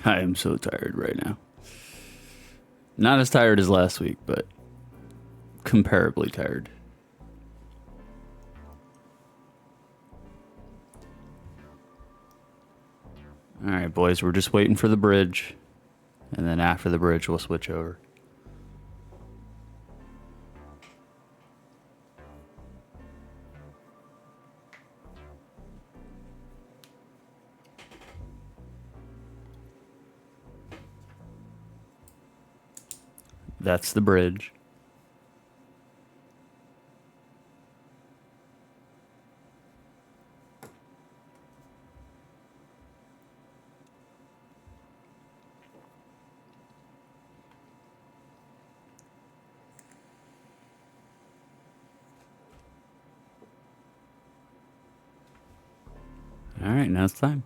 I am so tired right now. Not as tired as last week, but comparably tired. All right, boys, we're just waiting for the bridge. And then after the bridge, we'll switch over. That's the bridge. All right, now it's time.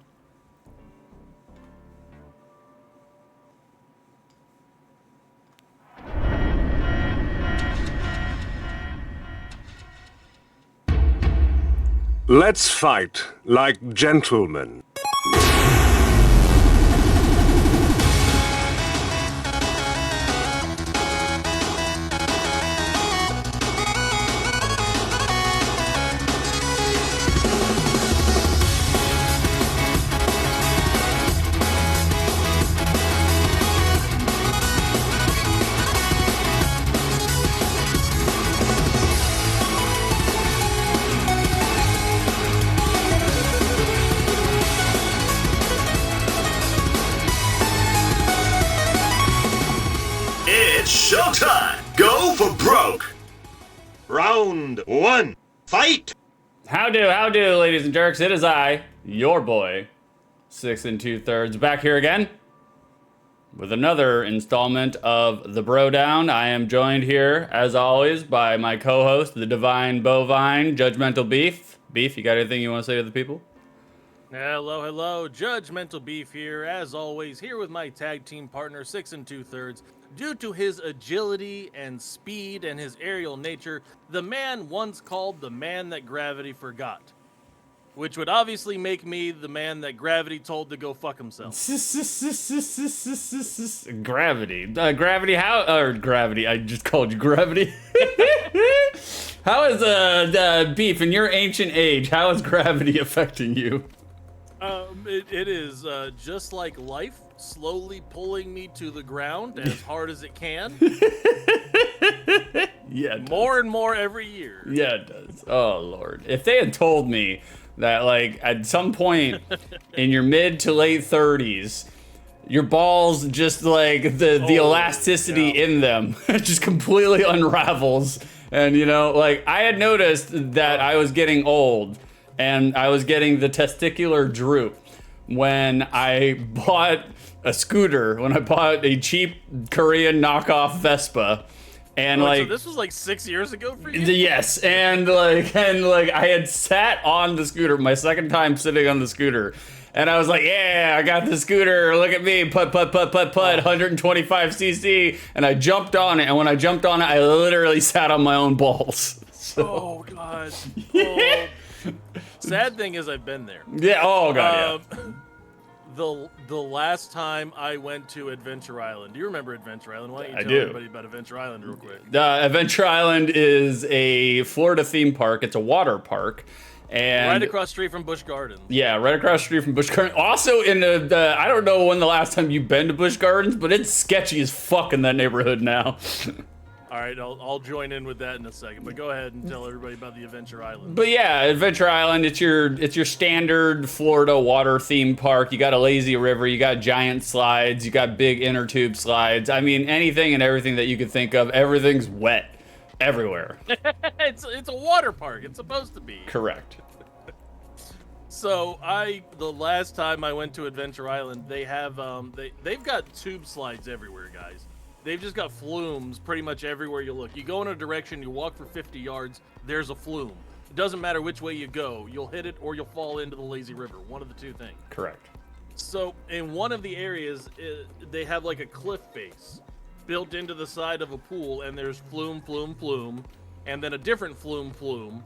Let's fight like gentlemen. It's showtime! Go for broke! Round one, fight! How do, ladies and jerks? It is I, your boy, 6 2/3, back here again with another installment of the BroDown. I am joined here, as always, by my co-host, the Divine Bovine, Judgmental Beef. Beef, you got anything you want to say to the people? Hello, Judgmental Beef here, as always, here with my tag team partner, 6 2/3. Due to his agility and speed and his aerial nature, the man once called the man that gravity forgot. Which would obviously make me the man that gravity told to go fuck himself. Gravity. Gravity, how? Or gravity, I just called you gravity. How is, Beef, in your ancient age, how is gravity affecting you? It is just like life, slowly pulling me to the ground as hard as it can. Yeah, it more and more every year. Yeah, it does. Oh, Lord. If they had told me that, like, at some point in your mid to late 30s, your balls just, like, the elasticity in them just completely unravels. And, you know, like, I had noticed that I was getting old and I was getting the testicular droop when I bought a scooter, when I bought a cheap Korean knockoff Vespa. And so this was like 6 years ago for you? Yes, and like I had sat on the scooter, my second time sitting on the scooter, and I was like, yeah, I got the scooter, look at me, put, 125cc, and I jumped on it, and when I jumped on it, I literally sat on my own balls. So. Oh, God. Oh. Sad thing is I've been there. Yeah, oh, God, yeah. The last time I went to Adventure Island, do you remember Adventure Island? Why don't you tell everybody about Adventure Island real quick? Adventure Island is a Florida theme park. It's a water park. And right across the street from Busch Gardens. Yeah, right across the street from Busch Gardens. Also in the I don't know when the last time you've been to Busch Gardens, but it's sketchy as fuck in that neighborhood now. All right, I'll join in with that in a second, but go ahead and tell everybody about the Adventure Island. But yeah, Adventure Island, it's your standard Florida water theme park. You got a lazy river, you got giant slides, you got big inner tube slides. I mean, anything and everything that you could think of, everything's wet everywhere. It's a water park. It's supposed to be. Correct. So the last time I went to Adventure Island, they have they've got tube slides everywhere, guys. They've just got flumes pretty much everywhere you look. You go in a direction, you walk for 50 yards, there's a flume. It doesn't matter which way you go. You'll hit it or you'll fall into the lazy river. One of the two things. Correct. So in one of the areas, they have like a cliff face built into the side of a pool, and there's flume, and then a different flume.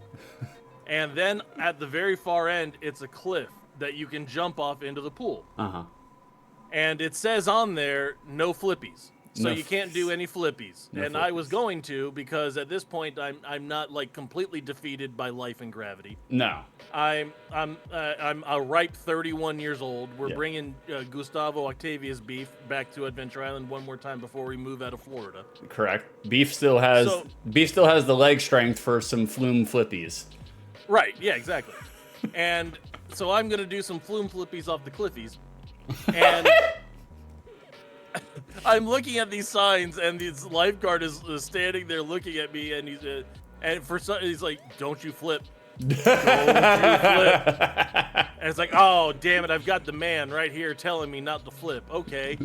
And then at the very far end, it's a cliff that you can jump off into the pool. Uh-huh. and it says on there no flippies. So No you can't do any flippies. No and I flippies. was going to, because at this point I'm not like completely defeated by life and gravity. No. I'm a ripe 31 years old. We're Yeah. bringing Gustavo Octavius Beef back to Adventure Island one more time before we move out of Florida. Correct. Beef still has the leg strength for some flume flippies. Right, yeah, exactly. And so I'm going to do some flume flippies off the cliffies. And I'm looking at these signs, and this lifeguard is standing there looking at me, and he's like, "Don't you flip. Don't you flip." And it's like, "Oh, damn it, I've got the man right here telling me not to flip." Okay.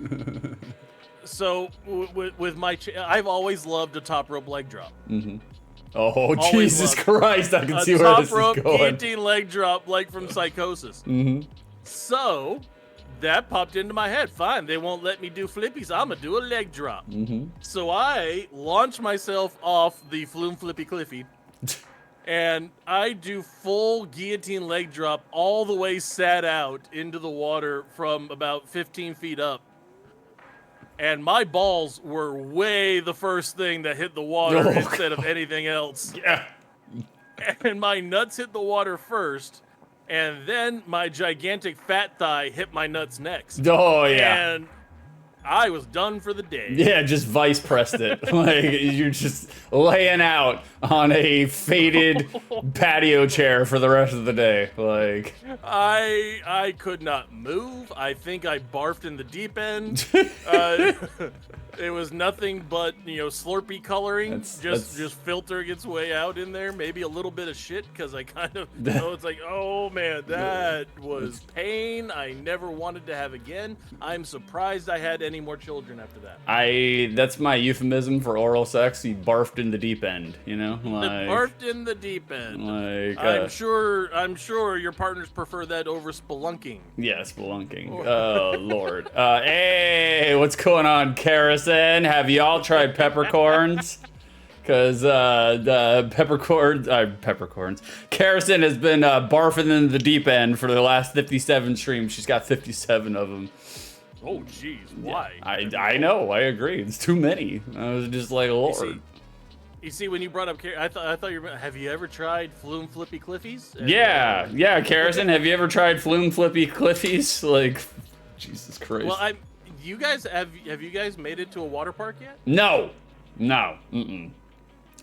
So with my I've always loved a top rope leg drop. Oh, Always Jesus loved Christ, I can see a where top this rope is going. guillotine leg drop like from Psychosis. So that popped into my head. Fine, they won't let me do flippies. I'm gonna do a leg drop. So I launch myself off the flume flippy cliffy, and I do full guillotine leg drop all the way sat out into the water from about 15 feet up. And my balls were way the first thing that hit the water Oh, instead of anything else. Yeah. And my nuts hit the water first, and then my gigantic fat thigh hit my nuts next. Oh, yeah. And I was done for the day. Yeah, just vice pressed it. Like, you're just laying out on a faded patio chair for the rest of the day. Like, I could not move. I think I barfed in the deep end. It was nothing but, Slurpee coloring, just filtering its way out in there. Maybe a little bit of shit, because I kind of, it's like, oh man, that was pain I never wanted to have again. I'm surprised I had any more children after that. that's my euphemism for oral sex. You barfed in the deep end, Like, Barfed in the deep end. like, I'm sure your partners prefer that over spelunking. yeah, spelunking. Oh, Lord. Hey, what's going on, Karis? Have y'all tried peppercorns? Because the peppercorns. Karison has been barfing in the deep end for the last 57 streams. She's got 57 of them. Oh, jeez, why? I know. I agree. It's too many. I was just like, Lord. You see, when you brought up, I thought you were. Have you ever tried flume flippy cliffies? Yeah, Karison, have you ever tried flume flippy cliffies? Like, Jesus Christ. Well, you guys have you guys made it to a water park yet? No. Mm-mm.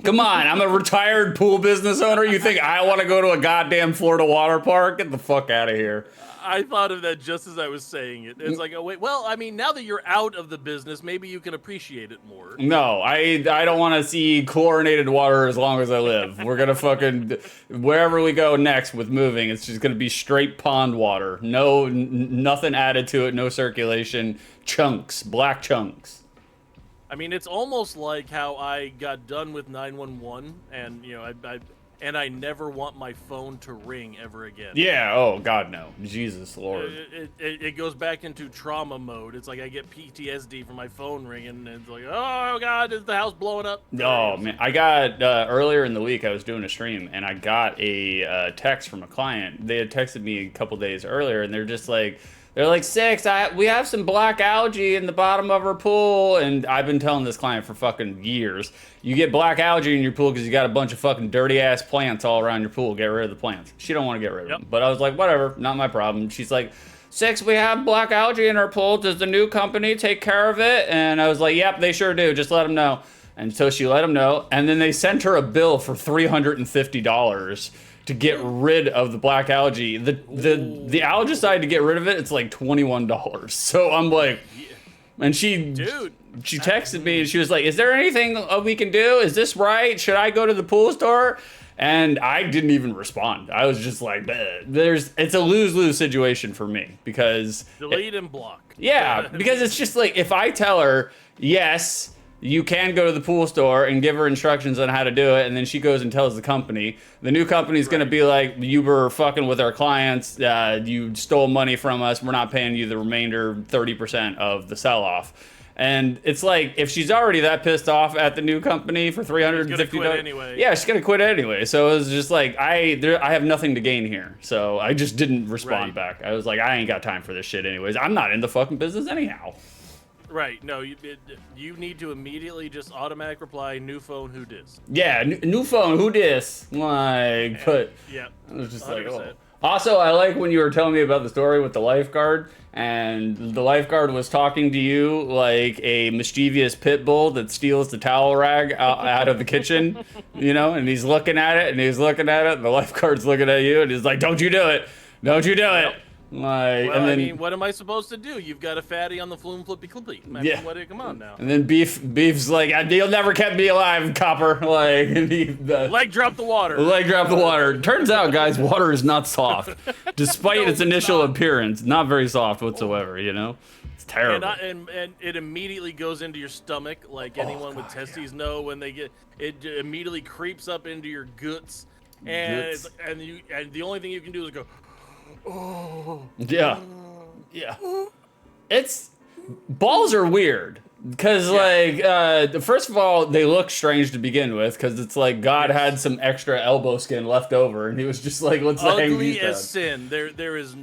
Come on, I'm a retired pool business owner. You think I want to go to a goddamn Florida water park? Get the fuck out of here. I thought of that just as I was saying it. It's like, oh wait, well, I mean, now that you're out of the business, maybe you can appreciate it more. No, I don't want to see chlorinated water as long as I live. We're gonna fucking wherever we go next with moving, it's just gonna be straight pond water. No, nothing added to it. No circulation. Chunks, black chunks. I mean, it's almost like how I got done with 911, and I never want my phone to ring ever again. Yeah. Oh God, no. Jesus Lord. It goes back into trauma mode. It's like I get PTSD from my phone ringing, and it's like, oh God, is the house blowing up? Oh man, I got earlier in the week I was doing a stream and I got a text from a client. They had texted me a couple days earlier and they're like, Six, we have some black algae in the bottom of our pool. And I've been telling this client for fucking years, you get black algae in your pool because you got a bunch of fucking dirty ass plants all around your pool. Get rid of the plants. She don't want to get rid of them. But I was like, whatever, not my problem. She's like, Six, we have black algae in our pool. Does the new company take care of it? And I was like, yep, they sure do. Just let them know. And so she let them know. And then they sent her a bill for $350 to get rid of the black algae. The algicide to get rid of it, it's like $21. So I'm like, and she texted me and she was like, is there anything we can do? Is this right? Should I go to the pool store? And I didn't even respond. I was just like, it's a lose-lose situation for me because delete and block. Yeah, because it's just like, if I tell her, yes, you can go to the pool store and give her instructions on how to do it, and then she goes and tells the company. The new company's going to be like, you were fucking with our clients, you stole money from us, we're not paying you the remainder 30% of the sell-off. And it's like, if she's already that pissed off at the new company for $350 anyway. yeah, she's gonna quit anyway. So it was just like, I have nothing to gain here. So I just didn't respond back. I was like, I ain't got time for this shit anyways. I'm not in the fucking business anyhow. Right. No, you need to immediately just automatic reply, new phone, who dis? Yeah, new phone, who dis? Like, but Yeah. I was just 100%. like, oh. Also, I like when you were telling me about the story with the lifeguard, and the lifeguard was talking to you like a mischievous pit bull that steals the towel rag out of the kitchen, you know, and he's looking at it, and the lifeguard's looking at you, and he's like, don't you do it. Don't you do it. Like, Well, and then, I mean, what am I supposed to do? You've got a fatty on the flume flippy clippy. I mean, come on now. And then Beef's like, you'll never kept me alive, copper. Like, and Leg drop the water. Leg drop the water. Turns out, guys, water is not soft, despite its initial appearance. Not very soft whatsoever. You know, it's terrible. And it immediately goes into your stomach, like anyone with testes know when they get it. Immediately creeps up into your guts, and the only thing you can do is go. Yeah. It's balls are weird because first of all, they look strange to begin with because it's like God had some extra elbow skin left over and he was just like, let's hang these ugly as down. sin. There is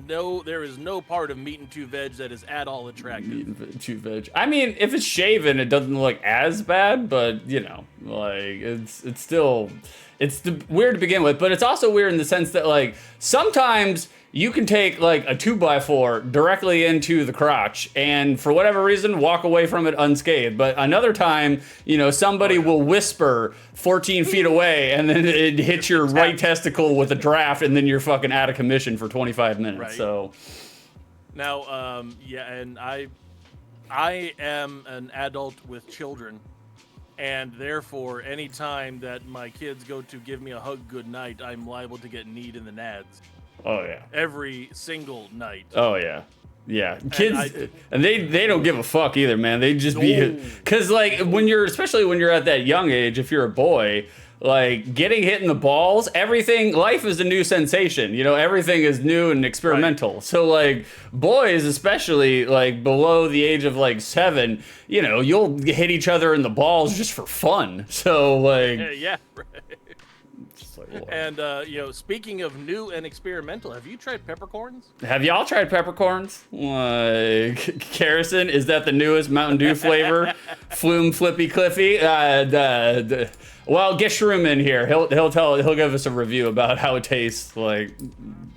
no part of meat and two veg that is at all attractive. Meat and two veg. I mean, if it's shaven, it doesn't look as bad, but you know, like it's still weird to begin with. But it's also weird in the sense that like sometimes you can take like a 2x4 directly into the crotch and for whatever reason walk away from it unscathed. But another time, you know, somebody will whisper 14 feet away and then it hits your right testicle with a draft and then you're fucking out of commission for 25 minutes. Right. So now, and I am an adult with children. And therefore, any time that my kids go to give me a hug goodnight, I'm liable to get kneed in the nads. Oh yeah. Every single night. Oh yeah. Yeah. Kids and they don't give a fuck either, man. They just be cuz like especially when you're at that young age, if you're a boy, like getting hit in the balls, life is a new sensation. You know, everything is new and experimental. Right. So like boys, especially like below the age of like 7, you know, you'll hit each other in the balls just for fun. So like yeah. Right. And speaking of new and experimental, have you tried peppercorns? Have y'all tried peppercorns? Kerosene, is that the newest Mountain Dew flavor? Flume Flippy Cliffy. Well, get Shroom in here. He'll give us a review about how it tastes. Like,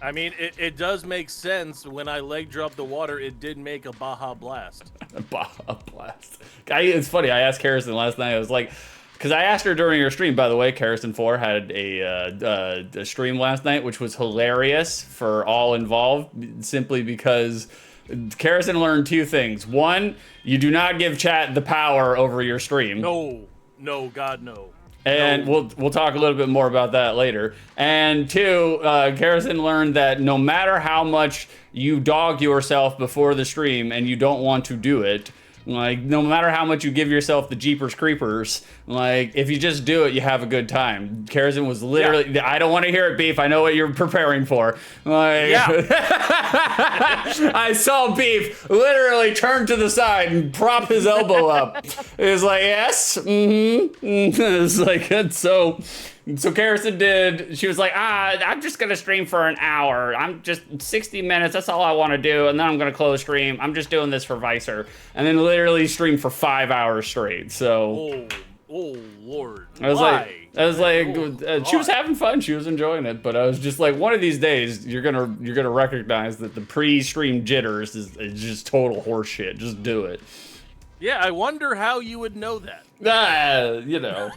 I mean, it does make sense. When I leg dropped the water, it did make a Baja Blast. A Baja Blast. It's funny. I asked Kerosene last night. I was like. Because I asked her during her stream, by the way, Kerosene4 had a stream last night, which was hilarious for all involved, simply because Kerosene learned 2 things. 1, you do not give chat the power over your stream. No, God, no. And we'll talk a little bit more about that later. And 2, Kerosene learned that no matter how much you dog yourself before the stream and you don't want to do it, like, no matter how much you give yourself the Jeepers Creepers, like, if you just do it, you have a good time. Kerosene was literally, I don't want to hear it, Beef. I know what you're preparing for. Like, I saw Beef literally turn to the side and prop his elbow up. It was like, yes, It's like, So Kerosene did, she was like, I'm just going to stream for an hour. I'm just 60 minutes. That's all I want to do. And then I'm going to close stream. I'm just doing this for Vicer. And then literally streamed for 5 hours straight. So. Oh Lord. I was like, she was having fun. She was enjoying it. But I was just like, one of these days, you're going to recognize that the pre-stream jitters is just total horseshit. Just do it. Yeah, I wonder how you would know that. You know.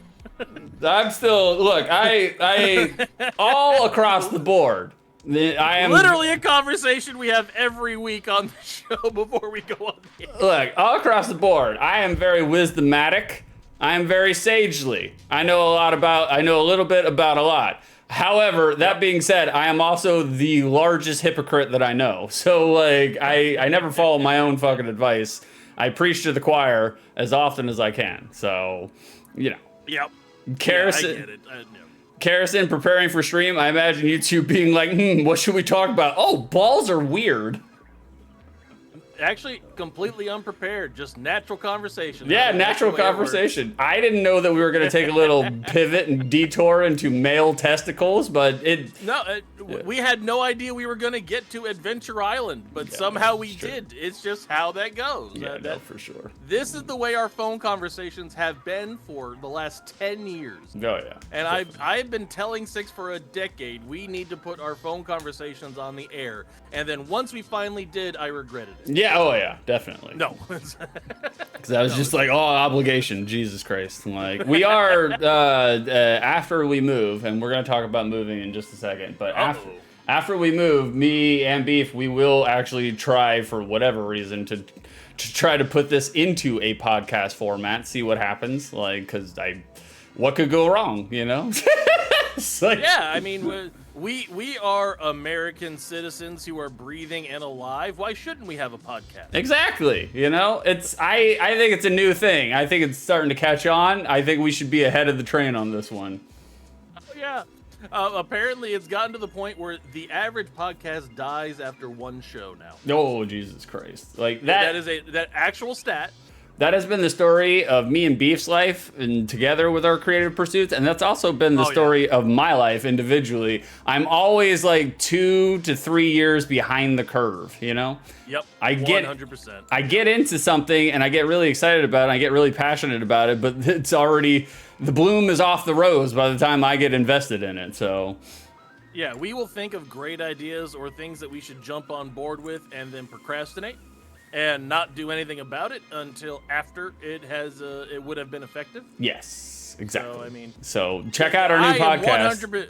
I'm still, look, I all across the board, I am literally a conversation we have every week on the show before we go on the air. Look, all across the board, I am very wisdomatic. I am very sagely. I know a little bit about a lot. However, that being said, I am also the largest hypocrite that I know. So, like, I never follow my own fucking advice. I preach to the choir as often as I can. So, you know. Yep. Kerosene, I get it. Kerosene preparing for stream. I imagine you two being like, what should we talk about? Oh, balls are weird. Actually, completely unprepared, just natural conversation. Yeah, natural conversation. I didn't know that we were going to take a little pivot and detour into male testicles, but we had no idea we were going to get to Adventure Island, but somehow we did. It's just how that goes. Yeah, no, for sure. This is the way our phone conversations have been for the last 10 years. Oh, yeah. And I've been telling Six for a decade, we need to put our phone conversations on the air. And then once we finally did, I regretted it. Yeah, oh yeah, definitely. No. Because I was just like, oh, obligation, Jesus Christ. Like, we are, after we move, and we're going to talk about moving in just a second, but after we move, me and Beef, we will actually try, for whatever reason, to try to put this into a podcast format, see what happens, like, because what could go wrong, you know? Like, yeah, I mean, we are American citizens who are breathing and alive. Why shouldn't we have a podcast? Exactly. You know, I think it's a new thing. I think it's starting to catch on. I think we should be ahead of the train on this one. Oh, yeah. Apparently, it's gotten to the point where the average podcast dies after one show now. Oh, Jesus Christ! Like that is that actual stat. That has been the story of me and Beef's life, and together with our creative pursuits, and that's also been the story of my life individually. I'm always like 2 to 3 years behind the curve, you know? Yep. 100%. I get into something and I get really excited about it, and I get really passionate about it, but it's already, the bloom is off the rose by the time I get invested in it, so. Yeah, we will think of great ideas or things that we should jump on board with and then procrastinate and not do anything about it until after it would have been effective. Yes, exactly. So, I mean, check out our new podcast.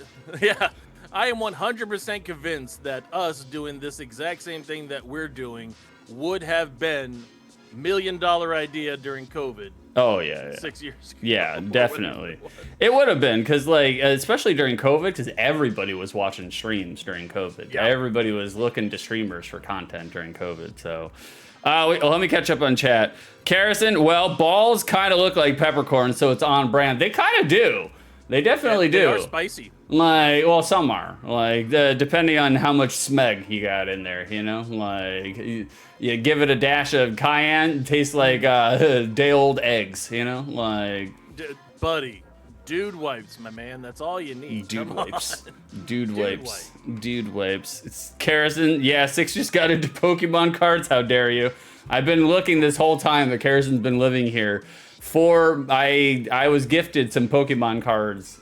I am 100% convinced that us doing this exact same thing that we're doing would have been $1 million idea during COVID. Oh, yeah. 6 years ago. Yeah, definitely. It would have been, because, like, especially during COVID, because everybody was watching streams during COVID. Yeah. Everybody was looking to streamers for content during COVID, so. Let me catch up on chat. Carrison, well, balls kind of look like peppercorn, so it's on brand. They kind of do. They definitely do. They are spicy. Like, well, some are. Like, depending on how much smeg you got in there, you know? Like, you give it a dash of cayenne, it tastes like day-old eggs, you know? Like... Buddy, dude wipes, my man. That's all you need. Dude wipes. Dude wipes. Dude wipes. It's Carrison. Yeah, Six just got into Pokemon cards. How dare you? I've been looking this whole time that Carrison's been living here. I was gifted some Pokemon cards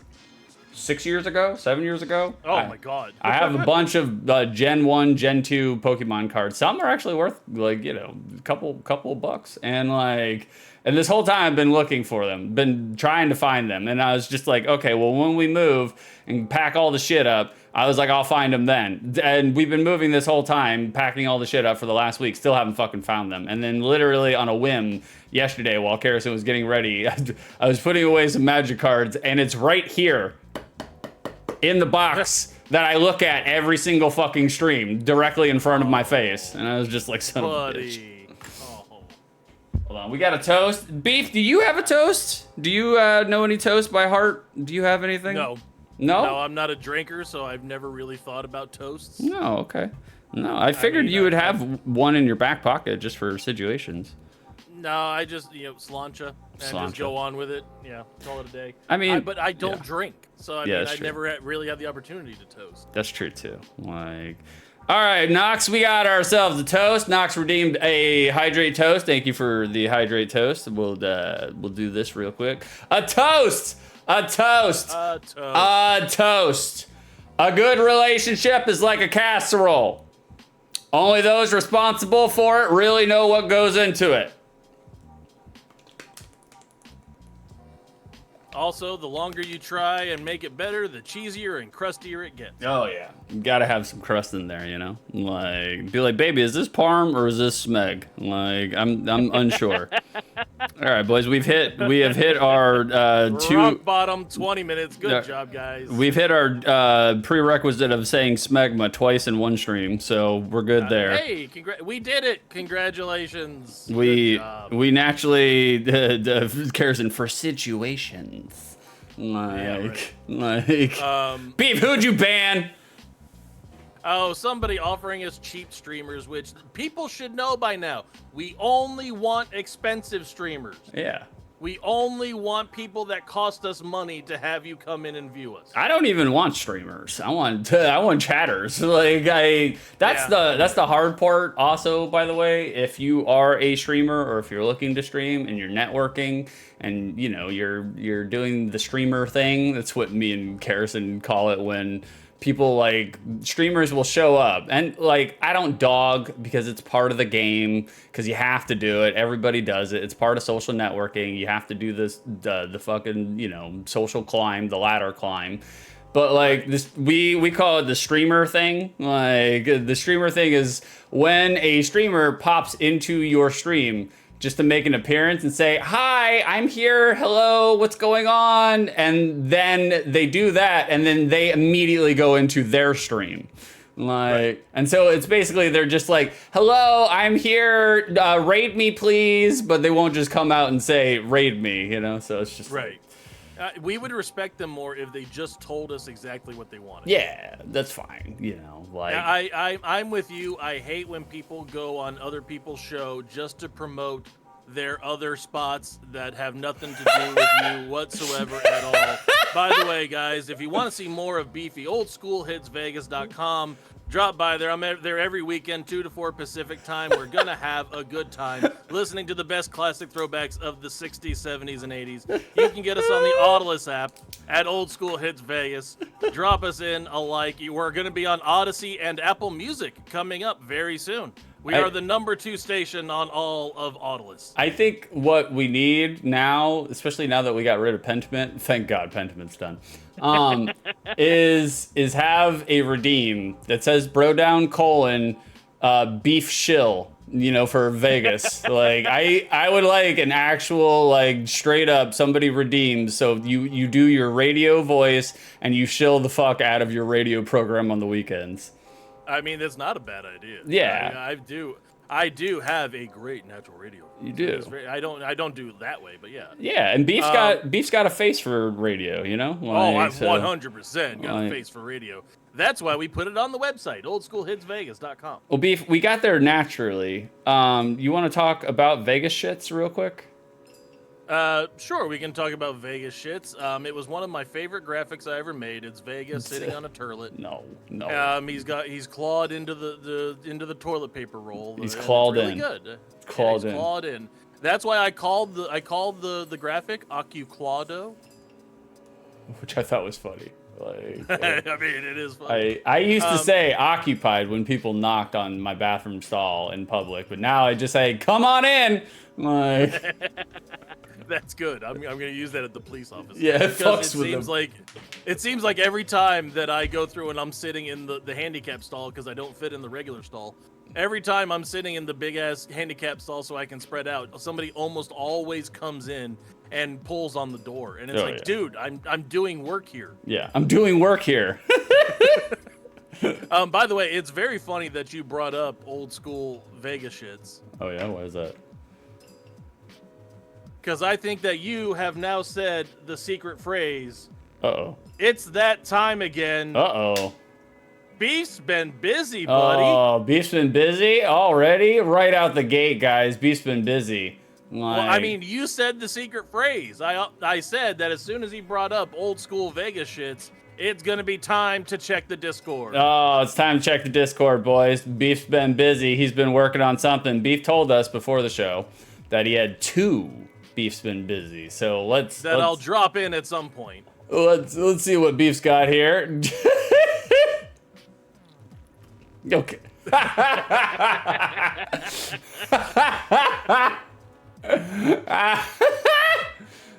6 years ago, 7 years ago. Oh my god. I have a bunch of Gen 1, Gen 2 Pokemon cards. Some are actually worth, like, you know, a couple bucks. And, like, and this whole time I've been looking for them, been trying to find them. And I was just like, okay, well, when we move and pack all the shit up, I was like, I'll find them then. And we've been moving this whole time, packing all the shit up for the last week, still haven't fucking found them. And then literally on a whim yesterday while Carrison was getting ready, I was putting away some Magic cards, and it's right here in the box that I look at every single fucking stream, directly in front of my face. And I was just like, son of a bitch. Hold on, we got a toast. Beef, do you have a toast? Do you know any toast by heart? Do you have anything? No. No? No, I'm not a drinker, so I've never really thought about toasts. No, okay. No, I figured you would have one in your back pocket just for situations. No, I just, sláinte and just go on with it. Yeah, call it a day. I mean, but I don't drink, so I that's never really had the opportunity to toast. That's true too. Like, all right, Knox, we got ourselves a toast. Knox redeemed a hydrate toast. Thank you for the hydrate toast. We'll do this real quick. A toast. A toast. A toast. A toast. A good relationship is like a casserole. Only those responsible for it really know what goes into it. Also, the longer you try and make it better, the cheesier and crustier it gets. Oh, yeah. You gotta have some crust in there, you know? Like, be like, baby, is this parm or is this smeg? Like, I'm unsure. All right, boys, we have hit our rock bottom 20 minutes. Good job, guys. We've hit our prerequisite of saying smegma twice in one stream, so we're good there. Hey, we did it. Congratulations. We naturally, Carrison, for situations. Beef, who'd you ban? Oh, somebody offering us cheap streamers, which people should know by now. We only want expensive streamers. Yeah. We only want people that cost us money to have you come in and view us. I don't even want streamers. I want chatters. That's the hard part. Also, by the way, if you are a streamer or if you're looking to stream and you're networking and you're doing the streamer thing, that's what me and Karrison call it when people streamers will show up, and I don't dog because it's part of the game, because you have to do it. Everybody does it. It's part of social networking. You have to do this, the fucking, social climb, the ladder climb. But this, we call it the streamer thing. The streamer thing is when a streamer pops into your stream just to make an appearance and say, hi, I'm here, hello, what's going on? And then they do that, and then they immediately go into their stream. And so it's basically, they're just like, hello, I'm here, raid me, please. But they won't just come out and say, raid me, so it's just right. We would respect them more if they just told us exactly what they wanted. Yeah, that's fine, I'm with you. I hate when people go on other people's show just to promote their other spots that have nothing to do with you whatsoever at all. By the way, guys, if you want to see more of Beefy, oldschoolhitsvegas.com. Drop by there. I'm there every weekend, 2 to 4 Pacific time. We're going to have a good time listening to the best classic throwbacks of the 60s, 70s, and 80s. You can get us on the Audiolus app at Old School Hits Vegas. Drop us in a like. We're going to be on Odyssey and Apple Music coming up very soon. We are the #2 station on all of Audiolus. I think what we need now, especially now that we got rid of Pentiment, thank God Pentiment's done, is have a redeem that says BroDown : beef shill, for Vegas. I would like an actual, straight up somebody redeems, so you do your radio voice and you shill the fuck out of your radio program on the weekends. I mean, that's not a bad idea. Yeah. I do have a great natural radio. You do. I don't do it that way, but yeah. Yeah, and Beef's got a face for radio, I've 100% got a face for radio. That's why we put it on the website, oldschoolhitsvegas.com. Well, Beef, we got there naturally. You want to talk about Vegas shits real quick? Sure, we can talk about Vegas shits. It was one of my favorite graphics I ever made. It's Vegas sitting on a turlet. No. He's clawed into the toilet paper roll. He's clawed really in. Good. Clawed in. Clawed in. That's why I called the graphic Ocuclado, which I thought was funny. I mean, it is funny. I used to say occupied when people knocked on my bathroom stall in public, but now I just say, come on in. That's good. I'm going to use that at the police office. Yeah, it seems like every time that I go through and I'm sitting in the handicap stall because I don't fit in the regular stall, every time I'm sitting in the big-ass handicap stall so I can spread out, somebody almost always comes in and pulls on the door. And it's dude, I'm doing work here. Yeah, I'm doing work here. By the way, it's very funny that you brought up old school Vegas shits. Oh, yeah? Why is that? Because I think that you have now said the secret phrase. Uh-oh. It's that time again. Uh-oh. Beef's been busy, buddy. Oh, Beef's been busy already? Right out the gate, guys. Beef's been busy. Well, I mean, you said the secret phrase. I said that as soon as he brought up old school Vegas shits, it's going to be time to check the Discord. Oh, it's time to check the Discord, boys. Beef's been busy. He's been working on something. Beef told us before the show that he had 2 Beef's been busy, so let's I'll drop in at some point. Let's see what Beef's got here. Okay.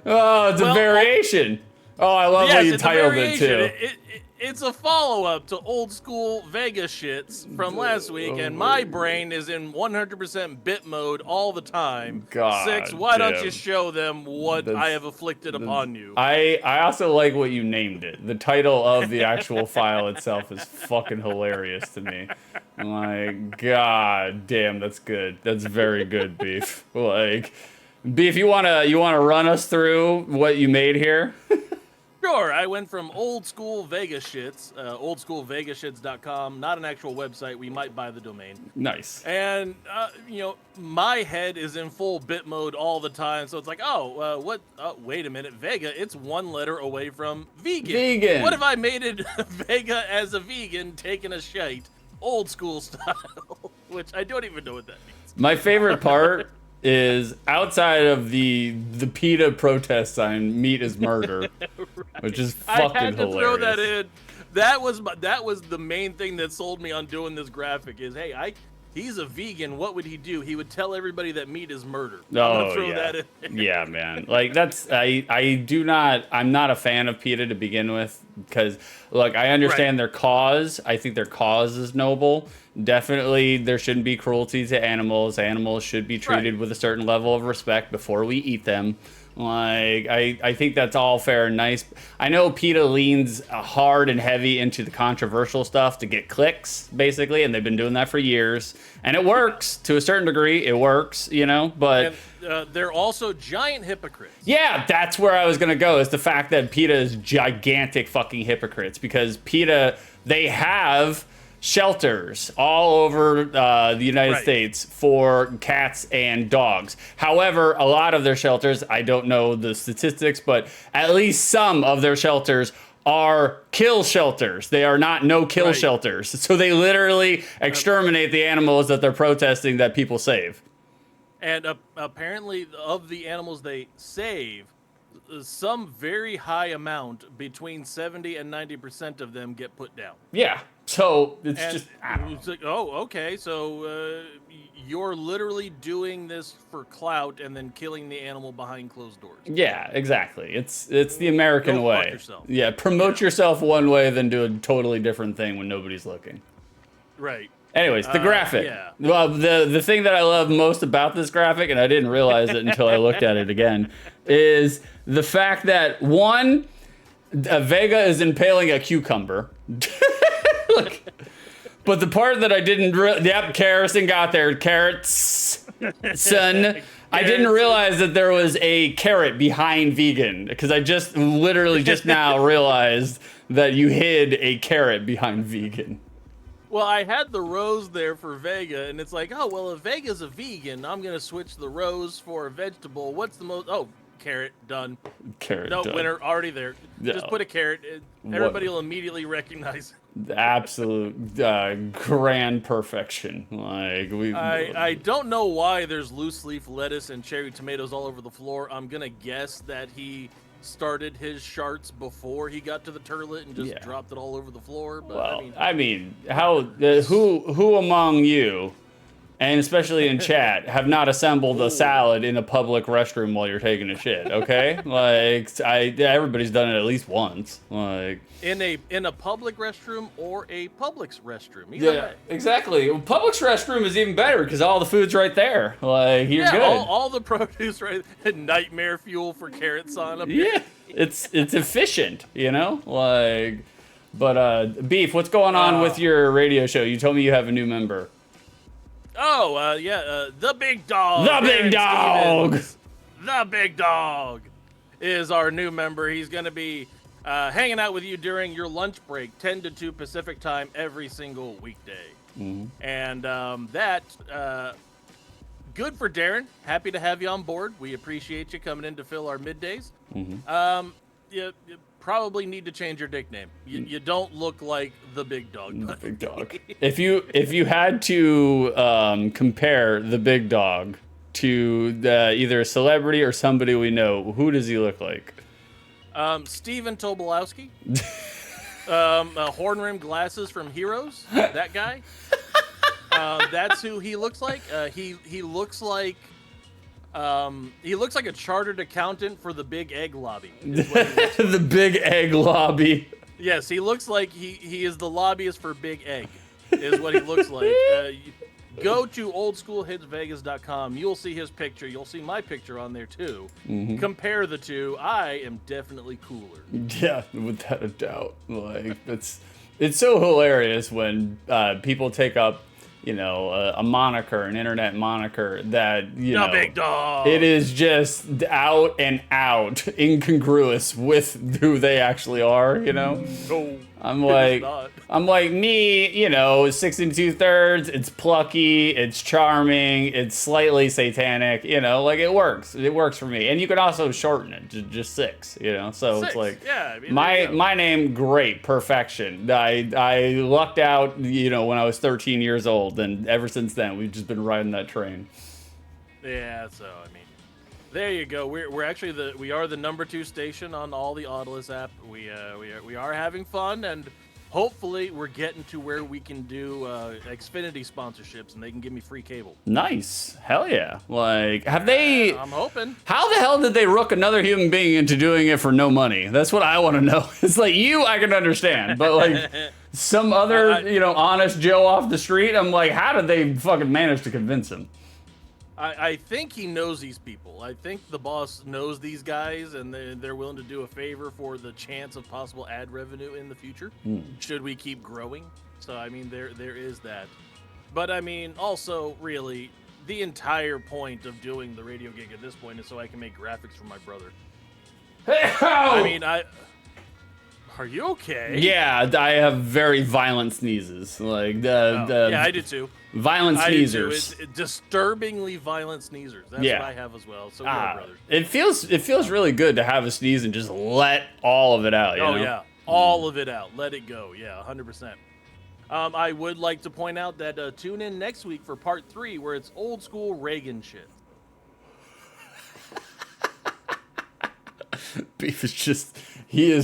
Oh, it's a variation. Oh, I love how you titled it too. It's a follow-up to old school Vegas shits from last week, and my brain is in 100% bit mode all the time. God, Six, why don't you show them what I have afflicted upon you? I also like what you named it. The title of the actual file itself is fucking hilarious to me. My God damn, that's good. That's very good, Beef. Beef, you wanna run us through what you made here? Sure, I went from old school Vegas shits, oldschoolvegasshits.com, not an actual website. We might buy the domain. Nice. And, my head is in full bit mode all the time. So it's like, wait a minute, Vega, it's one letter away from vegan. Vegan. What if I made it Vega as a vegan taking a shite, old school style? Which I don't even know what that means. My favorite part is outside of the PETA protest sign, meat is murder, right. Which is fucking I had to hilarious. throw that in. That was the main thing that sold me on doing this graphic is, hey, he's a vegan. What would he do? He would tell everybody that meat is murder. I'm gonna throw that in there. Yeah, man. Like that's I'm not a fan of PETA to begin with because look, I understand their cause. I think their cause is noble. Definitely there shouldn't be cruelty to animals. Animals should be treated with a certain level of respect before we eat them. Like, I think that's all fair and nice. I know PETA leans hard and heavy into the controversial stuff to get clicks, basically, and they've been doing that for years. And it works to a certain degree. It works, but... And, they're also giant hypocrites. Yeah, that's where I was going to go, is the fact that PETA is gigantic fucking hypocrites. Because PETA, they have shelters all over the United States for cats and dogs. However, a lot of their shelters, I don't know the statistics, but at least some of their shelters are kill shelters. They are not no-kill shelters. So they literally exterminate the animals that they're protesting that people save. And apparently, of the animals they save, some very high amount, between 70 and 90% of them get put down. Yeah. So it's it's like, oh, okay. So you're literally doing this for clout and then killing the animal behind closed doors. Yeah, exactly. It's the American way. Fuck yourself. Yeah, promote yourself one way, then do a totally different thing when nobody's looking. Right. Anyways, the graphic. Yeah. Well, the thing that I love most about this graphic, and I didn't realize it until I looked at it again, is the fact that one, Vega is impaling a cucumber. Look, but the part that I didn't, Carrison got there. Carrots, son. I didn't realize that there was a carrot behind vegan because I just literally just now realized that you hid a carrot behind vegan. Well, I had the rose there for Vega, and it's like, oh, well, if Vega's a vegan, I'm going to switch the rose for a vegetable. What's the most... Oh, carrot, done. Carrot, no, done. Winner, already there. No. Just put a carrot. Everybody will immediately recognize it. Absolute grand perfection. Like I don't know why there's loose leaf lettuce and cherry tomatoes all over the floor. I'm going to guess that he started his sharts before he got to the turlet and just dropped it all over the floor. But well, I mean how who among you, and especially in chat, have not assembled a salad in a public restroom while you're taking a shit? Okay, like everybody's done it at least once. Like in a public restroom or a Publix restroom. Either way. Exactly. Well, Publix restroom is even better because all the food's right there. Like you're good. All the produce right. Nightmare fuel for carrots on them. Yeah, it's efficient. Like. But Beef, what's going on with your radio show? You told me you have a new member. Oh, the big dog. The big dog. The big dog is our new member. He's going to be hanging out with you during your lunch break, 10 to 2 Pacific time, every single weekday. Mm-hmm. And good for Darren. Happy to have you on board. We appreciate you coming in to fill our middays. Mm-hmm. You probably need to change your nickname. You don't look like the big dog. The big dog. If you had to compare the big dog to either a celebrity or somebody we know, who does he look like? Steven Tobolowsky. Horn-rimmed glasses from Heroes. That guy. That's who he looks like. He looks like a chartered accountant for the Big Egg Lobby. The Big Egg Lobby. Yes, he looks like he is the lobbyist for Big Egg, is what he looks like. Go to oldschoolhitsvegas.com. You'll see his picture. You'll see my picture on there, too. Mm-hmm. Compare the two. I am definitely cooler. Yeah, without a doubt. Like, it's so hilarious when people take up a moniker, an internet moniker that, The big dog. it is just out and out incongruous with who they actually are, No, I'm it like, is not. me, 6 2/3. It's plucky, it's charming, it's slightly satanic. It works. It works for me. And you can also shorten it to just 6. So Six. it's like, Yeah, I mean, my name, great, perfection. I lucked out, when I was 13 years old, and ever since then we've just been riding that train. Yeah, so I mean, there you go. We're actually we are the number 2 station on all the Audiolus app. We are having fun, and hopefully we're getting to where we can do Xfinity sponsorships, and they can give me free cable. Nice, hell yeah! Like, have they? I'm hoping. How the hell did they rook another human being into doing it for no money? That's what I want to know. It's like, I can understand, but like some other, honest Joe off the street, I'm like, how did they fucking manage to convince him? I think he knows these people. I think the boss knows these guys, and they're willing to do a favor for the chance of possible ad revenue in the future, should we keep growing. So, I mean, there is that. But, I mean, also, really, the entire point of doing the radio gig at this point is so I can make graphics for my brother. I mean, are you okay? Yeah, I have very violent sneezes. Like, Yeah, I do too. Violent I do too. sneezers. It's disturbingly violent sneezers. That's what I have as well. So we are brothers. It feels really good to have a sneeze and just let all of it out. You know? Yeah, all of it out. Let it go. Yeah, 100%. I would like to point out that tune in next week for part 3, where it's old school Reagan shit. Beef is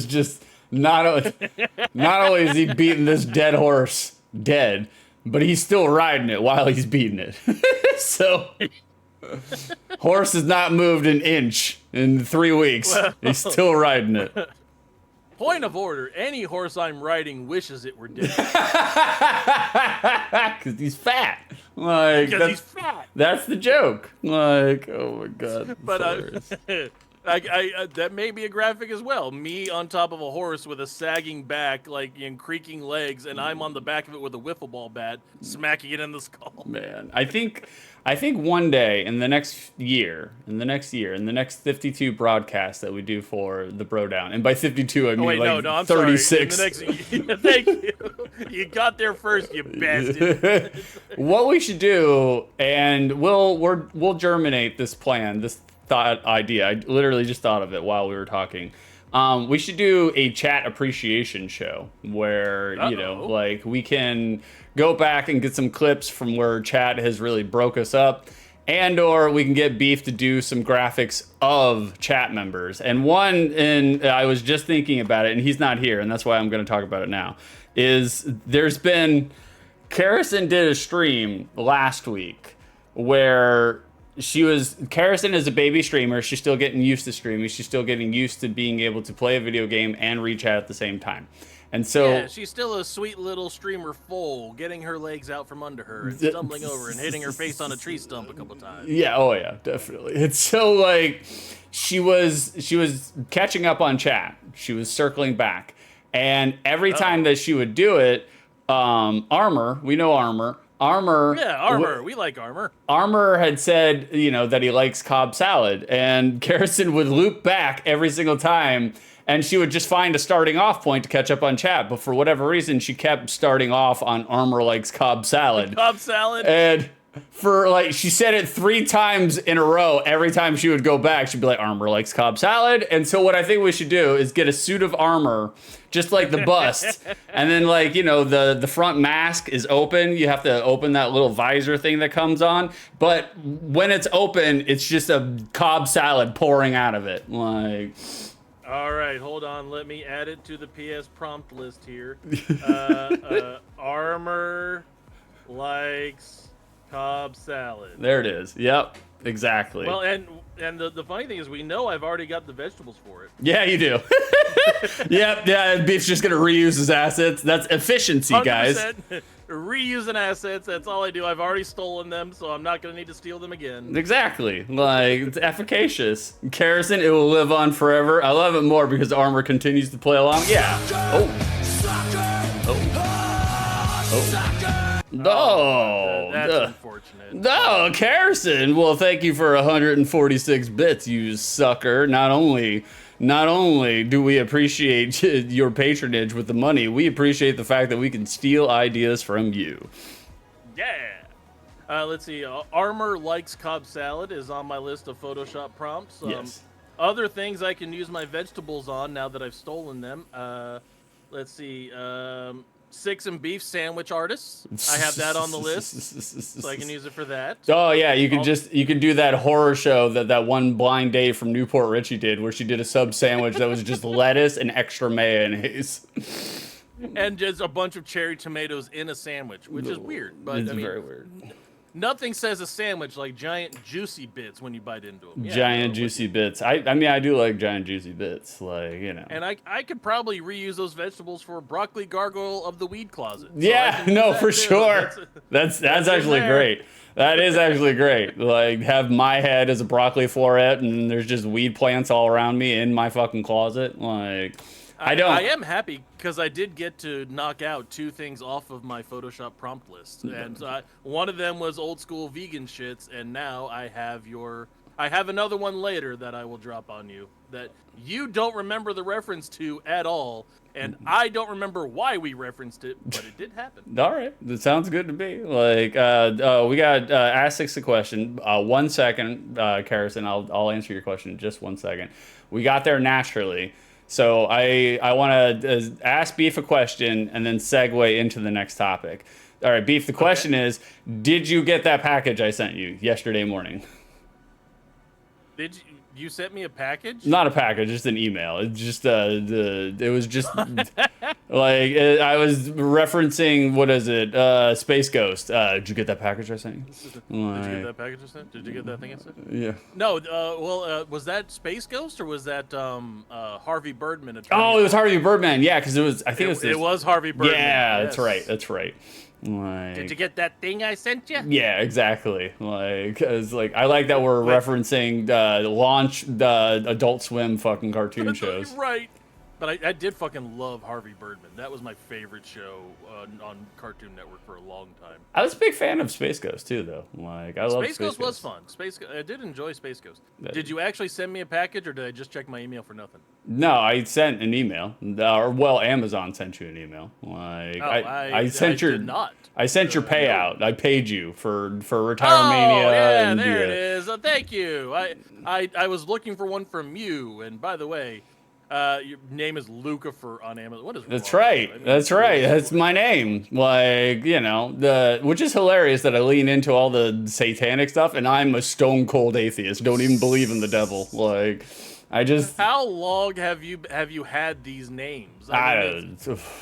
just not only is he beating this dead horse dead, but he's still riding it while he's beating it. So horse has not moved an inch in 3 weeks. He's still riding it. Point of order, any horse I'm riding wishes it were dead. Because he's fat. Like, Because he's fat. That's the joke. Like, oh my god. But that may be a graphic as well. Me on top of a horse with a sagging back, and creaking legs, and I'm on the back of it with a wiffle ball bat, smacking it in the skull. Man, I think one day in the next 52 broadcasts that we do for the BroDown, and by 52 I mean I'm 36. Sorry. Thank you. You got there first, you bastard. What we should do, and we'll germinate this plan, this thought idea. I literally just thought of it while we were talking. We should do a chat appreciation show where, we can go back and get some clips from where chat has really broke us up, or we can get Beef to do some graphics of chat members. And I was just thinking about it, and he's not here, and that's why I'm going to talk about it now, Karrison did a stream last week where Karrison is a baby streamer. She's still getting used to streaming. She's still getting used to being able to play a video game and reach out at the same time. And so, yeah, she's still a sweet little streamer foal, getting her legs out from under her and stumbling over and hitting her face on a tree stump a couple times. Yeah, oh yeah, definitely. It's so she was catching up on chat. She was circling back, and every time that she would do it, Armor, we know Armor. Yeah, Armor. We like Armor. Armor had said, that he likes Cobb salad, and Karrison would loop back every single time, and she would just find a starting off point to catch up on chat. But for whatever reason, she kept starting off on Armor likes Cobb salad. Cobb salad. And she said it 3 times in a row. Every time she would go back, she'd be like, Armor likes Cobb salad. And so what I think we should do is get a suit of armor, just like the bust. And then the front mask is open. You have to open that little visor thing that comes on. But when it's open, it's just a Cobb salad pouring out of it. All right, hold on. Let me add it to the PS prompt list here. Armor likes Cobb salad. There it is. Yep, exactly. Well, and the funny thing is, we know I've already got the vegetables for it. Yeah, you do. Yeah, Beef's just gonna reuse his assets. That's efficiency, 100%. guys. Reusing assets, that's all I do. I've already stolen them, so I'm not gonna need to steal them again. Exactly. It's efficacious. Karrison, it will live on forever. I love it more because Armor continues to play along. Yeah. Oh. No, That's unfortunate. No, Carson. Well, thank you for 146 bits, you sucker. Not only do we appreciate your patronage with the money, we appreciate the fact that we can steal ideas from you. Yeah. Let's see. Armor likes Cobb salad is on my list of Photoshop prompts. Yes. Other things I can use my vegetables on now that I've stolen them. Let's see. Six and beef sandwich artists. I have that on the list, so I can use it for that. Oh yeah, you can do that horror show that one Blind Dave from Newport Richie did, where she did a sub sandwich that was just lettuce and extra mayonnaise. And just a bunch of cherry tomatoes in a sandwich, which is weird. But It's I mean, very weird. nothing says a sandwich like giant juicy bits when you bite into them. Yeah, Giant juicy bits. I mean, I do like giant juicy bits, like, you know. And I could probably reuse those vegetables for broccoli gargoyle of the weed closet. So Yeah, no, for too. sure. That's actually there. great. That is actually great. Like, have my head as a broccoli floret, and there's just weed plants all around me in my fucking closet. Like, I am happy because I did get to knock out 2 things off of my Photoshop prompt list, and one of them was old school vegan shits, and now I have another one later that I will drop on you that you don't remember the reference to at all, and I don't remember why we referenced it, but it did happen. All right, that sounds good to me. Like, we got Ask a question. 1 second, Carson. I'll answer your question in just 1 second. We got there naturally. So I want to ask Beef a question and then segue into the next topic. All right, Beef, the question is, did you get that package I sent you yesterday morning? Did you sent me a package? Not a package, just an email. It's just it was just like I was referencing, what is it? Space Ghost. Did you get that package I sent you? Did you get that package I sent? Did you get that thing I sent? Yeah. No. Was that Space Ghost or was that Harvey Birdman? Oh, it was Harvey Birdman. Yeah, because it was. I think it was Harvey Birdman. Yeah, yes. That's right. That's right. Like, did you get that thing I sent you? Yeah, exactly. Like, cause like I like that we're referencing the Adult Swim fucking cartoon shows. Right. But I did fucking love Harvey Birdman. That was my favorite show on Cartoon Network for a long time. I was a big fan of Space Ghost too, though. Like, I love Space Ghost. Was fun. I did enjoy Space Ghost. Did you actually send me a package, or did I just check my email for nothing? No, I sent an email. Or well, Amazon sent you an email. Like, I sent your. Did not. I sent your payout. I paid you for Retiremania. Oh, yeah, and there it is. Thank you. I was looking for one from you, and by the way, your name is Lucifer on Amazon. What is That's wrong? right. I mean, That's right. That's my name. Like, you know, which is hilarious that I lean into all the satanic stuff, and I'm a stone cold atheist. Don't even believe in the devil. Like, I just. How long have you had these names?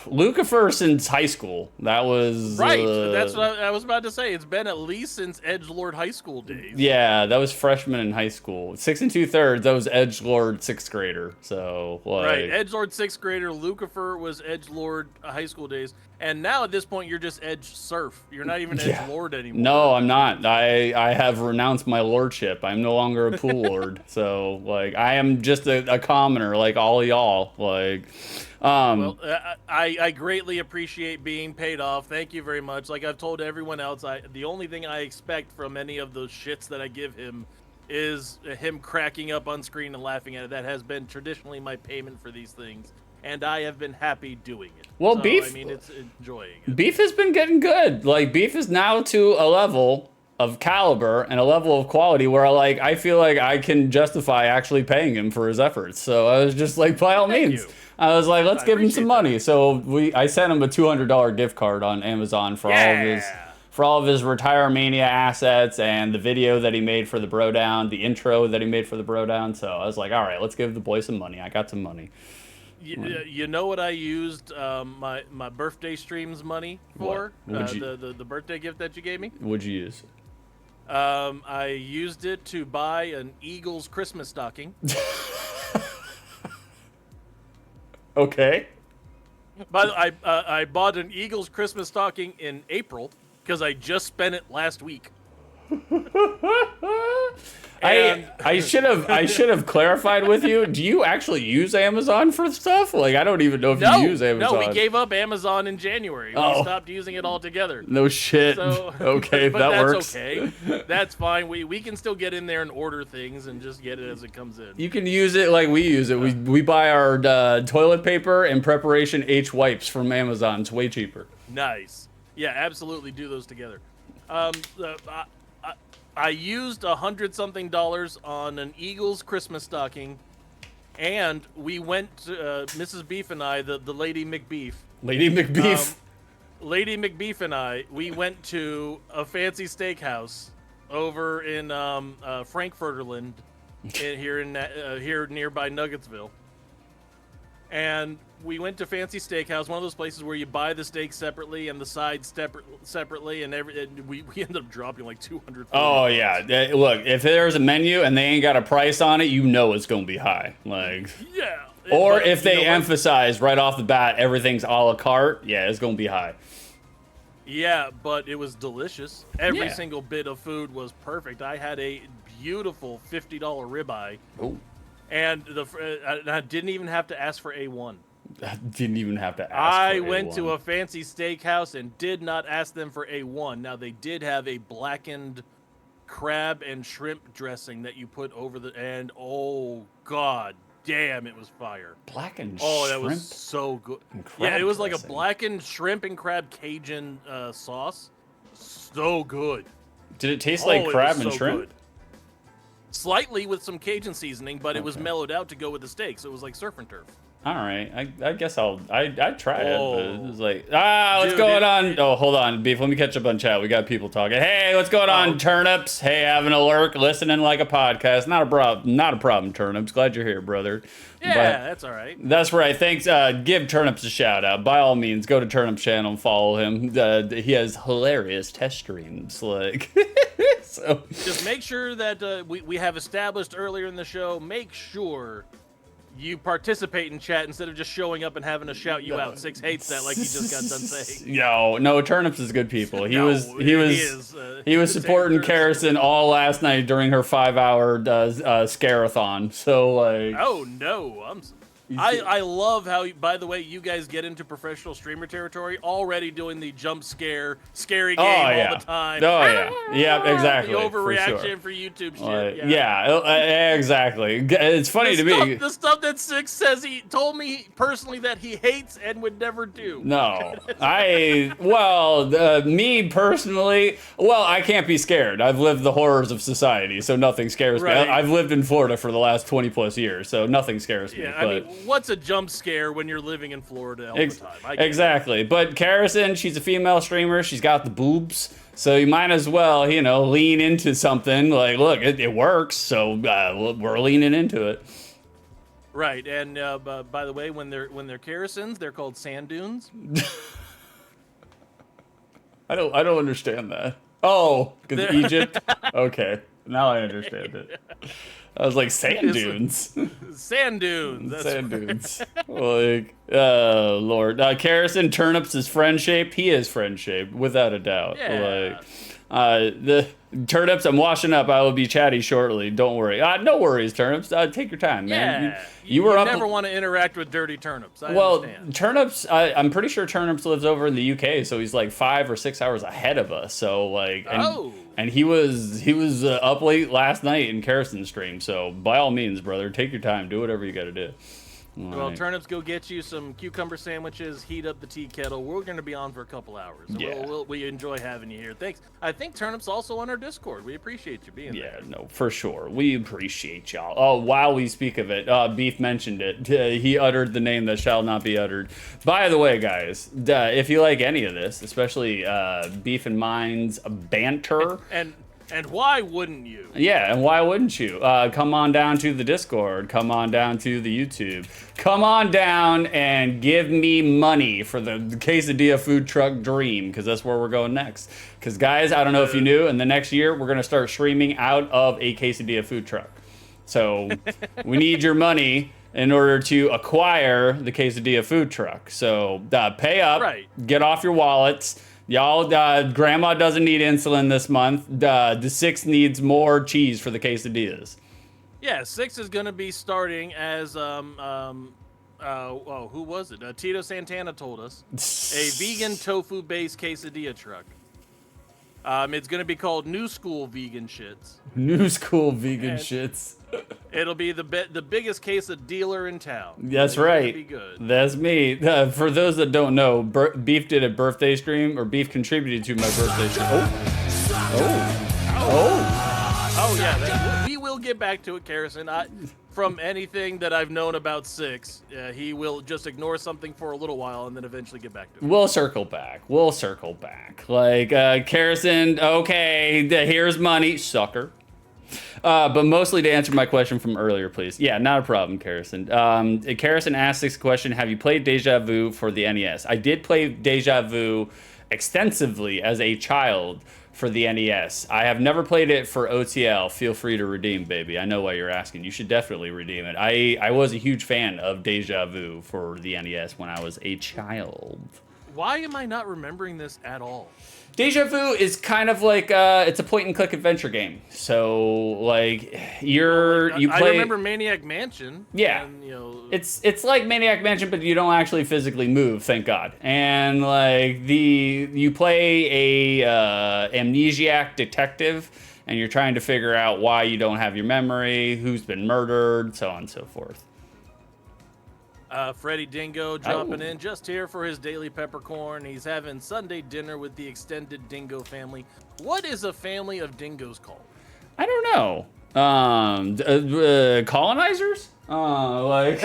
Lucifer since high school. That was right. That's what I was about to say. It's been at least since Edgelord high school days. Yeah, that was freshman in high school. 6 2/3. That was Edgelord 6th grader. So like, right, Edgelord 6th grader. Lucifer was Edgelord high school days, and now at this point you're just Edge Surf. You're not even Edgelord anymore. No, I'm not. I have renounced my lordship. I'm no longer a pool lord. So like, I am just a commoner like all y'all. Like. Well, I greatly appreciate being paid off. Thank you very much. Like I've told everyone else, the only thing I expect from any of those shits that I give him is him cracking up on screen and laughing at it. That has been traditionally my payment for these things, and I have been happy doing it. Well, so, Beef, I mean, it's enjoying it. Beef has been getting good. Like, Beef is now to a level of caliber and a level of quality where I feel like I can justify actually paying him for his efforts. So I was just like, by all means. I was like, let's give him some money. So I sent him a $200 gift card on Amazon for all of his Retiremania assets and the video that he made for the BroDown, the intro that he made for the BroDown. So I was like, all right, let's give the boy some money. I got some money. You know what I used my birthday streams money for? The birthday gift that you gave me? What'd you use? I used it to buy an Eagles Christmas stocking. Okay. But I bought an Eagles Christmas stocking in April because I just spent it last week. I should have clarified with you. Do you actually use Amazon for stuff? Like, I don't even know if you use Amazon. No, we gave up Amazon in January. We stopped using it altogether. No shit. So, okay, but that that's works. okay. That's fine. We can still get in there and order things and just get it as it comes in. You can use it like we use it. We buy our toilet paper and preparation H wipes from Amazon. It's way cheaper. Nice. Yeah, absolutely do those together. I used $100-something on an Eagles Christmas stocking, and we went to, Mrs. Beef and I, the Lady McBeef. Lady McBeef. Lady McBeef and I, we went to a fancy steakhouse over in Frankfurterland, here nearby Nuggetsville. And we went to fancy steakhouse, one of those places where you buy the steak separately and the sides separately, and we ended up dropping like $200. Oh yeah, look, if there's a menu and they ain't got a price on it, you know it's gonna be high. Like, yeah. or But if they you know what? emphasize right off the bat everything's a la carte, yeah, it's gonna be high. Yeah, but it was delicious. Every Yeah. single bit of food was perfect. I had a beautiful $50 ribeye, Oh, and I didn't even have to ask for A1. I didn't even have to ask. I for went A1. to a fancy steakhouse and did not ask them for A1. Now, they did have a blackened crab and shrimp dressing that you put over and oh, god damn, it was fire. blackened Oh, shrimp. that was so good. and Yeah, crab it was like a dressing. blackened shrimp and crab Cajun sauce. So good. Did it taste Oh, like it crab was and so shrimp? good. Slightly with some Cajun seasoning, but it was Okay. mellowed out to go with the steak, so it was like surf and turf. All right, I guess I'd try it. But it Oh. was like, what's Dude, going on? Oh, hold on, Beef. Let me catch up on chat. We got people talking. Hey, what's going on, Turnips? Hey, having a lurk, listening like a podcast. Not a problem, Turnips. Glad you're here, brother. Yeah, But that's all right. that's right. Thanks. Give Turnips a shout out. By all means, go to Turnips channel and follow him. He has hilarious test streams. Like, so. Just make sure that we have established earlier in the show, make sure you participate in chat instead of just showing up and having to shout you out. Six hates that like you just got done saying. No, Turnips is good people. He No, was he is, supporting Turnips. Karison all last night during her 5-hour scare-a-thon. So like, Oh no, I love how, by the way, you guys get into professional streamer territory already doing the jump scary game all the time. Oh yeah, yeah, exactly. The for overreaction sure. for YouTube shit. Exactly. It's funny to me. The stuff that Six says he told me personally that he hates and would never do. No, me personally, I can't be scared. I've lived the horrors of society, so nothing scares Right. me. I've lived in Florida for the last 20 plus years, so nothing scares me. Yeah, But I mean, what's a jump scare when you're living in Florida all the time? I get it. exactly. But Karison, she's a female streamer. She's got the boobs. So you might as well, lean into something. Like, look, it works, so we're leaning into it. Right, and by the way, when they're Karisons, they're called sand dunes. I don't understand that. Oh, because Egypt? Okay, now I understand it. I was like, sand dunes. Sand dunes. That's Sand dunes. Like, Lord. Karison, Turnips is friend shaped. He is friend shaped, without a doubt. Yeah. The Turnips, I'm washing up. I will be chatty shortly. Don't worry. No worries, Turnips. Take your time, man. Yeah, You were you up. never want to interact with dirty turnips. I Well, understand. Turnips, I'm pretty sure Turnips lives over in the UK, so he's like 5 or 6 hours ahead of us. So like, and he was up late last night in Karison's stream. So by all means, brother, take your time, do whatever you got to do. Well, Like, turnips, go get you some cucumber sandwiches, heat up the tea kettle. We're going to be on for a couple hours. Yeah. We enjoy having you here. Thanks. I think Turnips also on our Discord. We appreciate you being yeah, there. no, for sure. We appreciate y'all. Oh, while we speak of it, Beef mentioned it. He uttered the name that shall not be uttered. By the way, guys, if you like any of this, especially Beef and Mine's banter. And why wouldn't you? Yeah, and why wouldn't you? Come on down to the Discord. Come on down to the YouTube. Come on down and give me money for the quesadilla food truck dream, because that's where we're going next. Because, guys, I don't know if you knew, in the next year, we're going to start streaming out of a quesadilla food truck. So we need your money in order to acquire the quesadilla food truck. So pay up, Right. get off your wallets. Y'all, grandma doesn't need insulin this month. The 6 needs more cheese for the quesadillas. Yeah, 6 is going to be starting as, who was it? Tito Santana told us. A vegan tofu-based quesadilla truck. It's going to be called New School Vegan Shits. New School Vegan Shits. It'll be the biggest quesadilla in town. That's right. Be good. That's me. For those that don't know, Beef did a birthday stream, or Beef contributed to my birthday stream. Oh yeah, we will get back to it, Carrison. From anything that I've known about 6, he will just ignore something for a little while and then eventually get back to it. We'll circle back. Like, Carrison, okay, here's money, sucker. But mostly to answer my question from earlier, please. Yeah, not a problem, Carrison. Carrison asked this question, have you played Deja Vu for the NES? I did play Deja Vu extensively as a child for the NES. I have never played it for OTL. Feel free to redeem, baby. I know why you're asking. You should definitely redeem it. I was a huge fan of Deja Vu for the NES when I was a child. Why am I not remembering this at all? Deja Vu is kind of like it's a point-and-click adventure game. So like you play. I remember Maniac Mansion. Yeah, and, it's like Maniac Mansion, but you don't actually physically move, thank God. And like you play a amnesiac detective, and you're trying to figure out why you don't have your memory, who's been murdered, so on and so forth. Freddie Dingo dropping in just here for his daily peppercorn. He's having Sunday dinner with the extended Dingo family. What is a family of dingoes called? I don't know. Colonizers? Like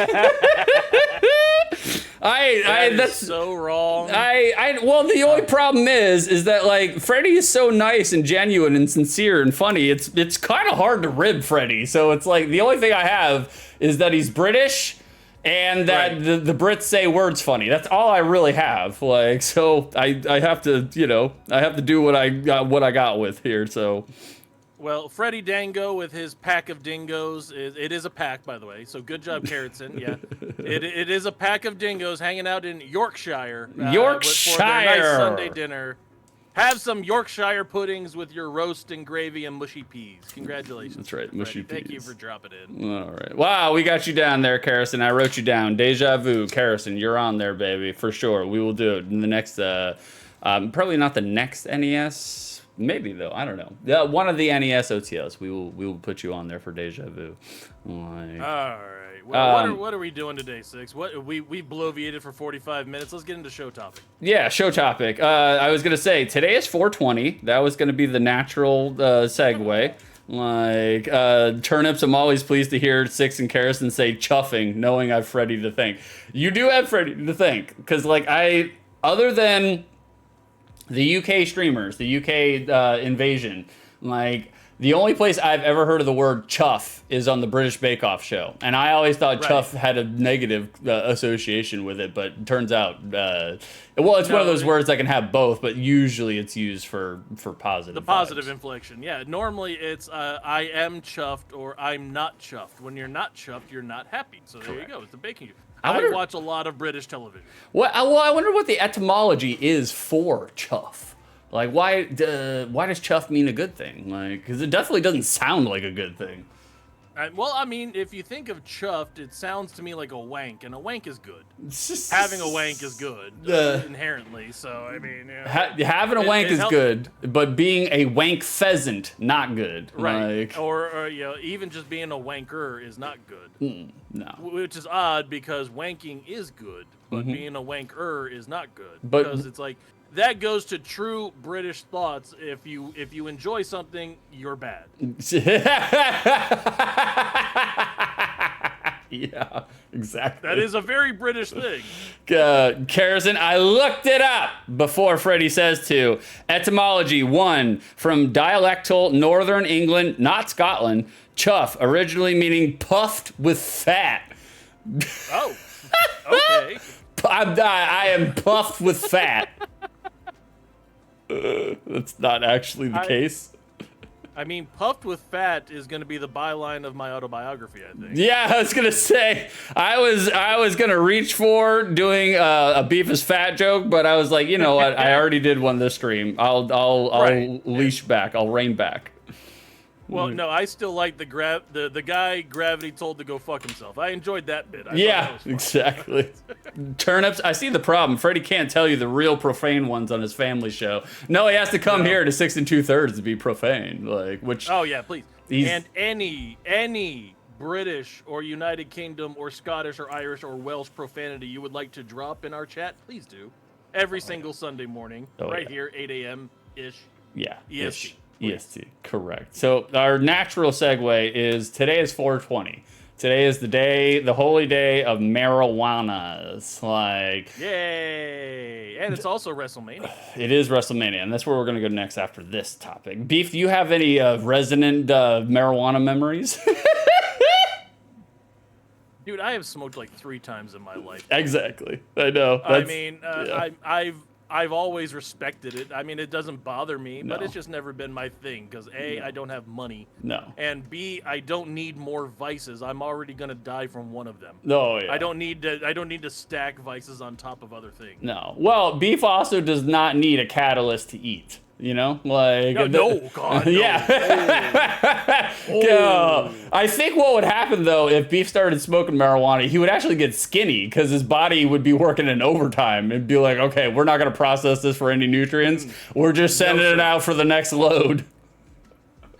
that's so wrong. Well, the only problem is that like Freddie is so nice and genuine and sincere and funny. It's kind of hard to rib Freddie. So it's like the only thing I have is that he's British. And that the Brits say words funny. That's all I really have. Like, so I have to, I have to do what I got with here. So, well, Freddie Dango with his pack of dingoes. It is a pack, by the way. So good job, Carrotson. Yeah, it is a pack of dingoes hanging out in Yorkshire. Yorkshire for their nice Sunday dinner. Have some Yorkshire puddings with your roast and gravy and mushy peas. Congratulations. That's right, mushy peas. Thank you for dropping in. All right. Wow, we got you down there, Carrison. I wrote you down. Deja Vu, Carrison, you're on there, baby, for sure. We will do it in the next, probably not the next NES. Maybe, though. I don't know. Yeah, one of the NES OTLs. We will put you on there for Deja Vu. Like, all right. Well, what are we doing today, Six? We bloviated for 45 minutes. Let's get into show topic. Yeah, show topic. I was gonna say today is 420. That was gonna be the natural segue. Like turnips. I'm always pleased to hear Six and Carrison say chuffing, knowing I've Freddy to thank. You do have Freddy to thank, because like other than the UK streamers, the UK invasion, like. The only place I've ever heard of the word chuff is on the British Bake Off show. And I always thought chuff had a negative association with it, but it turns out, it's one of those words that can have both, but usually it's used for positive. The positive inflection, yeah. Normally it's I am chuffed or I'm not chuffed. When you're not chuffed, you're not happy. So there you go. It's the baking. I watch a lot of British television. Well, I wonder what the etymology is for chuff. Like, why does chuff mean a good thing? Like, because it definitely doesn't sound like a good thing. Well, I mean, if you think of chuffed, it sounds to me like a wank, and a wank is good. Having a wank is good, inherently, so, I mean... having a wank is good, but being a wank pheasant, not good. Right, like, or even just being a wanker is not good. No. Which is odd, because wanking is good, but being a wanker is not good. Because it's like... That goes to true British thoughts. If you enjoy something, you're bad. Yeah, exactly. That is a very British thing. Carrison, I looked it up before Freddie says to. Etymology 1, from dialectal Northern England, not Scotland, chuff, originally meaning puffed with fat. Oh, okay. I am puffed with fat. That's not actually the case. I mean, puffed with fat is going to be the byline of my autobiography, I think. Yeah, I was gonna say I was gonna reach for doing a beef is fat joke, but I was like, you know what? I already did one this stream. I'll Right. leash back. I'll rein back. Well, no, I still like the guy Gravity told to go fuck himself. I enjoyed that bit. I thought Yeah, that was fun. exactly. Turnips. I see the problem. Freddie can't tell you the real profane ones on his family show. No, he has to come here to 6 2/3 to be profane. Like, which? Oh yeah, please. He's- And any British or United Kingdom or Scottish or Irish or Welsh profanity you would like to drop in our chat, please do. Every single Sunday morning, right here, 8 a.m. ish. Yeah. EST. EST. Correct. So our natural segue is today is 420. Today is the day, the holy day of marijuana. It's like, Yay! And it's also WrestleMania. it is WrestleMania, and that's where we're going to go next after this topic. Beef, do you have any resonant marijuana memories? Dude, I have smoked like 3 times in my life. Exactly. I know. I That's- mean, yeah. I've always respected it. I mean, it doesn't bother me, but No. it's just never been my thing. Because A, I don't have money, No. and B, I don't need more vices. I'm already gonna die from one of them. No, yeah. I don't need to stack vices on top of other things. No. Well, beef also does not need a catalyst to eat. You know, like No, God, no. yeah. Oh. I think what would happen though if Beef started smoking marijuana, he would actually get skinny because his body would be working in overtime and be like, okay, we're not gonna process this for any nutrients. We're just sending it out for the next load.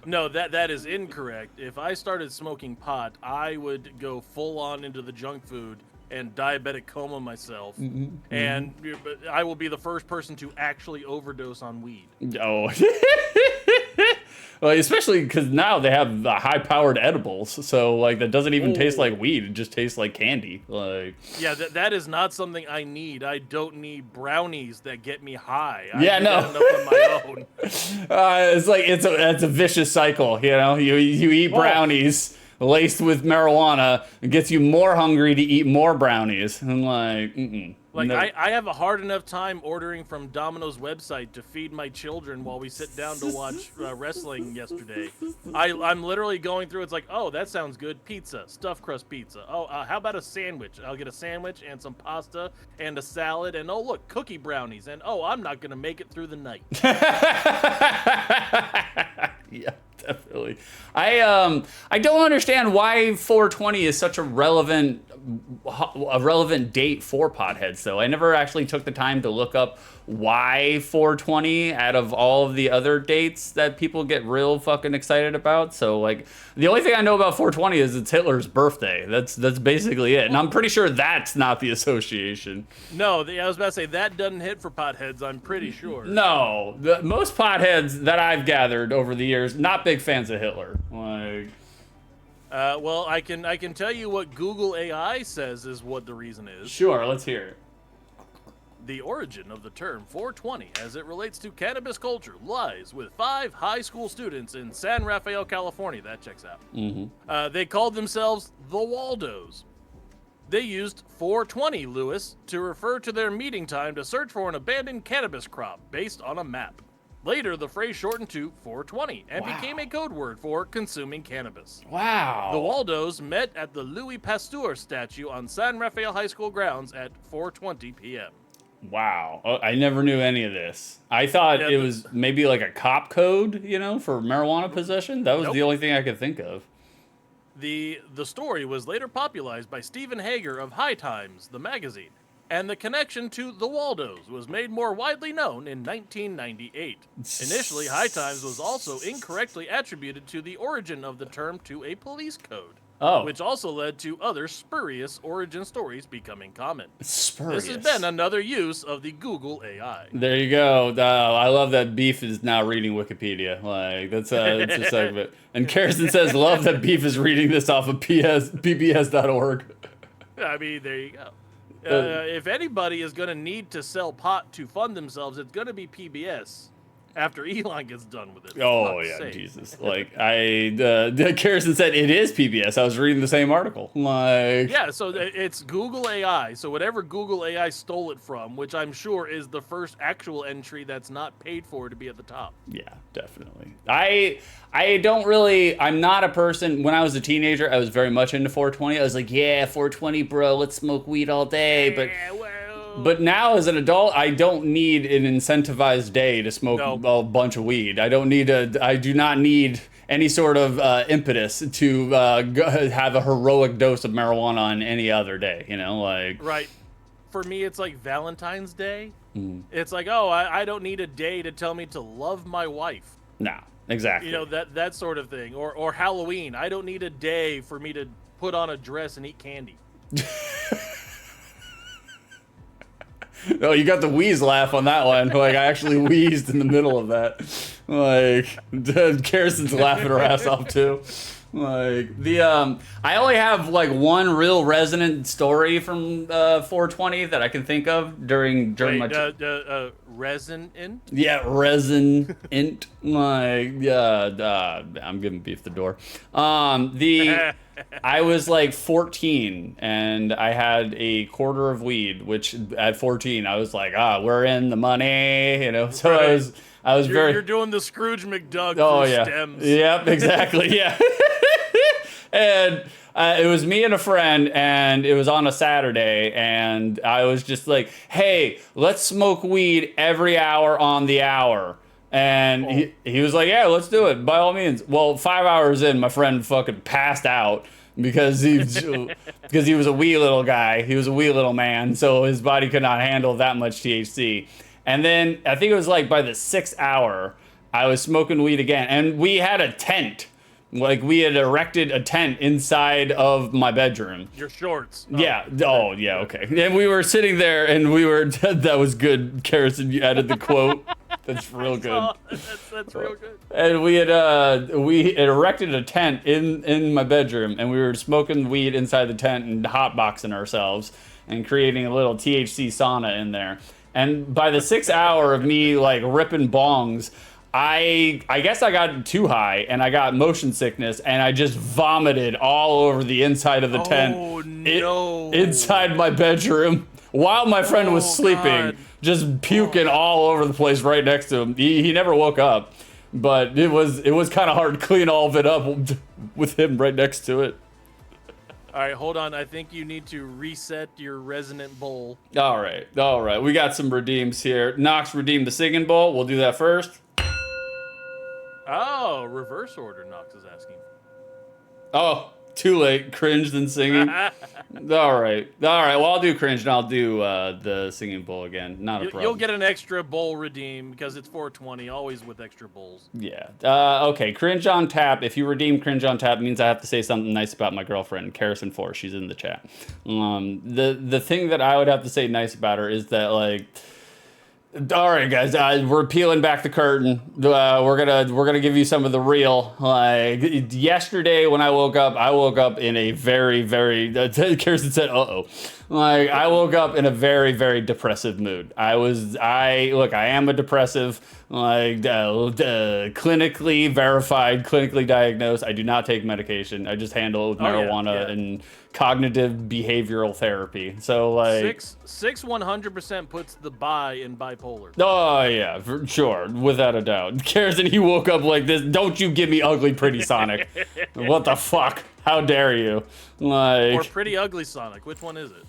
No, that is incorrect. If I started smoking pot, I would go full on into the junk food and diabetic coma myself, and I will be the first person to actually overdose on weed. Oh. Well, especially because now they have the high-powered edibles, so like that doesn't even taste like weed; it just tastes like candy. Like, Yeah, that is not something I need. I don't need brownies that get me high. Yeah, I do no. that enough on my own. it's like it's a vicious cycle. You know, you eat brownies laced with marijuana, it gets you more hungry to eat more brownies. And like, Like, no. I have a hard enough time ordering from Domino's website to feed my children while we sit down to watch wrestling yesterday. I'm literally going through, it's like, oh, that sounds good. Pizza, stuffed crust pizza. Oh, how about a sandwich? I'll get a sandwich and some pasta and a salad. And oh, look, cookie brownies. And oh, I'm not going to make it through the night. Yeah, definitely. I don't understand why 420 is such a relevant date for potheads though. I never actually took the time to look up why 420 out of all of the other dates that people get real fucking excited about. So like the only thing I know about 420 is it's Hitler's birthday. That's basically it. And I'm pretty sure that's not the association. No, I was about to say, that doesn't hit for potheads, I'm pretty sure. No, most potheads that I've gathered over the years, not big fans of Hitler. Like, Well, I can tell you what Google AI says is what the reason is. sure, let's hear it. The origin of the term 420 as it relates to cannabis culture lies with 5 high school students in San Rafael, California. That checks out. They called themselves the Waldos. They used 420, Lewis, to refer to their meeting time to search for an abandoned cannabis crop based on a map. Later, the phrase shortened to 420 and became a code word for consuming cannabis. Wow. The Waldos met at the Louis Pasteur statue on San Rafael High School grounds at 4:20 p.m. Wow. Oh, I never knew any of this. I thought Yeah, it was maybe like a cop code, you know, for marijuana possession. That was Nope. the only thing I could think of. The story was later popularized by Stephen Hager of High Times, the magazine, and the connection to the Waldos was made more widely known in 1998. Initially, High Times was also incorrectly attributed to the origin of the term to a police code, which also led to other spurious origin stories becoming common. Spurious. This has been another use of the Google AI. There you go. I love that Beef is now reading Wikipedia. Like, that's it's a segment. And Kirsten says, love that Beef is reading this off of pbs.org. I mean, there you go. If anybody is going to need to sell pot to fund themselves, it's going to be PBS. after Elon gets done with it. Oh Fuck's yeah, sake. Jesus! Like Harrison said, it is PBS. I was reading the same article. Like, Yeah, so it's Google AI. So whatever Google AI stole it from, which I'm sure is the first actual entry that's not paid for to be at the top. yeah, definitely. I don't really. I'm not a person. When I was a teenager, I was very much into 420. I was like, yeah, 420, bro. Let's smoke weed all day. But now as an adult, I don't need an incentivized day to smoke a bunch of weed. I do not need any sort of impetus to have a heroic dose of marijuana on any other day. You know, like Right. For me, it's like Valentine's Day. It's like, oh, I don't need a day to tell me to love my wife. no, exactly. You know, that sort of thing. Or Halloween. I don't need a day for me to put on a dress and eat candy. Oh, you got the wheeze laugh on that one. Like, I actually wheezed in the middle of that. Like, Kirsten's laughing her ass off, too. Like, I only have, like, one real resonant story from 420 that I can think of during my... Resin-int? Yeah, resin int. Like, yeah, I'm giving Beef the door. I was like 14 and I had a quarter of weed, which at 14 I was like, we're in the money, you know. So right. I was You're doing the Scrooge McDuck yeah. stems. Yep, exactly. Yeah. And it was me and a friend, and it was on a Saturday, and I was just like, hey, let's smoke weed every hour on the hour. And he was like, yeah, let's do it, by all means. Well, 5 hours in, my friend fucking passed out because he was a wee little guy. He was a wee little man, so his body could not handle that much THC. And then I think it was like by the 6th hour, I was smoking weed again, and we had a tent. Like, we had erected a tent inside of my bedroom. Your shorts. Yeah. Oh, yeah, okay. And we were sitting there, and we were... That was good, Harrison. You added the quote. That's real good. That's real good. And we had erected a tent in my bedroom, and we were smoking weed inside the tent and hotboxing ourselves and creating a little THC sauna in there. And by the 6th hour of me, like, ripping bongs... I guess I got too high and I got motion sickness and I just vomited all over the inside of the tent. Oh, no. Inside my bedroom while my friend was sleeping, God. just puking all over the place right next to him. He never woke up, but it was kind of hard to clean all of it up with him right next to it. All right, hold on. I think you need to reset your resonant bowl. All right. We got some redeems here. Knox redeemed the singing bowl. We'll do that first. Oh, reverse order, Knox is asking. Oh, too late. Cringe than singing. All right. Well, I'll do cringe and I'll do the singing bowl again. Not a problem. You'll get an extra bowl redeem because it's 420, always with extra bowls. Yeah. Okay. Cringe on tap. If you redeem cringe on tap, it means I have to say something nice about my girlfriend, Carison Force. She's in the chat. The thing that I would have to say nice about her is that, like, all right, guys, we're peeling back the curtain. We're gonna give you some of the real. Like, yesterday when I woke up in a very, very. Kirsten said, "Uh-oh." Like, I woke up in a very, very depressive mood. I am a depressive. Like, clinically verified, clinically diagnosed. I do not take medication. I just handle it with marijuana and cognitive behavioral therapy. So, like, 100% puts the bi in bipolar. Oh yeah, for sure, without a doubt. Harrison, he woke up like this. Don't you give me ugly pretty Sonic? What the fuck? How dare you? Like, or pretty ugly Sonic. Which one is it?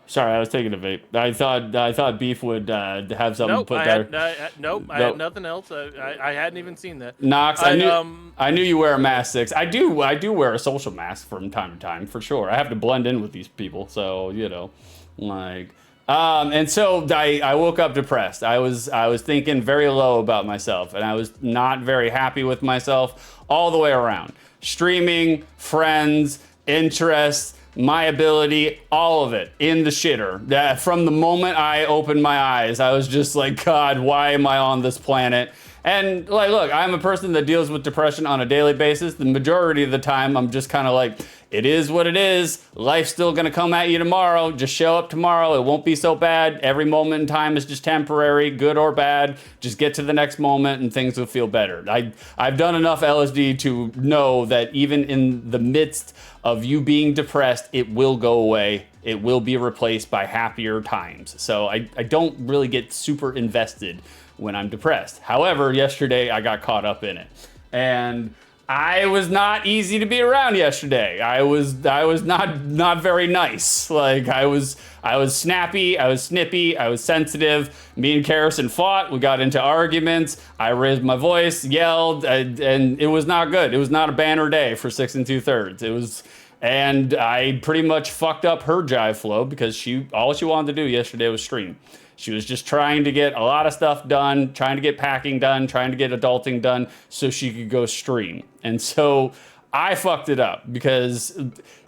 Sorry, I was taking a vape. I thought Beef would have something put there. I had nothing else. I hadn't even seen that. Knox, I knew you wear a mask, Six. I do wear a social mask from time to time, for sure. I have to blend in with these people, so, you know, like, and so I woke up depressed. I was thinking very low about myself, and I was not very happy with myself all the way around. Streaming, friends, interests, my ability, all of it in the shitter. From the moment I opened my eyes, I was just like, God, why am I on this planet? And, like, look, I'm a person that deals with depression on a daily basis. The majority of the time, I'm just kind of like it is what it is. Life's still going to come at you tomorrow. Just show up tomorrow. It won't be so bad. Every moment in time is just temporary, good or bad. Just get to the next moment and things will feel better. I've done enough LSD to know that even in the midst of you being depressed, it will go away. It will be replaced by happier times. So I don't really get super invested when I'm depressed. However, yesterday I got caught up in it. And I was not easy to be around yesterday. I was not very nice. Like I was snappy, I was snippy, I was sensitive. Me and Karrison fought. We got into arguments. I raised my voice, yelled, and it was not good. It was not a banner day for 6 2/3. It was, and I pretty much fucked up her jive flow because all she wanted to do yesterday was stream. She was just trying to get a lot of stuff done, trying to get packing done, trying to get adulting done so she could go stream. And so I fucked it up because,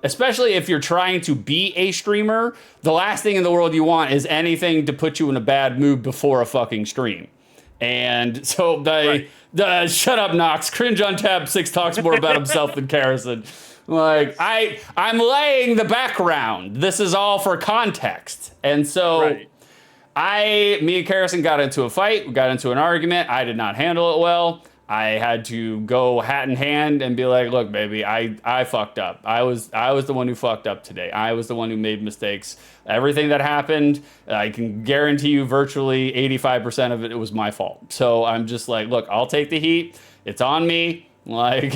especially if you're trying to be a streamer, the last thing in the world you want is anything to put you in a bad mood before a fucking stream. And so shut up, Knox. Cringe on tab 6 talks more about himself than Karrison. Like, I'm laying the background. This is all for context. And so... Right. Me and Karrison got into a fight. We got into an argument. I did not handle it well. I had to go hat in hand and be like, look, baby, I fucked up. I was the one who fucked up today. I was the one who made mistakes. Everything that happened, I can guarantee you virtually 85% of it was my fault. So I'm just like, look, I'll take the heat. It's on me. Like,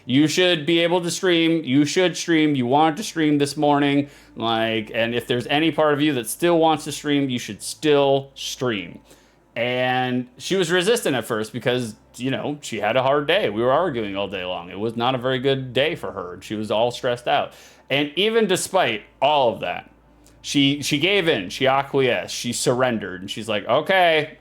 you should be able to stream. You should stream. You wanted to stream this morning. Like, and if there's any part of you that still wants to stream, you should still stream. And she was resistant at first because, she had a hard day. We were arguing all day long. It was not a very good day for her. She was all stressed out. And even despite all of that, she gave in, she acquiesced, she surrendered, and she's like, okay,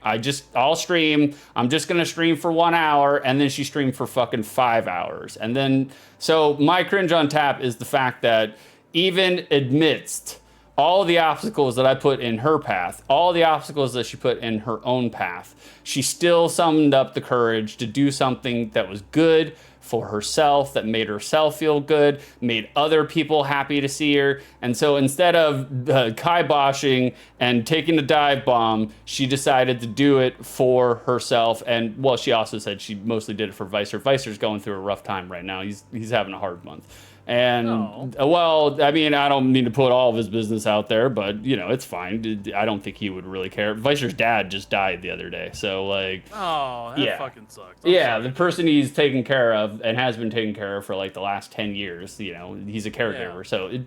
I'll stream. I'm just gonna stream for 1 hour, and then she streamed for fucking 5 hours. And then, so my cringe on tap is the fact that even amidst all the obstacles that I put in her path, all the obstacles that she put in her own path, she still summoned up the courage to do something that was good for herself, that made herself feel good, made other people happy to see her. And so instead of kiboshing and taking a dive bomb, she decided to do it for herself. And well, she also said she mostly did it for Vicer. Vicer's going through a rough time right now. He's having a hard month. And, well, I mean, I don't mean to put all of his business out there, but, it's fine. I don't think he would really care. Vicer's dad just died the other day, so, like... Oh, that fucking sucks. Sorry. The person he's taken care of and has been taken care of for, like, the last 10 years, he's a caregiver, so he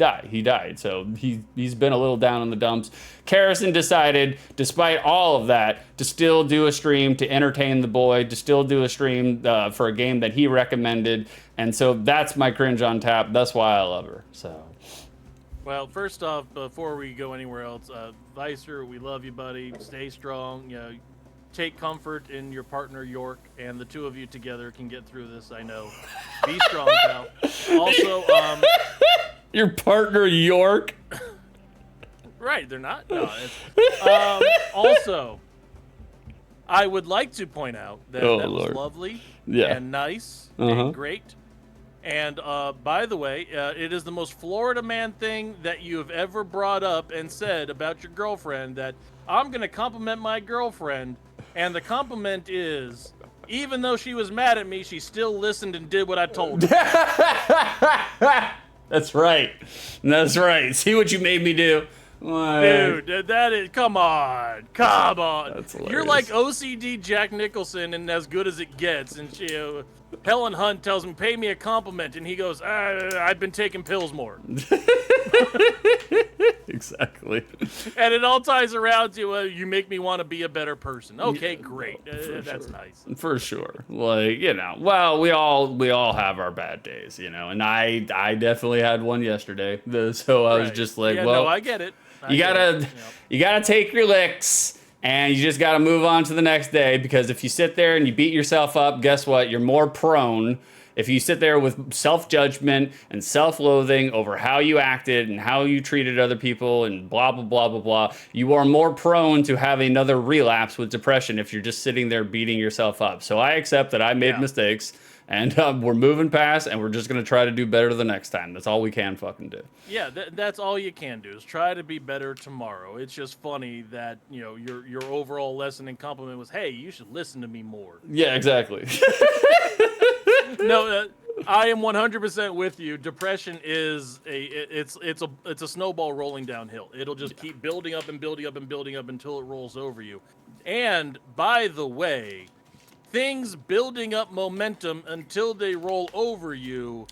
died. So he's been a little down in the dumps. Karrison decided, despite all of that, to still do a stream to entertain the boy, to still do a stream for a game that he recommended. And so that's my cringe on tap. That's why I love her. So, well, first off, before we go anywhere else, Vicer, we love you, buddy. Stay strong. Take comfort in your partner York, and the two of you together can get through this. I know. Be strong, pal. Also, your partner York. Right? They're not. No. Also, I would like to point out that that was lovely and nice and great. And by the way, it is the most Florida man thing that you have ever brought up and said about your girlfriend, that I'm going to compliment my girlfriend. And the compliment is, even though she was mad at me, she still listened and did what I told her. That's right. That's right. See what you made me do. Dude, that is, come on. That's You're like OCD Jack Nicholson and as good as it gets. And Helen Hunt tells him, pay me a compliment. And he goes, I've been taking pills more. Exactly. And it all ties around to, you make me want to be a better person. Okay, great. That's nice. For sure. Like, well, we all have our bad days, and I definitely had one yesterday. So I was just like, well, no, I get it. You gotta take your licks, and you just gotta move on to the next day, because if you sit there and you beat yourself up, guess what? You're more prone. If you sit there with self-judgment and self-loathing over how you acted and how you treated other people and blah, blah, blah, blah, blah, you are more prone to having another relapse with depression if you're just sitting there beating yourself up. So I accept that I made mistakes, And we're moving past, and we're just going to try to do better the next time. That's all we can fucking do. Yeah, that's all you can do is try to be better tomorrow. It's just funny that, you know, your overall lesson and compliment was, hey, you should listen to me more. Yeah, exactly. No, I am 100% with you. Depression is it's a snowball rolling downhill. It'll just keep building up and building up and building up until it rolls over you. And by the way, things building up momentum until they roll over you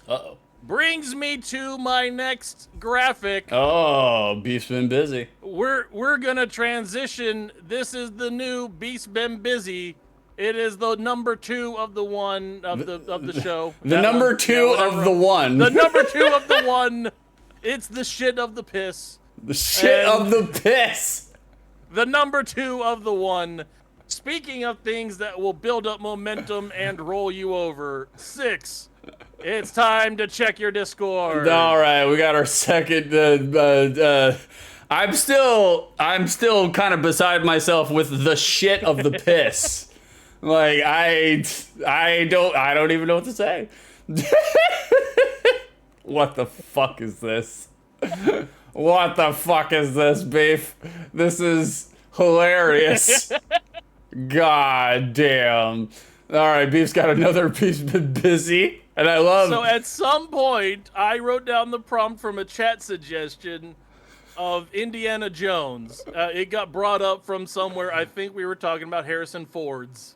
brings me to my next graphic. Oh, Beef's been busy. We're gonna transition. This is the new Beef's been busy. It is the number 2 of the one of the show. The number 2 of the one. The number 2 of the one. It's the shit of the piss. The shit of the piss. The number 2 of the one. Speaking of things that will build up momentum and roll you over, 6. It's time to check your Discord. All right, we got our second. I'm still kind of beside myself with the shit of the piss. Like I don't even know what to say. What the fuck is this? What the fuck is this, Beef? This is hilarious. God damn. All right, Beef's got another piece been busy, and I love. So at some point, I wrote down the prompt from a chat suggestion of Indiana Jones. It got brought up from somewhere. I think we were talking about Harrison Ford's.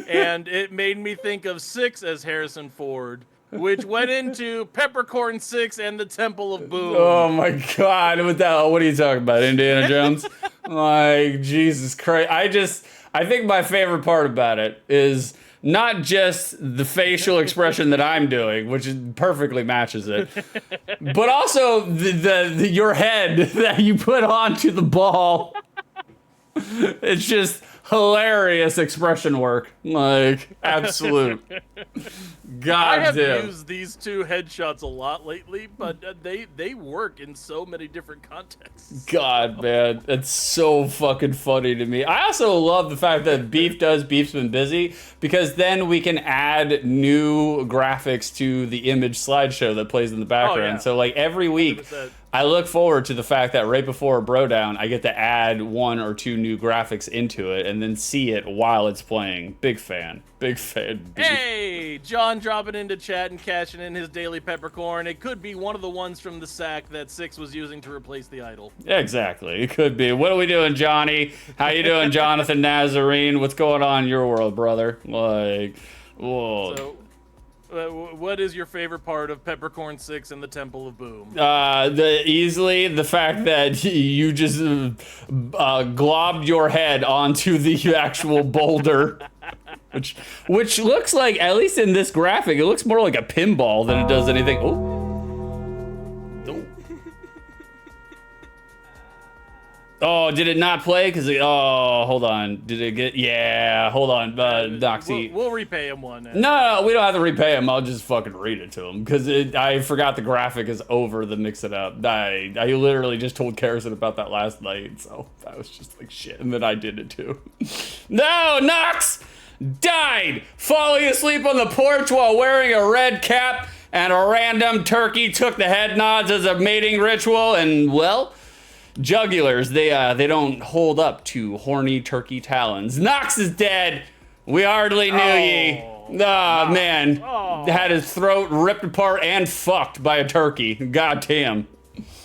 And it made me think of 6 as Harrison Ford, which went into Peppercorn 6 and the Temple of Boom. Oh my God! What are you talking about, Indiana Jones? Like Jesus Christ! I think my favorite part about it is not just the facial expression that I'm doing, which perfectly matches it, but also the your head that you put onto the ball. It's just hilarious expression work, like absolute. God I have damn. used these 2 headshots a lot lately, but they work in so many different contexts. God, man, it's so fucking funny to me. I also love the fact that Beef's been busy, because then we can add new graphics to the image slideshow that plays in the background. Oh, yeah. So like every week, 100%. I look forward to the fact that right before BroDown, I get to add 1 or 2 new graphics into it and then see it while it's playing. Big fan. Beef. Hey, John dropping into chat and cashing in his daily peppercorn. It could be one of the ones from the sack that 6 was using to replace the idol. Yeah, exactly. It could be. What are we doing, Johnny? How you doing, Jonathan Nazarene? What's going on in your world, brother? Like, whoa. So, what is your favorite part of Peppercorn 6 and the Temple of Boom? Easily the fact that you just globbed your head onto the actual boulder. Which looks like, at least in this graphic, it looks more like a pinball than it does anything. Oh. Oh, did it not play? Oh, hold on. Did it get? Yeah, hold on. Noxy. We'll repay him one. No, we don't have to repay him. I'll just fucking read it to him, because I forgot the graphic is over the mix it up. I literally just told Carson about that last night, so I was just like, shit, and then I did it too. No, Nox died falling asleep on the porch while wearing a red cap, and a random turkey took the head nods as a mating ritual, and well, jugulars, they don't hold up to horny turkey talons. Nox is dead. We hardly knew ye. Ah, man. Had his throat ripped apart and fucked by a turkey. God damn.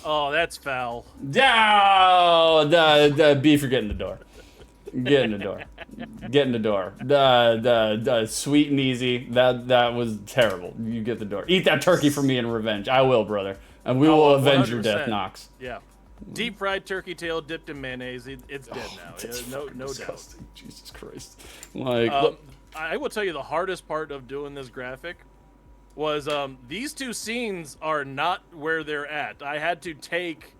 Oh, that's foul. Oh, the Beef, you're getting the door. Get in the door. Get in the door. The sweet and easy. That was terrible. You get the door. Eat that turkey for me in revenge. I will, brother. And we will avenge your death, 100%. Nox. Yeah. Deep fried turkey tail dipped in mayonnaise. It's dead now. No doubt. Jesus Christ. Like, I will tell you the hardest part of doing this graphic was these 2 scenes are not where they're at. I had to take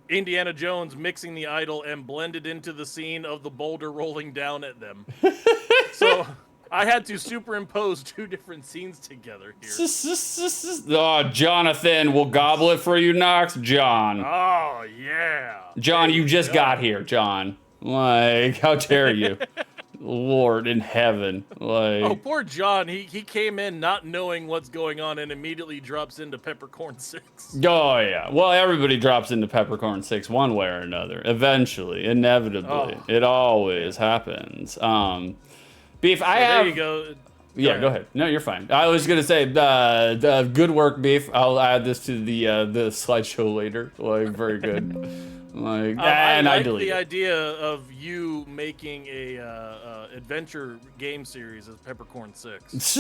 Indiana Jones mixing the idol and blend it into the scene of the boulder rolling down at them. So I had to superimpose 2 different scenes together here. Oh, Jonathan, we'll gobble it for you, Nox. John. Oh, yeah. John, you just got here, John. Like, how dare you? Lord in heaven. Like, Oh, poor John. He came in not knowing what's going on and immediately drops into Peppercorn 6. oh yeah. Well, everybody drops into Peppercorn 6 one way or another. Eventually, inevitably. Oh. It always happens. Beef, I have... There you go. Yeah, go ahead. No, you're fine. I was gonna say, good work, Beef. I'll add this to the slideshow later. Like, very good. Like, I like delete the it. idea of you making a adventure game series as Peppercorn 6.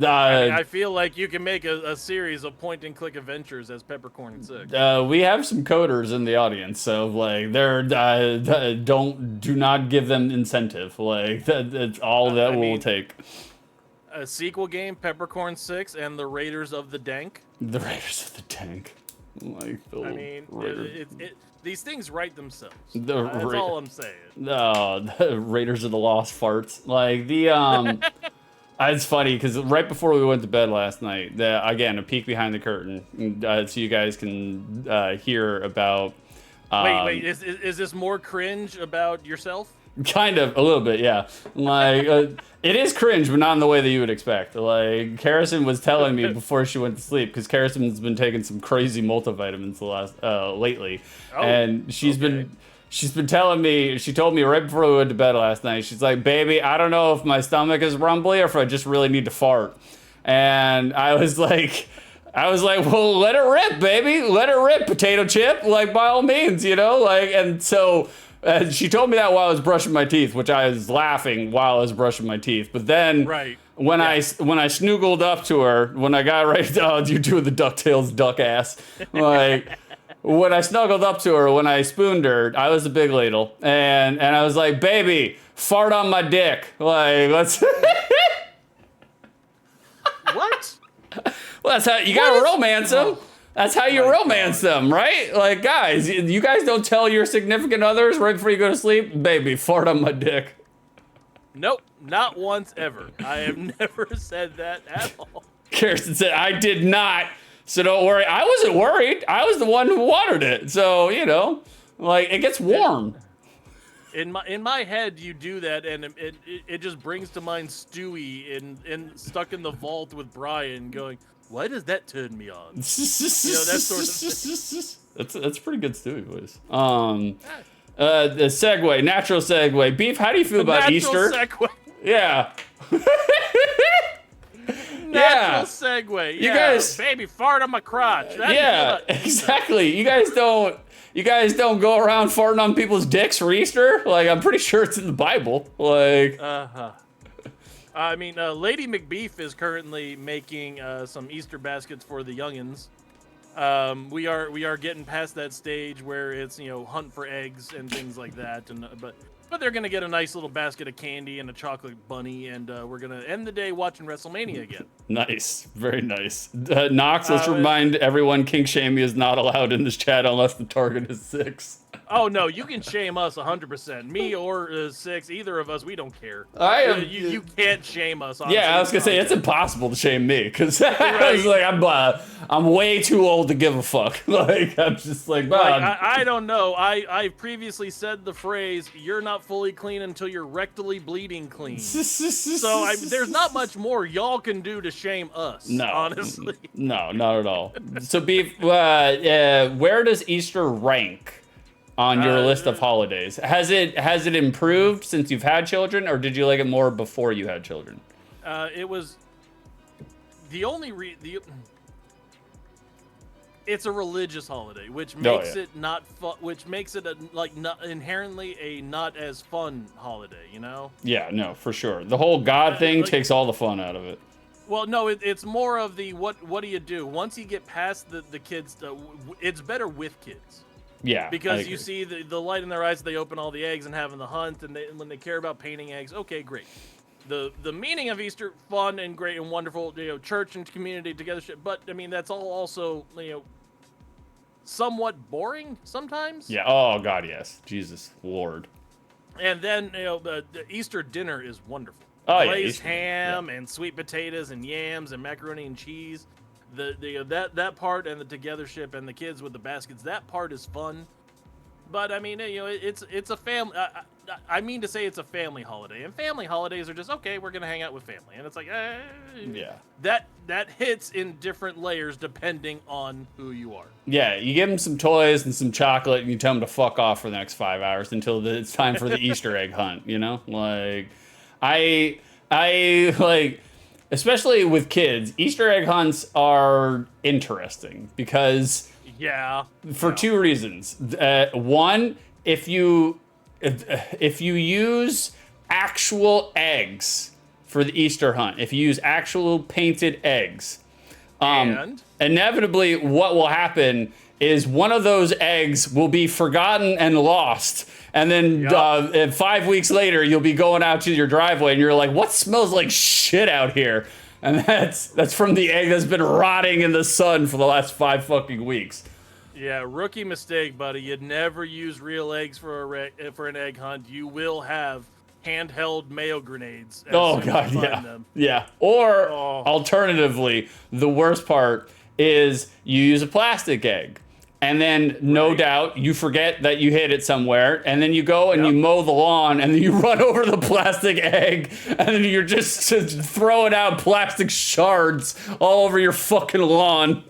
I feel like you can make a series of point-and-click adventures as Peppercorn 6. We have some coders in the audience, so like, they're do not give them incentive. Like, that's all that will take. A sequel game, Peppercorn 6, and the Raiders of the Dank. The Raiders of the Tank. Like, I mean, these things write themselves. The That's all I'm saying. The Raiders of the Lost Farts. Like, it's funny because right before we went to bed last night, again, a peek behind the curtain, so you guys can hear about. Wait, is this more cringe about yourself? Kind of, a little bit, yeah. Like, it is cringe, but not in the way that you would expect. Like, Karrison was telling me before she went to sleep, because Karrison's been taking some crazy multivitamins lately, and she's been telling me. She told me right before we went to bed last night. She's like, "Baby, I don't know if my stomach is rumbly or if I just really need to fart." And I was like, well, let it rip, baby. Let it rip, potato chip. Like, by all means, you know? Like, and so she told me that while I was brushing my teeth, which I was laughing while I was brushing my teeth. But then when I snoogled up to her, when I got right to, you doing the DuckTales duck ass. Like, when I snuggled up to her, when I spooned her, I was a big ladle. And I was like, baby, fart on my dick. Like, let's... What? Well, that's how you gotta romance them. That's how you romance them, right? Like, guys, you guys don't tell your significant others right before you go to sleep, baby, fart on my dick. Nope, not once ever. I have never said that at all. Kirsten said, I did not, so don't worry. I wasn't worried. I was the one who watered it. So, you know, like, it gets warm. In my head, you do that, and it just brings to mind Stewie in stuck in the vault with Brian, going, "Why does that turn me on?" You know, that sort of thing. That's pretty good Stewie voice. The segue, natural segue. Beef, how do you feel about Easter? Segue. Yeah. Natural segue. You guys, baby, fart on my crotch. Exactly. You guys don't go around farting on people's dicks for Easter? Like, I'm pretty sure it's in the Bible. Like, I mean, Lady McBeef is currently making some Easter baskets for the youngins. We are getting past that stage where it's, you know, hunt for eggs and things like that, and but they're gonna get a nice little basket of candy and a chocolate bunny, and we're gonna end the day watching WrestleMania again. Nice, very nice. Knox, let's remind everyone, kink shaming is not allowed in this chat unless the target is 6. Oh no, you can shame us 100%. Me or 6, either of us, we don't care. You can't shame us. Honestly. Yeah, I was gonna say it's impossible to shame me because I was like, I'm way too old to give a fuck. Like, I'm just like, I don't know. I previously said the phrase, "You're not fully clean until you're rectally bleeding clean." So there's not much more y'all can do to shame us. No, honestly. No, not at all. So, Beef, where does Easter rank on your list of holidays? Has it improved since you've had children, or did you like it more before you had children? It was the only it's a religious holiday, which makes it not fun, which makes it not inherently a not as fun holiday, you know? Yeah, no, for sure. The whole God thing takes all the fun out of it. Well, no, it's more of the what do you do once you get past the kids? It's better with kids. Yeah, because you see the light in their eyes, they open all the eggs and having the hunt, and when they care about painting eggs, okay, great. The meaning of Easter, fun and great and wonderful, you know, church and community together shit. But I mean, that's all also, you know, somewhat boring sometimes. Yeah. Oh God, yes. Jesus Lord. And then, you know, the Easter dinner is wonderful. Oh, glazed ham and sweet potatoes and yams and macaroni and cheese. That part and the togethership and the kids with the baskets, that part is fun. But I mean, it's a family. I mean to say it's a family holiday, and family holidays are just okay. We're gonna hang out with family, and it's like, Yeah. That hits in different layers depending on who you are. Yeah, you give them some toys and some chocolate, and you tell them to fuck off for the next 5 hours until it's time for the Easter egg hunt. You know, like I like. Especially with kids, Easter egg hunts are interesting because for two reasons. One, if you use actual eggs for the Easter hunt, if you use actual painted eggs, And inevitably what will happen is one of those eggs will be forgotten and lost. And then 5 weeks later, you'll be going out to your driveway and you're like, what smells like shit out here? And that's from the egg that's been rotting in the sun for the last 5 fucking weeks. yeah, rookie mistake, buddy. You'd never use real eggs for an egg hunt. You will have handheld mayo grenades. Oh god, yeah. Or alternatively, the worst part is you use a plastic egg. And then, no doubt, you forget that you hid it somewhere, and then you go and you mow the lawn, and then you run over the plastic egg, and then you're just throwing out plastic shards all over your fucking lawn.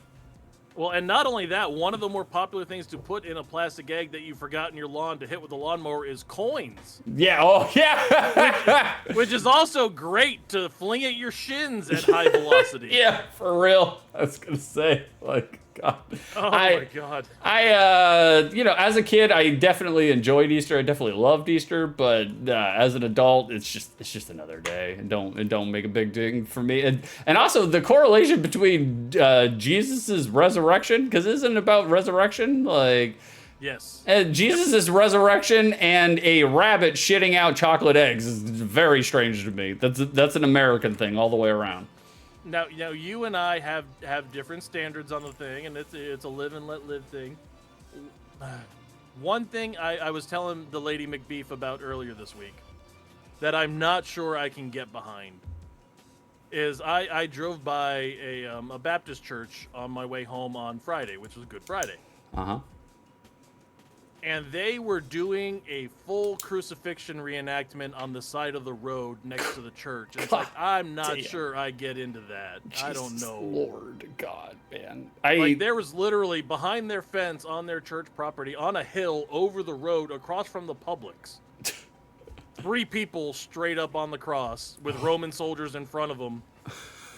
Well, and not only that, one of the more popular things to put in a plastic egg that you forgot in your lawn to hit with a lawnmower is coins. Yeah, oh, yeah. Which is also great to fling at your shins at high velocity. Yeah, for real. I was going to say, like, God. Oh, my God. As a kid, I definitely enjoyed Easter. I definitely loved Easter, but as an adult, it's just another day. And don't make a big thing for me. And also the correlation between Jesus's resurrection, because isn't it about resurrection? Like, yes. Jesus' resurrection and a rabbit shitting out chocolate eggs is very strange to me. That's an American thing all the way around. Now, you and I have different standards on the thing, and it's a live and let live thing. One thing I was telling the Lady McBeef about earlier this week that I'm not sure I can get behind is I drove by a Baptist church on my way home on Friday, which was Good Friday. Uh-huh. And they were doing a full crucifixion reenactment on the side of the road next to the church. And it's like, I'm not sure I get into that. I don't know. Lord God, man. Like, there was literally behind their fence on their church property on a hill over the road across from the Publix. 3 people straight up on the cross with Roman soldiers in front of them.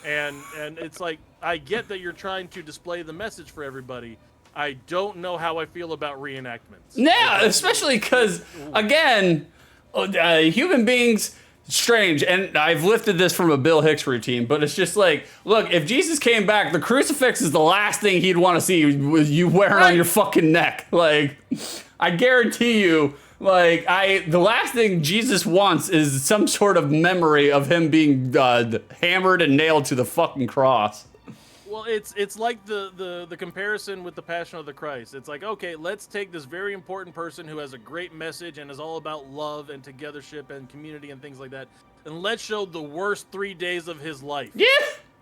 And it's like, I get that you're trying to display the message for everybody. I don't know how I feel about reenactments. Yeah, especially because, again, human beings, strange. And I've lifted this from a Bill Hicks routine, but it's just like, look, if Jesus came back, the crucifix is the last thing he'd want to see with you wearing on your fucking neck. Like, I guarantee you, like, the last thing Jesus wants is some sort of memory of him being hammered and nailed to the fucking cross. Well, it's like the comparison with the Passion of the Christ. It's like, okay, let's take this very important person who has a great message and is all about love and togethership and community and things like that, and let's show the worst 3 days of his life. Yeah,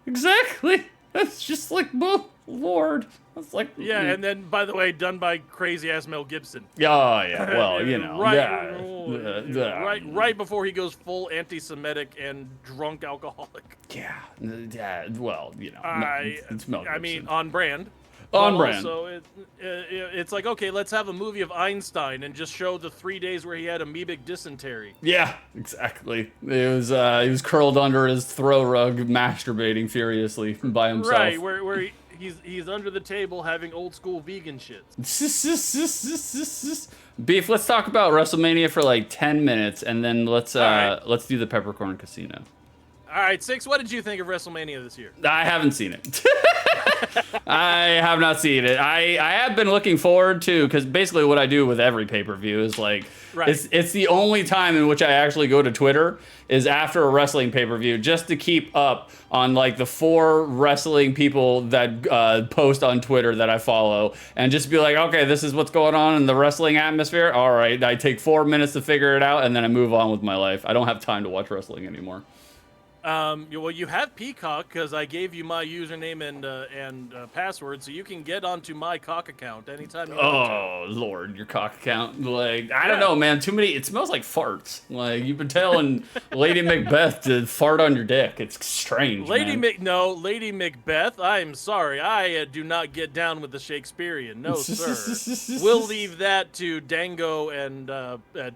exactly. That's just like, oh, Lord. That's like, yeah, and then, by the way, done by crazy-ass Mel Gibson. Oh, yeah, well, you know. Right before he goes full anti-Semitic and drunk alcoholic. Yeah, well, you know, it's Mel Gibson. I mean, on brand. On brand. So it's like, okay, let's have a movie of Einstein and just show the 3 days where he had amoebic dysentery. Yeah, exactly. He was curled under his throw rug, masturbating furiously by himself. Right, where he's under the table having old school vegan shit. Beef, let's talk about WrestleMania for like 10 minutes, and then let's do the Peppercorn Casino. All right, Six, what did you think of WrestleMania this year? I haven't seen it. I have not seen it. I have been looking forward to, because basically what I do with every pay-per-view is like, it's the only time in which I actually go to Twitter is after a wrestling pay-per-view, just to keep up on like the 4 wrestling people that post on Twitter that I follow, and just be like, okay, this is what's going on in the wrestling atmosphere. All right, I take 4 minutes to figure it out, and then I move on with my life. I don't have time to watch wrestling anymore. Well, you have Peacock because I gave you my username and password, so you can get onto my cock account anytime you want to. Oh Lord, your cock account. Like, I don't know, man. Too many. It smells like farts. Like, you've been telling Lady Macbeth to fart on your dick. It's strange, man. Lady Macbeth. I'm sorry, I do not get down with the Shakespearean. No, sir. We'll leave that to Dango and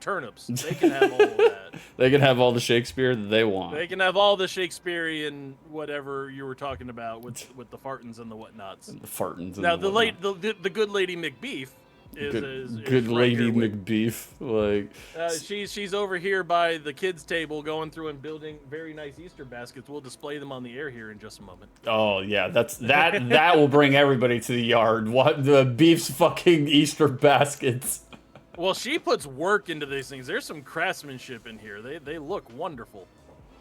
turnips. They can have all of that. They can have all the Shakespeare that they want. They can have all the Shakespearean whatever you were talking about with the fartins and the whatnots. The fartins. Now and the good Lady McBeef is good right Lady here with- McBeef. Like, she's over here by the kids' table, going through and building very nice Easter baskets. We'll display them on the air here in just a moment. oh yeah, that will bring everybody to the yard. What the beef's fucking Easter baskets. Well, she puts work into these things. There's some craftsmanship in here. They look wonderful.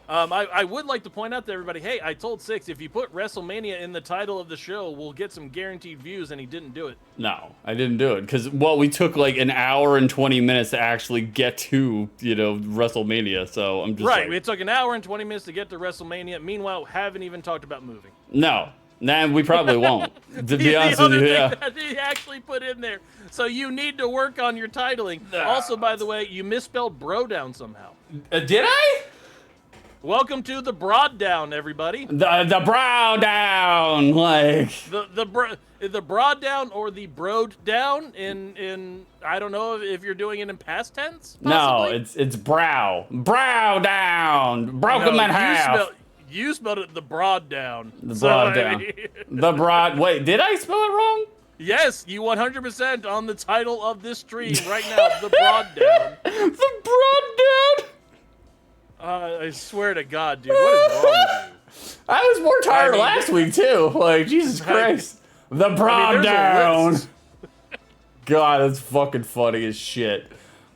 I would like to point out to everybody, hey, I told Six, if you put WrestleMania in the title of the show, we'll get some guaranteed views, and he didn't do it. No, I didn't do it because we took like an hour and 20 minutes to actually get to WrestleMania. So I'm just right. like, It took an hour and 20 minutes to get to WrestleMania. Meanwhile, haven't even talked about moving. no. Nah, we probably won't. To be honest the with other you, thing yeah. that he actually put in there. So you need to work on your titling. Also, by the way, you misspelled BroDown somehow. Did I? Welcome to the BroDown, everybody. The brow down, like The BroDown or the BroDown in I don't know if you're doing it in past tense. Possibly? no, it's brow down, broke them in half. You spelled it the BroDown. The broad down. The broad. Wait, did I spell it wrong? Yes, you 100% on the title of this stream right now. The BroDown. The broad down. I swear to God, dude, what is wrong with you? I was more tired I mean, last week too. Like, Jesus Christ. The broad there's a down. list. God, that's fucking funny as shit.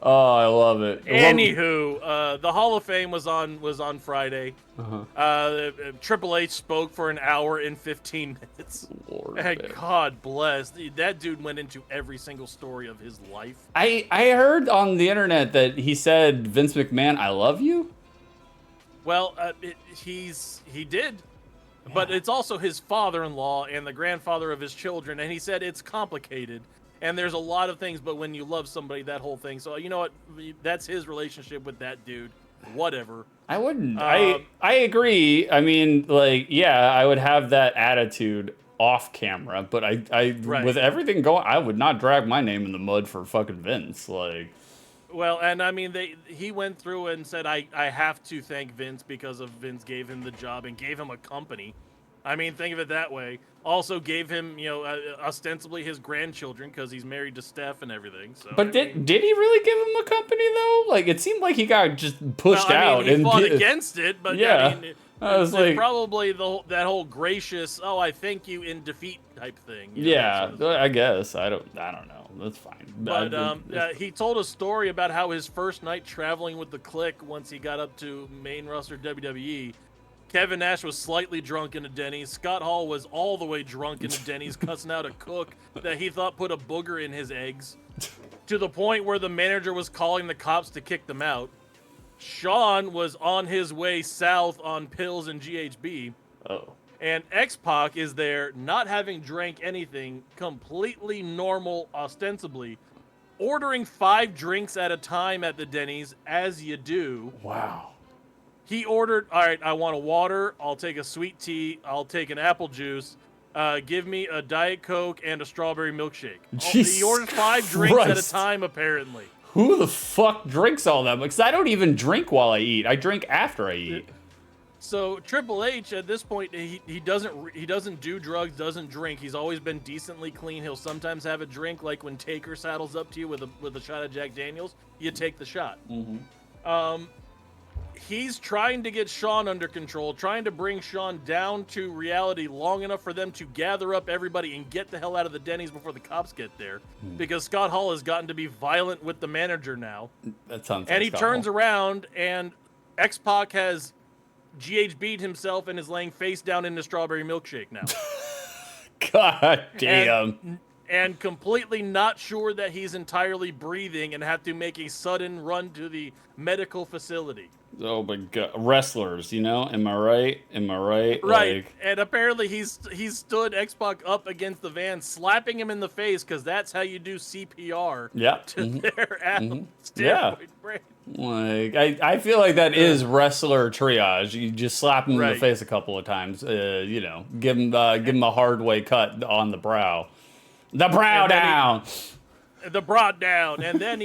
Oh, I love it. Anywho, the Hall of Fame was on Friday. Triple H spoke for an hour and 15 minutes. Lord, And man. God bless, that dude went into every single story of his life. I heard on the internet that he said, Vince McMahon, I love you. Well, he did, but it's also his father-in-law and the grandfather of his children, and he said it's complicated. And there's a lot of things, but when you love somebody, that whole thing. So, you know what? That's his relationship with that dude. Whatever. I wouldn't. I agree. I mean, like, yeah, I would have that attitude off camera, but I Right. with everything going, I would not drag my name in the mud for fucking Vince. Like, Well, and I mean, he went through and said, I have to thank Vince because of Vince gave him the job and gave him a company. I mean, think of it that way. Also gave him, ostensibly his grandchildren because he's married to Steph and everything. So, but did he really give him a company though? Like, it seemed like he got just pushed out. He and fought against it, but yeah. I mean, I was like, probably that whole gracious, oh, I thank you in defeat type thing. yeah, I guess I don't know. That's fine. But he told a story about how his first night traveling with the Clique, once he got up to main roster WWE, Kevin Nash was slightly drunk in a Denny's. Scott Hall was all the way drunk in a Denny's, cussing out a cook that he thought put a booger in his eggs, to the point where the manager was calling the cops to kick them out. Sean was on his way south on pills and GHB. Oh. And X-Pac is there, not having drank anything, completely normal, ostensibly, ordering 5 drinks at a time at the Denny's, as you do. Wow. He ordered, all right, I want a water, I'll take a sweet tea, I'll take an apple juice, give me a Diet Coke and a strawberry milkshake. Jesus He ordered 5 drinks at a Christ. time, apparently. Who the fuck drinks all that? Because I don't even drink while I eat. I drink after I eat. So Triple H at this point, he doesn't do drugs, doesn't drink. He's always been decently clean. He'll sometimes have a drink, like when Taker saddles up to you with a shot of Jack Daniels. You take the shot. Mm-hmm. He's trying to get Sean under control, trying to bring Sean down to reality long enough for them to gather up everybody and get the hell out of the Denny's before the cops get there. Because Scott Hall has gotten to be violent with the manager now. That sounds. And like he Scott turns Hall. around, and X-Pac has GHB'd himself and is laying face down in the strawberry milkshake now. God damn. and completely not sure that he's entirely breathing and have to make a sudden run to the medical facility. Oh my god, wrestlers, you know? Am I right? Am I right? Right, Like, and apparently he's stood X-Pac up against the van, slapping him in the face, because that's how you do CPR yeah. to their steroid Yeah. brain. Like, I feel like that is wrestler triage. You just slap him in the Right. face a couple of times. You know, give him a hard way cut on the brow. The brow And then down. The brought down, and then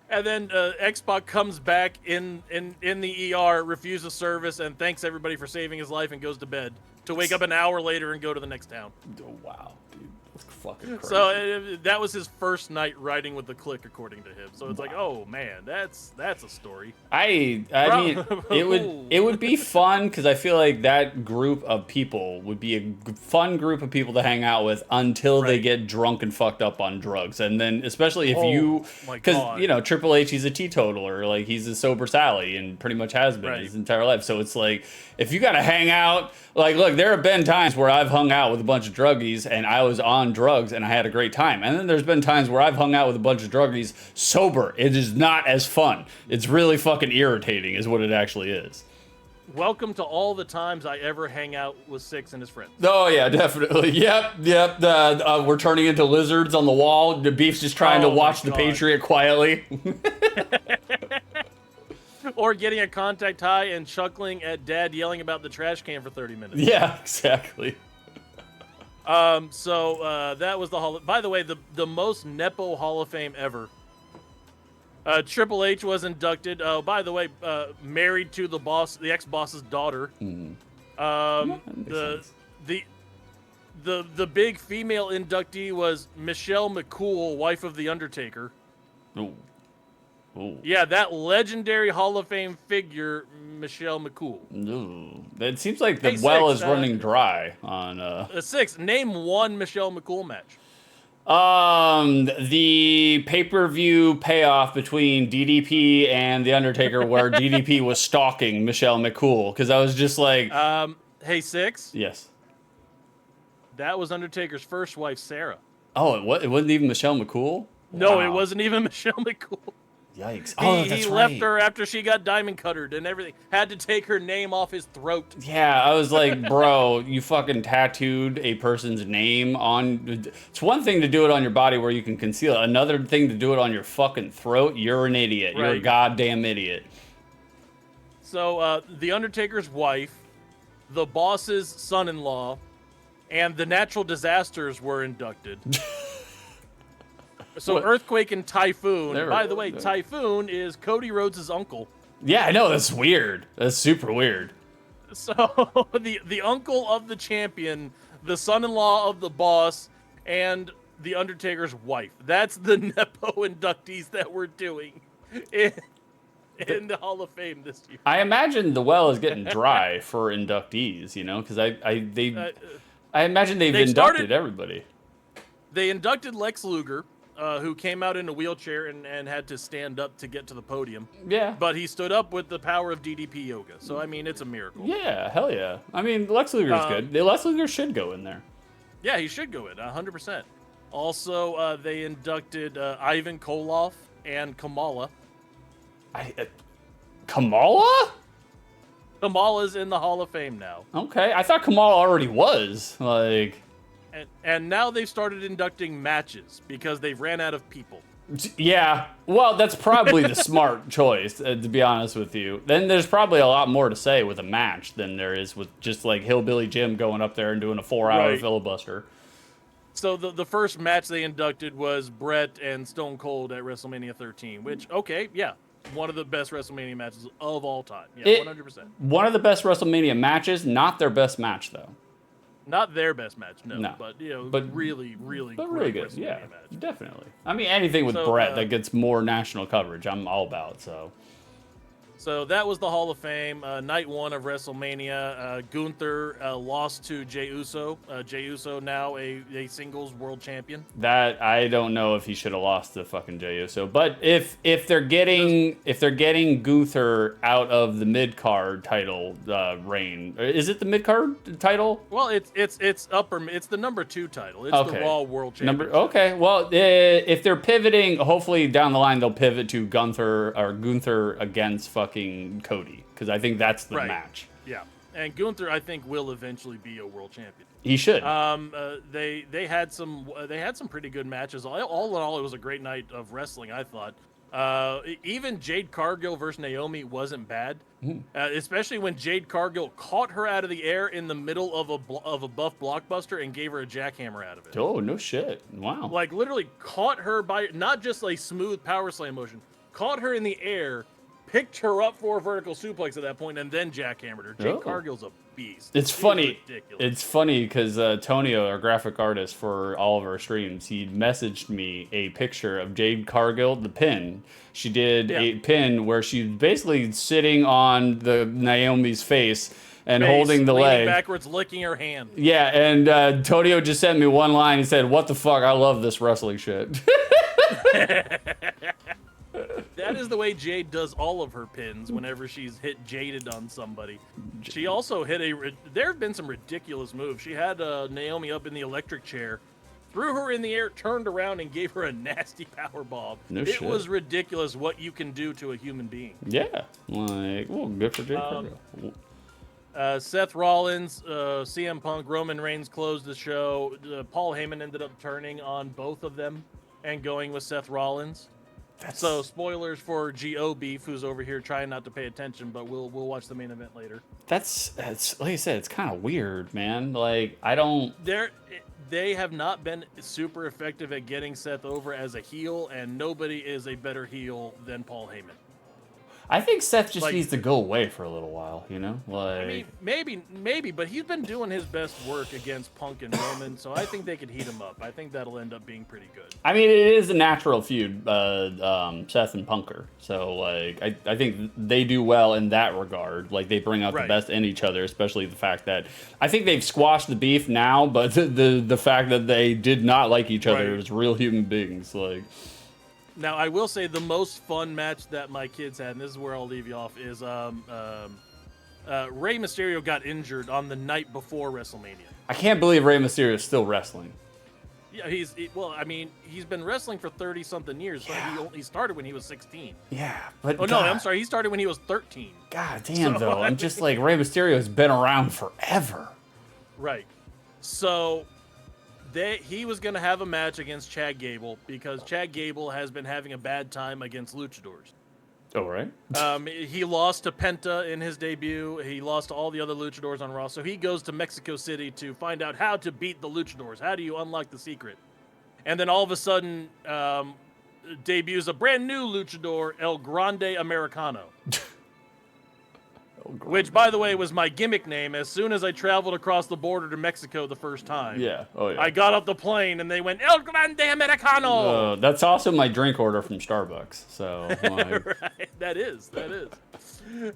and then X-Pac comes back in the ER, refuses service, and thanks everybody for saving his life, and goes to bed to wake up an hour later and go to the next town. Oh, wow, dude, that's fucking crazy. So that was his first night riding with the Clique, according to him. So it's like, oh man, that's a story. I mean, it would be fun because I feel like that group of people would be a fun group of people to hang out with until they get drunk and fucked up on drugs, and then especially if because you know Triple H, he's a teetotaler, like he's a sober Sally and pretty much has been his entire life. So it's like if you got to hang out, like look, there have been times where I've hung out with a bunch of druggies and I was on drugs and I had a great time, and then there's been times where I've hung out with a bunch of druggies sober. It is not as fun. It's really fucking irritating is what it actually is. Welcome to all the times I ever hang out with Six and his friends. Oh yeah, definitely. Yep. We're turning into lizards on the wall. The Beef's just trying to watch the Patriot quietly. Or getting a contact high and chuckling at Dad yelling about the trash can for 30 minutes. Yeah, exactly. So that was the Hall. By the way, the most Nepo Hall of Fame ever. Triple H was inducted. Oh, by the way, married to the ex-boss's daughter. The big female inductee was Michelle McCool, wife of the Undertaker. Ooh. Ooh. Yeah, that legendary Hall of Fame figure, Michelle McCool. Ooh. It seems like the well is running dry on. Six. Name one Michelle McCool match. The pay-per-view payoff between DDP and The Undertaker where DDP was stalking Michelle McCool, because I was just like... Hey, Six? Yes. That was Undertaker's first wife, Sarah. Oh, it wasn't even Michelle McCool? No, Wow. it wasn't even Michelle McCool. Yikes. He left her after she got diamond cuttered and everything. Had to take her name off his throat. Yeah, I was like, bro, you fucking tattooed a person's name on... It's one thing to do it on your body where you can conceal it. Another thing to do it on your fucking throat. You're an idiot. You're a goddamn idiot. So, The Undertaker's wife, the boss's son-in-law, and the natural disasters were inducted. So What? Earthquake and Typhoon. By the way, Typhoon is Cody Rhodes' uncle. Yeah, I know. That's weird. That's super weird. So the uncle of the champion, the son-in-law of the boss, and the Undertaker's wife. That's the Nepo inductees that we're doing in the Hall of Fame this year. I imagine the well is getting dry for inductees, you know, because I imagine they've inducted everybody. They inducted Lex Luger. Who came out in a wheelchair and had to stand up to get to the podium. Yeah. But he stood up with the power of DDP yoga. So, I mean, it's a miracle. Yeah, hell yeah. I mean, Lex Luger's good. Lex Luger should go in there. Yeah, he should go in, 100%. Also, they inducted Ivan Koloff and Kamala. Kamala? Kamala's in the Hall of Fame now. Okay, I thought Kamala already was. Like... And now they've started inducting matches because they've ran out of people. Yeah, well, that's probably the smart choice, to be honest with you. Then there's probably a lot more to say with a match than there is with just like Hillbilly Jim going up there and doing a 4-hour filibuster. So the first match they inducted was Brett and Stone Cold at WrestleMania 13, which, okay, yeah, one of the best WrestleMania matches of all time. Yeah, 100%. One of the best WrestleMania matches, not their best match, though. Not their best match, no. But, really, really but really good, yeah, match. Definitely. I mean, anything with Brett that gets more national coverage, I'm all about, so. So that was the Hall of Fame. Night 1 of WrestleMania. Gunther lost to Jey Uso. Jey Uso now a singles world champion. That I don't know if he should have lost to fucking Jey Uso, but if they're getting Gunther out of the mid card title reign, is it the mid card title? Well, it's the number 2 title. It's the Raw World Championship. Okay, well, if they're pivoting, hopefully down the line they'll pivot to Gunther against fucking Cody, because I think that's the match. Yeah, and Gunther I think will eventually be a world champion. He should. They had some pretty good matches. All in all, it was a great night of wrestling, I thought. Even Jade Cargill versus Naomi wasn't bad, especially when Jade Cargill caught her out of the air in the middle of a buff blockbuster and gave her a jackhammer out of it. Oh, no shit. Wow. Like literally caught her by not just like smooth power slam motion, caught her in the air, picked her up for a vertical suplex at that point, and then jackhammered her. Jade Cargill's a beast. It's funny. It's funny because Tonio, our graphic artist for all of our streams, he messaged me a picture of Jade Cargill, the pin. She did a pin where she's basically sitting on the Naomi's face and holding the leg backwards, licking her hand. Yeah, and Tonio just sent me one line. He said, "What the fuck? I love this wrestling shit." That is the way Jade does all of her pins whenever she's hit jaded on somebody. She also hit there have been some ridiculous moves. She had Naomi up in the electric chair, threw her in the air, turned around, and gave her a nasty power bomb. It was ridiculous what you can do to a human being. Yeah, like, well, good for Jade Cargill. Seth Rollins, CM Punk, Roman Reigns closed the show. Paul Heyman ended up turning on both of them and going with Seth Rollins. So spoilers for GO Beef, who's over here trying not to pay attention, but we'll watch the main event later. That's like I said, it's kind of weird, man. Like They have not been super effective at getting Seth over as a heel, and nobody is a better heel than Paul Heyman. I think Seth just needs to go away for a little while, you know? Like, I mean, maybe, but he's been doing his best work against Punk and Roman, so I think they could heat him up. I think that'll end up being pretty good. I mean, it is a natural feud, Seth and Punker. So, like, I think they do well in that regard. Like, they bring out the best in each other, especially the fact that I think they've squashed the beef now, but the fact that they did not like each other as real human beings, like. Now, I will say the most fun match that my kids had, and this is where I'll leave you off, is Rey Mysterio got injured on the night before WrestleMania. I can't believe Rey Mysterio is still wrestling. Yeah, he's been wrestling for 30-something years. So he started when he was 16. Yeah, but I'm sorry, he started when he was 13. God damn, though. I'm just like, Rey Mysterio has been around forever. Right. So he was going to have a match against Chad Gable because Chad Gable has been having a bad time against luchadors. Oh, right. He lost to Penta in his debut. He lost to all the other luchadors on Raw. So he goes to Mexico City to find out how to beat the luchadors. How do you unlock the secret? And then all of a sudden debuts a brand new luchador, El Grande Americano. Which, by the way, was my gimmick name as soon as I traveled across the border to Mexico the first time. Yeah. Oh, yeah. I got off the plane and they went, El Grande Americano! That's also my drink order from Starbucks. So, like... Right. That is.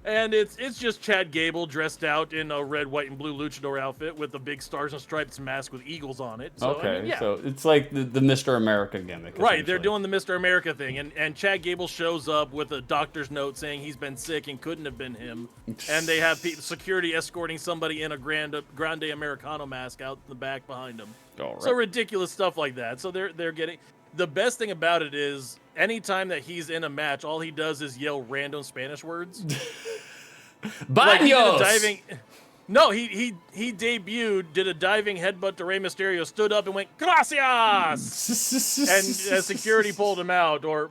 And it's just Chad Gable dressed out in a red, white, and blue luchador outfit with a big stars and stripes mask with eagles on it. So, okay, I mean, yeah. So it's like the Mr. America gimmick. Right, they're doing the Mr. America thing. And Chad Gable shows up with a doctor's note saying he's been sick and couldn't have been him. And they have security escorting somebody in a Grande Americano mask out in the back behind him. All right. So ridiculous stuff like that. So they're getting... The best thing about it is anytime that he's in a match, all he does is yell random Spanish words. Baños! No, he debuted, did a diving headbutt to Rey Mysterio, stood up and went, Gracias! And security pulled him out. Or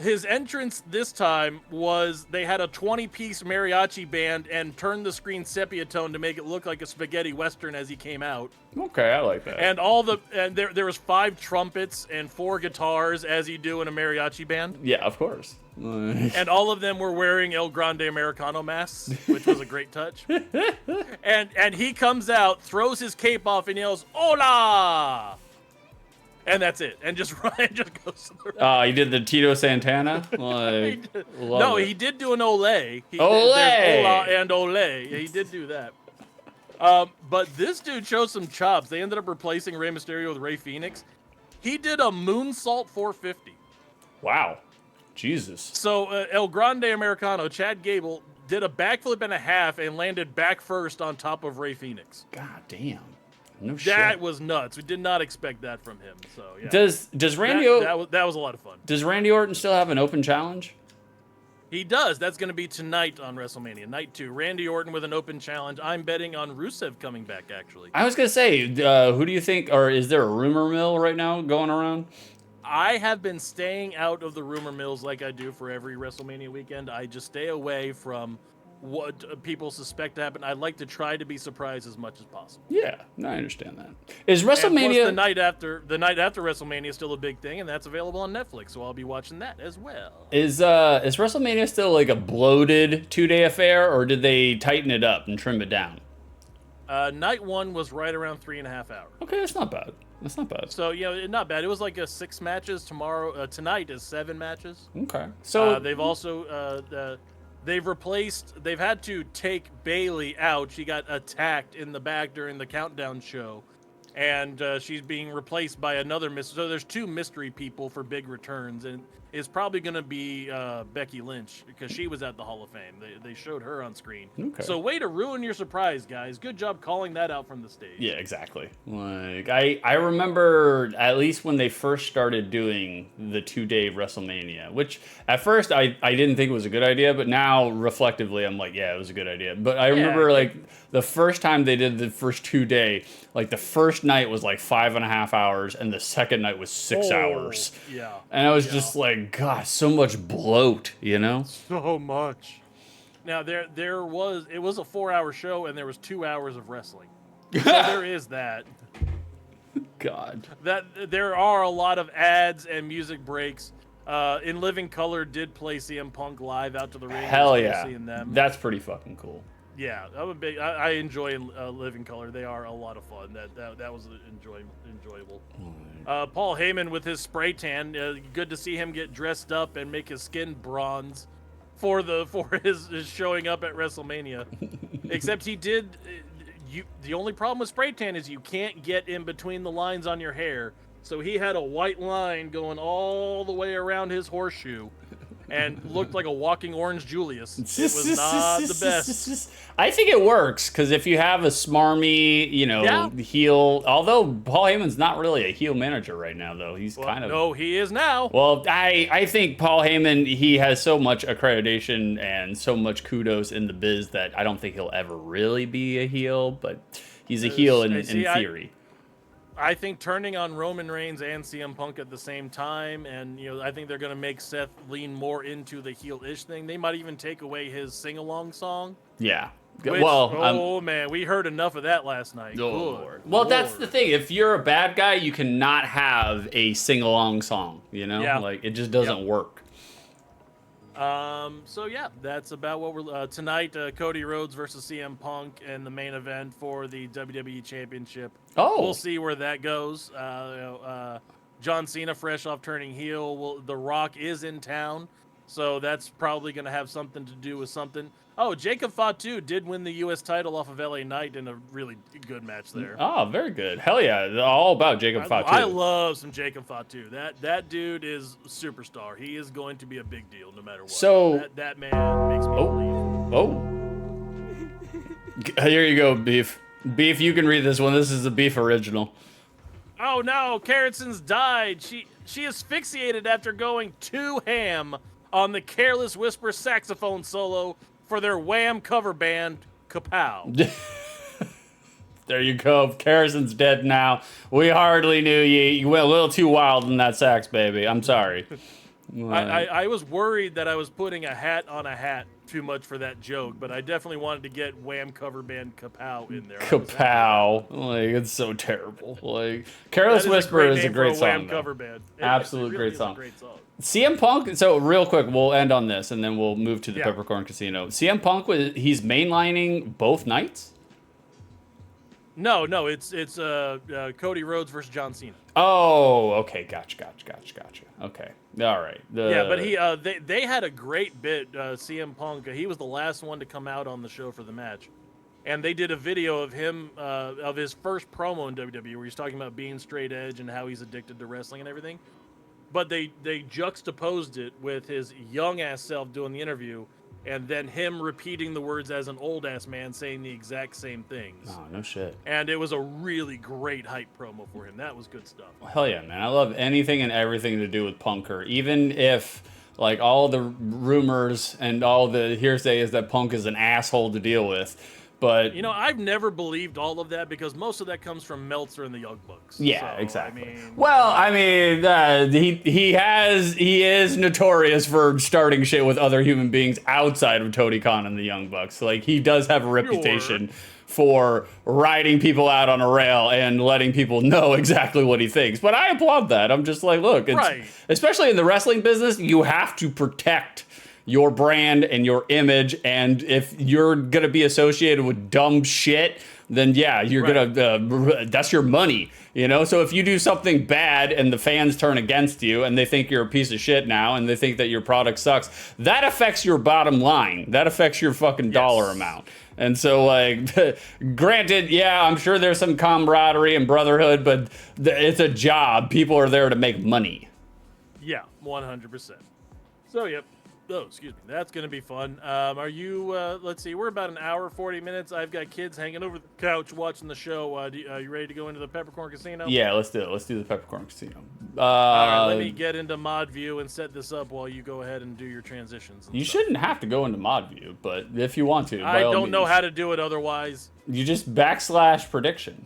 his entrance this time was they had a 20-piece mariachi band and turned the screen sepia tone to make it look like a spaghetti western as he came out. Okay, I like that. And there was 5 trumpets and 4 guitars as you do in a mariachi band. Yeah, of course. And all of them were wearing El Grande Americano masks, which was a great touch. And he comes out, throws his cape off, and yells, Hola! And that's it. And just Ryan just goes to the ring. He did the Tito Santana. Like, No, he did do an Olay. Olay! There's Ola and Olay. Yeah, he did do that. But this dude showed some chops. They ended up replacing Rey Mysterio with Rey Fenix. He did a moonsault 450. Wow. Jesus. So El Grande Americano, Chad Gable, did a backflip and a half and landed back first on top of Rey Fenix. God damn. No shit. That was nuts. We did not expect that from him. So yeah. Does Randy that was a lot of fun. Does Randy Orton still have an open challenge? He does. That's going to be tonight on WrestleMania, night 2. Randy Orton with an open challenge. I'm betting on Rusev coming back, actually. I was gonna say, who do you think, or is there a rumor mill right now going around? I have been staying out of the rumor mills like I do for every WrestleMania weekend. I just stay away from what people suspect to happen. I like to try to be surprised as much as possible. Yeah, no, I understand that. Is And plus, WrestleMania the night after WrestleMania is still a big thing, and that's available on Netflix, so I'll be watching that as well. is WrestleMania still like a bloated 2-day affair, or did they tighten it up and trim it down? Night 1 was right around 3.5 hours. Okay, that's not bad. That's not bad. So not bad. It was like 6 matches. Tonight is 7 matches. Okay, so They've also they've had to take Bailey out. She got attacked in the back during the countdown show, and she's being replaced by another mystery. So there's 2 mystery people for big returns, and it's probably going to be Becky Lynch because she was at the Hall of Fame. They showed her on screen. Okay. So way to ruin your surprise, guys. Good job calling that out from the stage. yeah, exactly. Like I remember at least when they first started doing the 2-day WrestleMania, which at first I didn't think it was a good idea, but now reflectively I'm like, yeah, it was a good idea. But I remember like the first time they did the first 2-day, like the first night was like 5.5 hours, and the second night was 6 hours. Yeah. And I was just like, God, so much bloat, you know? So much. Now it was a 4-hour show, and there was 2 hours of wrestling. So there is that. God. That there are a lot of ads and music breaks. In Living Color did play CM Punk live out to the ring. Hell It was cool yeah. seeing them. That's pretty fucking cool. Yeah, I enjoy Living Color. They are a lot of fun. That was enjoyable. Paul Heyman with his spray tan. Good to see him get dressed up and make his skin bronze for his showing up at WrestleMania. Except he did. The only problem with spray tan is you can't get in between the lines on your hair. So he had a white line going all the way around his horseshoe. And looked like a walking Orange Julius. It was not the best. I think it works, because if you have a smarmy, heel, although Paul Heyman's not really a heel manager right now, though. He's kind of... No, he is now. Well, I think Paul Heyman, he has so much accreditation and so much kudos in the biz that I don't think he'll ever really be a heel, but he's a heel in theory. I think turning on Roman Reigns and CM Punk at the same time, and I think they're going to make Seth lean more into the heel-ish thing. They might even take away his sing-along song. Yeah. Which, man, we heard enough of that last night. Well, that's the thing. If you're a bad guy, you cannot have a sing-along song. Yeah. Like it just doesn't work. So yeah, that's about what we're tonight. Cody Rhodes versus CM Punk in the main event for the WWE Championship. Oh, we'll see where that goes. John Cena, fresh off turning heel. The Rock is in town, so that's probably going to have something to do with something. Oh, Jacob Fatu did win the U.S. title off of LA Knight in a really good match there. Oh, very good. Hell yeah. All about Jacob Fatu. I love some Jacob Fatu. That dude is a superstar. He is going to be a big deal no matter what. So that man makes me believe. Oh. Here you go, Beef. Beef, you can read this one. This is the Beef original. Oh no, Carrison's died. She asphyxiated after going too ham on the Careless Whisper saxophone solo for their Wham cover band, Kapow. There you go. Carrison's dead now. We hardly knew you. You went a little too wild in that sax, baby. I'm sorry. I was worried that I was putting a hat on a hat too much for that joke, but I definitely wanted to get Wham cover band Kapow in there. Kapow. Like, it's so terrible. Like, Careless Whisper is a great song. Wham cover band. Absolute really great song. A great song. CM Punk, so real quick, we'll end on this, and then we'll move to the Peppercorn Casino. CM Punk, he's mainlining both nights? No, it's Cody Rhodes versus John Cena. Oh, okay, gotcha. Okay, all right. Yeah, but they had a great bit. CM Punk, he was the last one to come out on the show for the match, and they did a video of him of his first promo in WWE where he's talking about being straight edge and how he's addicted to wrestling and everything. But they juxtaposed it with his young ass self doing the interview, and then him repeating the words as an old ass man saying the exact same things. Oh, no shit. And it was a really great hype promo for him. That was good stuff. Hell yeah, man. I love anything and everything to do with Punker. Even if, like, all the rumors and all the hearsay is that Punk is an asshole to deal with. But, you know, I've never believed all of that because most of that comes from Meltzer and the Young Bucks. yeah, So, exactly. He is notorious for starting shit with other human beings outside of Tony Khan and the Young Bucks. Like, he does have a reputation for riding people out on a rail and letting people know exactly what he thinks. But I applaud that. I'm just like, look, especially in the wrestling business, you have to protect your brand and your image, and if you're gonna be associated with dumb shit, then yeah, you're gonna that's your money, you know. So if you do something bad and the fans turn against you and they think you're a piece of shit now and they think that your product sucks, that affects your bottom line, that affects your fucking dollar amount. And so, like, granted, yeah, I'm sure there's some camaraderie and brotherhood, but it's a job. People are there to make money. Yeah, 100%. So, yep. Oh, excuse me. That's going to be fun. Are you, let's see, we're about an hour, 40 minutes. I've got kids hanging over the couch watching the show. Are you ready to go into the Peppercorn Casino? Yeah, let's do it. Let's do the Peppercorn Casino. All right, let me get into mod view and set this up while you go ahead and do your transitions. You shouldn't have to go into mod view, but if you want to, I don't know how to do it otherwise. You just / prediction.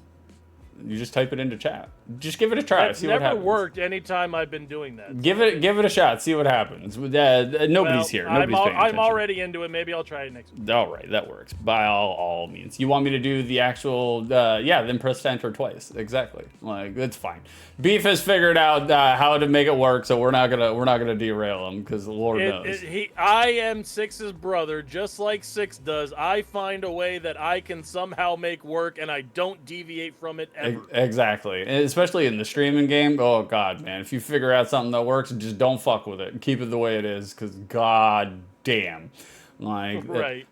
You just type it into chat. Just give it a try. That's see what happens. never worked anytime I've been doing that. Give it a shot. See what happens. Nobody's here. Nobody's paying attention. I'm already into it. Maybe I'll try it next week. All right, that works. By all means. You want me to do the actual? Then press enter twice. Exactly. Like, that's fine. Beef has figured out how to make it work, so we're not gonna derail him because the Lord knows. I am Six's brother, just like Six does. I find a way that I can somehow make work, and I don't deviate from it ever. Exactly, and especially in the streaming game. Oh God, man! If you figure out something that works, just don't fuck with it. Keep it the way it is, because God damn, like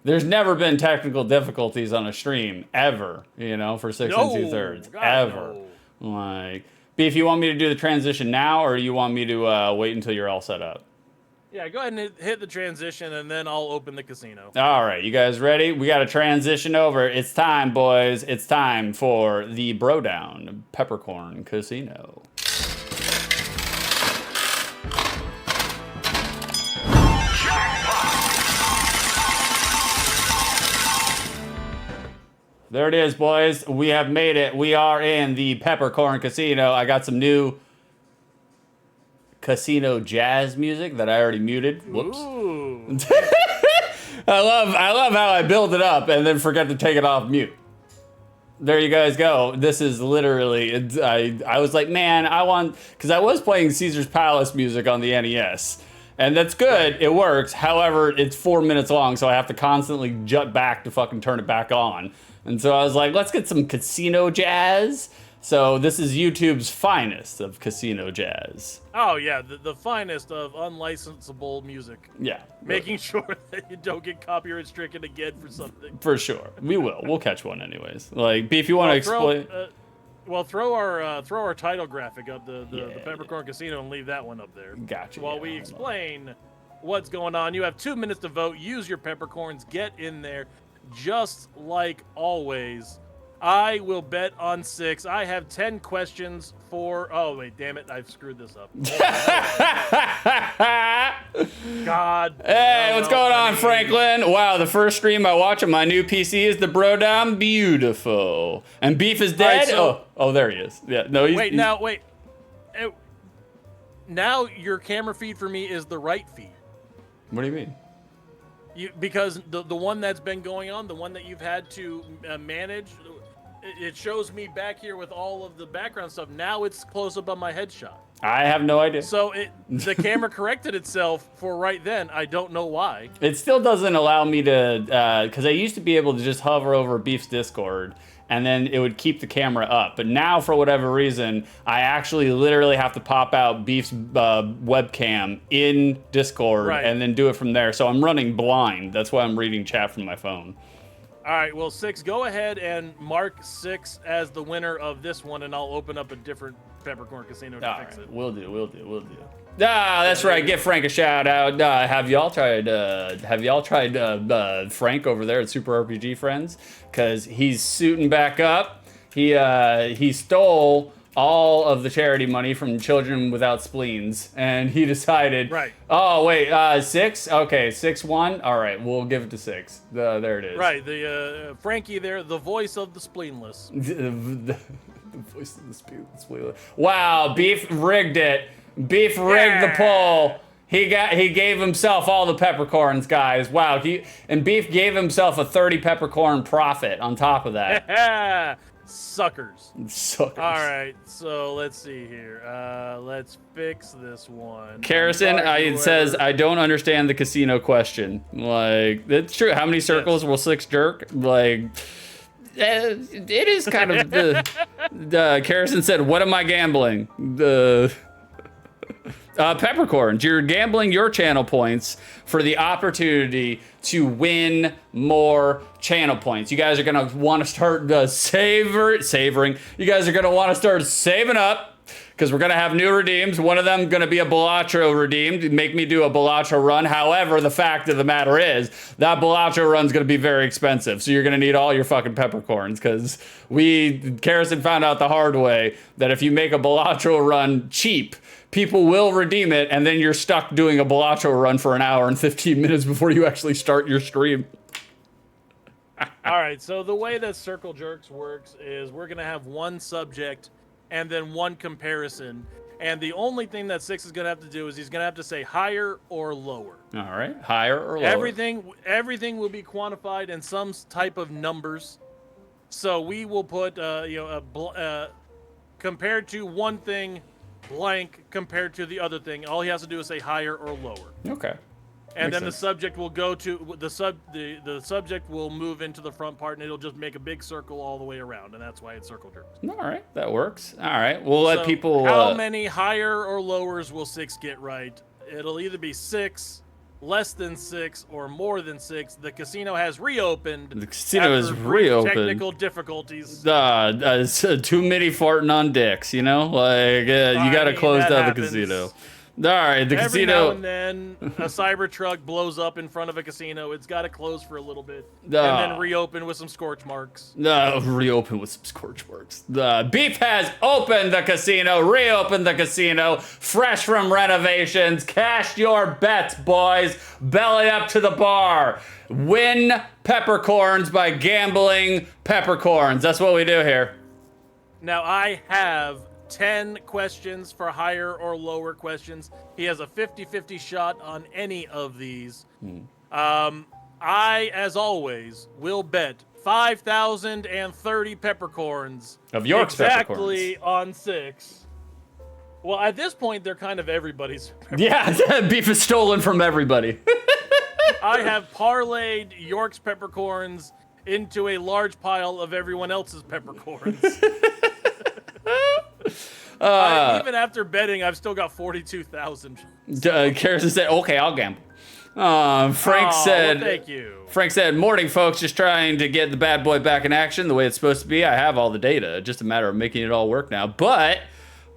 there's never been technical difficulties on a stream ever. You know, for 6 2/3 ever. No. Like, Beef, you want me to do the transition now, or you want me to wait until you're all set up? Yeah, go ahead and hit the transition, and then I'll open the casino. All right, you guys ready? We got to transition over. It's time, boys. It's time for the BroDown Peppercorn Casino. There it is, boys. We have made it. We are in the Peppercorn Casino. I got some new casino jazz music that I already muted. Whoops. I love how I build it up and then forget to take it off mute. There you guys go. This is literally, I was like, man, because I was playing Caesar's Palace music on the NES. And that's good, it works. However, it's 4 minutes long, so I have to constantly jut back to fucking turn it back on. And so I was like, let's get some casino jazz. So this is YouTube's finest of casino jazz. Oh yeah, the finest of unlicensable music. Yeah. Making sure that you don't get copyright stricken again for something. For sure. We will. We'll catch one anyways. Like, Beef, you want to explain? Throw our title graphic up, the Peppercorn Casino, and leave that one up there. Gotcha. While we explain what's going on, you have 2 minutes to vote. Use your peppercorns. Get in there. Just like always, I will bet on 6. I have 10 questions for... Oh, wait, damn it. I've screwed this up. God. Hey, what's going on, Franklin? Wow, the first stream I watch on my new PC is the BroDown. Beautiful. And Beef is dead? Right, oh, there he is. Yeah, no, he's... Wait. Now your camera feed for me is the right feed. What do you mean? Because the one that's been going on, the one that you've had to manage, it shows me back here with all of the background stuff. Now it's close up on my headshot. I have no idea. So the camera corrected itself for right then. I don't know why. It still doesn't allow me to, because I used to be able to just hover over Beef's Discord, and then it would keep the camera up. But now, for whatever reason, I actually literally have to pop out Beef's webcam in Discord and then do it from there. So I'm running blind. That's why I'm reading chat from my phone. All right, well, Six, go ahead and mark Six as the winner of this one, and I'll open up a different Peppercorn Casino to fix it. We'll do. Ah, that's right. Give Frank a shout out. Have y'all tried Frank over there at Super RPG Friends? Because he's suiting back up. He stole all of the charity money from Children Without Spleens, and he decided, oh wait, 6? Okay, 6-1. All right, we'll give it to 6. There it is. Right, the Frankie there, the voice of the spleenless. the voice of the spleenless. Wow, Beef rigged it. Beef rigged the poll. He gave himself all the peppercorns, guys. Wow, and Beef gave himself a 30 peppercorn profit on top of that. Suckers. All right, so let's see here. Let's fix this one. Carrison, it says, I don't understand the casino question. Like, that's true. How many circles will 6 jerk? Like, it is kind of the Carrison said, what am I gambling? Peppercorns, you're gambling your channel points for the opportunity to win more channel points. You guys are gonna want to start savoring. You guys are gonna want to start saving up because we're gonna have new redeems. One of them gonna be a Balatro redeemed. Make me do a Balatro run. However, the fact of the matter is that Balatro run's gonna be very expensive. So you're gonna need all your fucking peppercorns because Carrison found out the hard way that if you make a Balatro run cheap, people will redeem it, and then you're stuck doing a Balatro run for an hour and 15 minutes before you actually start your stream. All right, so the way that Circle Jerks works is we're going to have one subject and then one comparison. And the only thing that Six is going to have to do is he's going to have to say higher or lower. All right, higher or lower. Everything will be quantified in some type of numbers. So we will put, compared to one thing, blank compared to the other thing. All he has to do is say higher or lower. Okay. And then the subject will go to the subject will move into the front part, and it'll just make a big circle all the way around, and that's why it's Circle Jerks. All right, that works. All right, we'll let people. How many higher or lowers will 6 get right? It'll either be 6, less than 6, or more than 6. The casino has reopened. The casino is reopened. Technical difficulties. Too many farting on dicks, you know? Like, you gotta close down the casino. All right, the casino. Every now and then, a cyber truck blows up in front of a casino. It's got to close for a little bit, and then reopen with some scorch marks. Reopen with some scorch marks. Beef has opened the casino, reopened the casino, fresh from renovations. Cash your bets, boys. Belly up to the bar. Win peppercorns by gambling peppercorns. That's what we do here. Now, I have 10 questions for higher or lower questions. He has a 50-50 shot on any of these. I, as always, will bet 5,030 peppercorns. Of York's exactly peppercorns. On 6. Well, at this point, they're kind of everybody's. Yeah, Beef is stolen from everybody. I have parlayed York's peppercorns into a large pile of everyone else's peppercorns. Even after betting, I've still got 42,000. Carrison said, okay, I'll gamble. Frank said, well, thank you. Frank said, morning, folks, just trying to get the bad boy back in action the way it's supposed to be. I have all the data, just a matter of making it all work now. But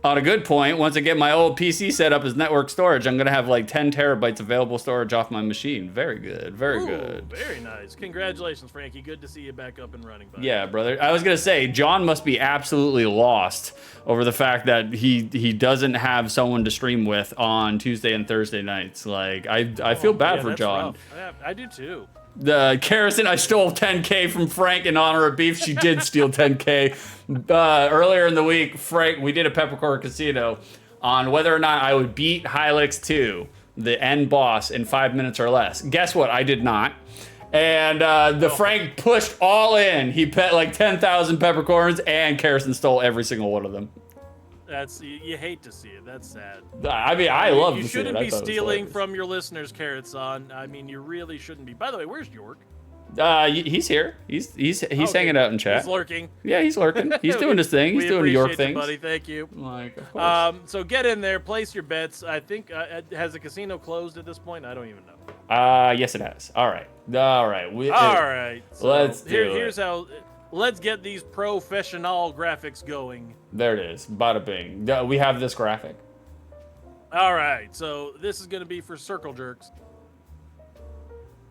on a good point, once I get my old PC set up as network storage, I'm going to have like 10 terabytes available storage off my machine. Very good. Very good. Very nice. Congratulations, Frankie. Good to see you back up and running, buddy. Yeah, brother. I was going to say, John must be absolutely lost over the fact that he doesn't have someone to stream with on Tuesday and Thursday nights. Like, I feel bad for John. I do too. The Carrison, I stole 10K from Frank in honor of Beef. She did steal 10K. Earlier in the week, Frank, we did a Peppercorn Casino on whether or not I would beat Hylix 2, the end boss, in 5 minutes or less. Guess what? I did not. And Frank pushed all in. He bet like 10,000 peppercorns, and Carrison stole every single one of them. You hate to see it. That's sad. I mean, I love You to see it. shouldn't I be thought it was stealing hilarious. from your listeners, Carrot Son. I mean, you really shouldn't be. By the way, where's York? He's here. He's Okay, hanging out in chat. He's lurking. Yeah, he's lurking. He's doing his thing. He's We doing the York appreciate you, things. buddy. Thank you. Like, of course. So get in there, place your bets. I think has the casino closed at this point? I don't even know. Yes, it has. All right. All right. All right. So let's do it. Here's how. Let's get these professional graphics going. There it is. Bada bing. We have this graphic. All right. So this is going to be for circle jerks.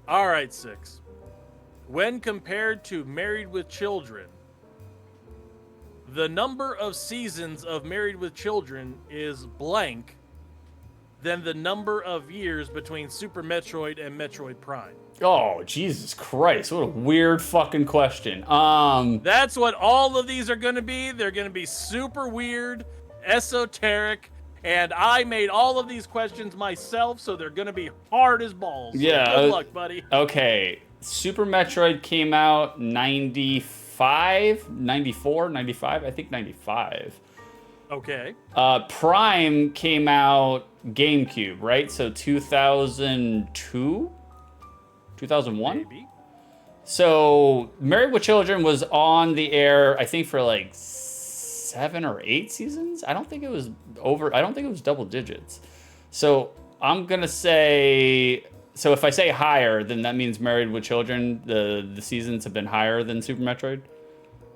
All right, 6. When compared to Married with Children, the number of seasons of Married with Children is blank than the number of years between Super Metroid and Metroid Prime. Oh, Jesus Christ. What a weird fucking question. That's what all of these are going to be. They're going to be super weird, esoteric, and I made all of these questions myself, so they're going to be hard as balls. So Yeah, good luck, buddy. Okay. Super Metroid came out 95, 94, 95? I think 95. Okay. Prime came out GameCube, right? So 2002? 2001? Maybe. So Married with Children was on the air, I think, for like 7 or 8 seasons. I don't think it was double digits. So I'm gonna say. So if I say higher, then that means Married with Children, the seasons have been higher than Super Metroid?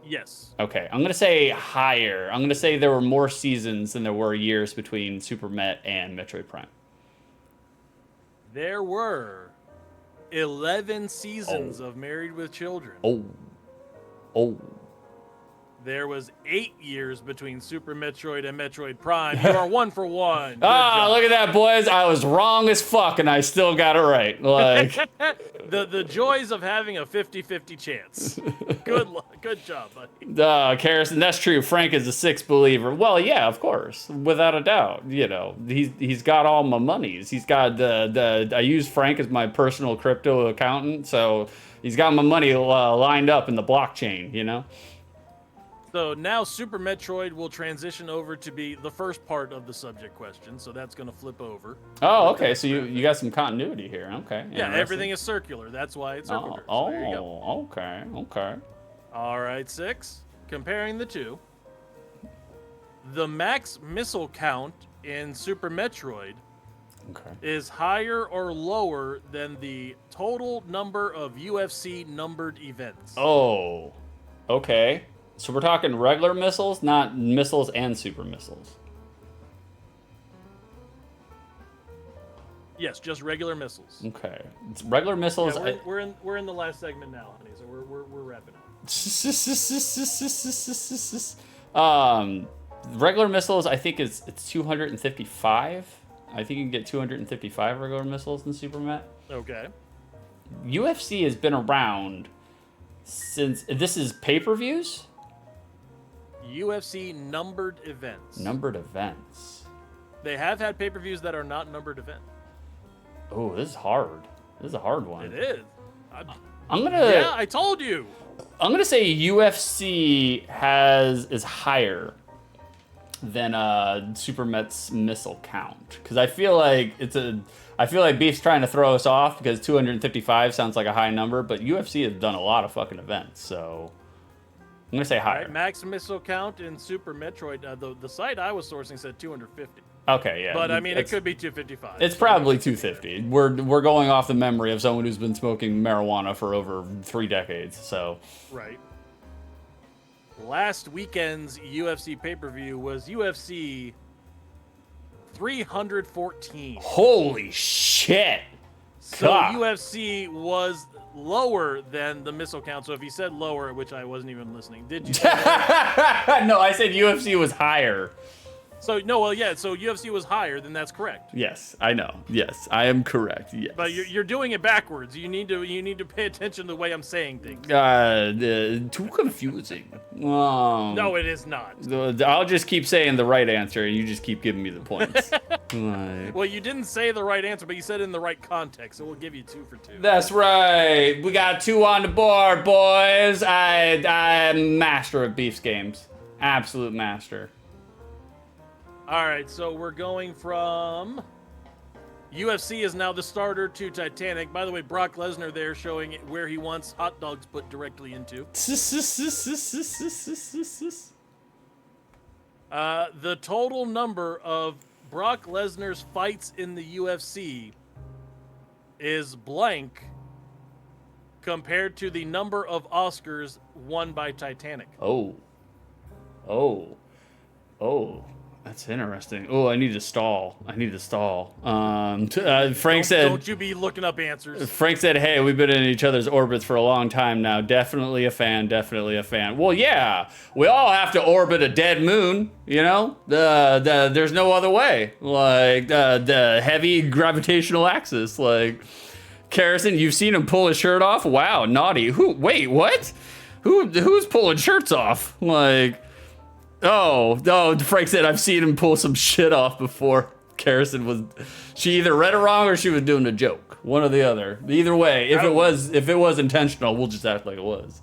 Yes. Okay, I'm going to say higher. I'm going to say there were more seasons than there were years between Super Met and Metroid Prime. There were 11 seasons of Married with Children. Oh. There was 8 years between Super Metroid and Metroid Prime. You are 1 for 1. Good Ah, job. look at that, boys. I was wrong as fuck, and I still got it right. Like, The joys of having a 50-50 chance. Good luck. Good job, buddy. Karrison, that's true. Frank is a 6 believer. Well, yeah, of course, without a doubt. You know, he's got all my monies. He's got I use Frank as my personal crypto accountant, so he's got my money lined up in the blockchain. You know. So now Super Metroid will transition over to be the first part of the subject question. So that's going to flip over. Oh, okay. So you got some continuity here. Okay. Yeah, everything is circular. That's why it's circle jerk. So there you go. Okay. All right, 6. Comparing the two. The max missile count in Super Metroid is higher or lower than the total number of UFC numbered events. Oh, okay. So we're talking regular missiles, not missiles and super missiles. Yes, just regular missiles. Okay, it's regular missiles. Yeah, we're in the last segment now, honey. So we're wrapping up. Regular missiles. I think it's 255. I think you can get 255 regular missiles in Super Met. Okay. UFC has been around since. This is pay-per-views. UFC numbered events. Numbered events. They have had pay-per-views that are not numbered events. Oh, this is hard. This is a hard one. It is. I'm gonna. Yeah, I told you. I'm gonna say UFC is higher than Super Met's missile count, because I feel like Beef's trying to throw us off because 255 sounds like a high number, but UFC has done a lot of fucking events, so I'm gonna say higher. Right, max missile count in Super Metroid. The site I was sourcing said 250. Okay, yeah. But I mean, it could be 255. It's probably 250. We're going off the memory of someone who's been smoking marijuana for over 3 decades, so. Right. Last weekend's UFC pay-per-view was UFC 314. Holy shit! So God. UFC was lower than the missile count. So if you said lower, which I wasn't even listening, did you say that? No, I said UFC was higher. So no, well, yeah. So UFC was higher, then that's correct. Yes, I know. Yes, I am correct. Yes. But you're doing it backwards. You need to pay attention to the way I'm saying things. Too confusing. No, it is not. I'll just keep saying the right answer, and you just keep giving me the points. Like, Well, you didn't say the right answer, but you said it in the right context, so we'll give you 2 for 2. that's right. We got 2 on the board, boys. I'm master of Beef's games. Absolute master. All right, so we're going from UFC is now the starter to Titanic. By the way, Brock Lesnar there showing where he wants hot dogs put directly into. The total number of Brock Lesnar's fights in the UFC is blank compared to the number of Oscars won by Titanic. Oh. That's interesting. Oh, I need to stall. Frank said... Don't you be looking up answers. Frank said, hey, we've been in each other's orbits for a long time now. Definitely a fan. Well, yeah. We all have to orbit a dead moon, you know? There's no other way. Like, the heavy gravitational axis. Like, Karrison, you've seen him pull his shirt off? Wow, naughty. Wait, what? Who's pulling shirts off? Like... Oh, Frank said I've seen him pull some shit off before. Karrison was, she either read it wrong or she was doing a joke. One or the other. Either way, if it was intentional, we'll just act like it was.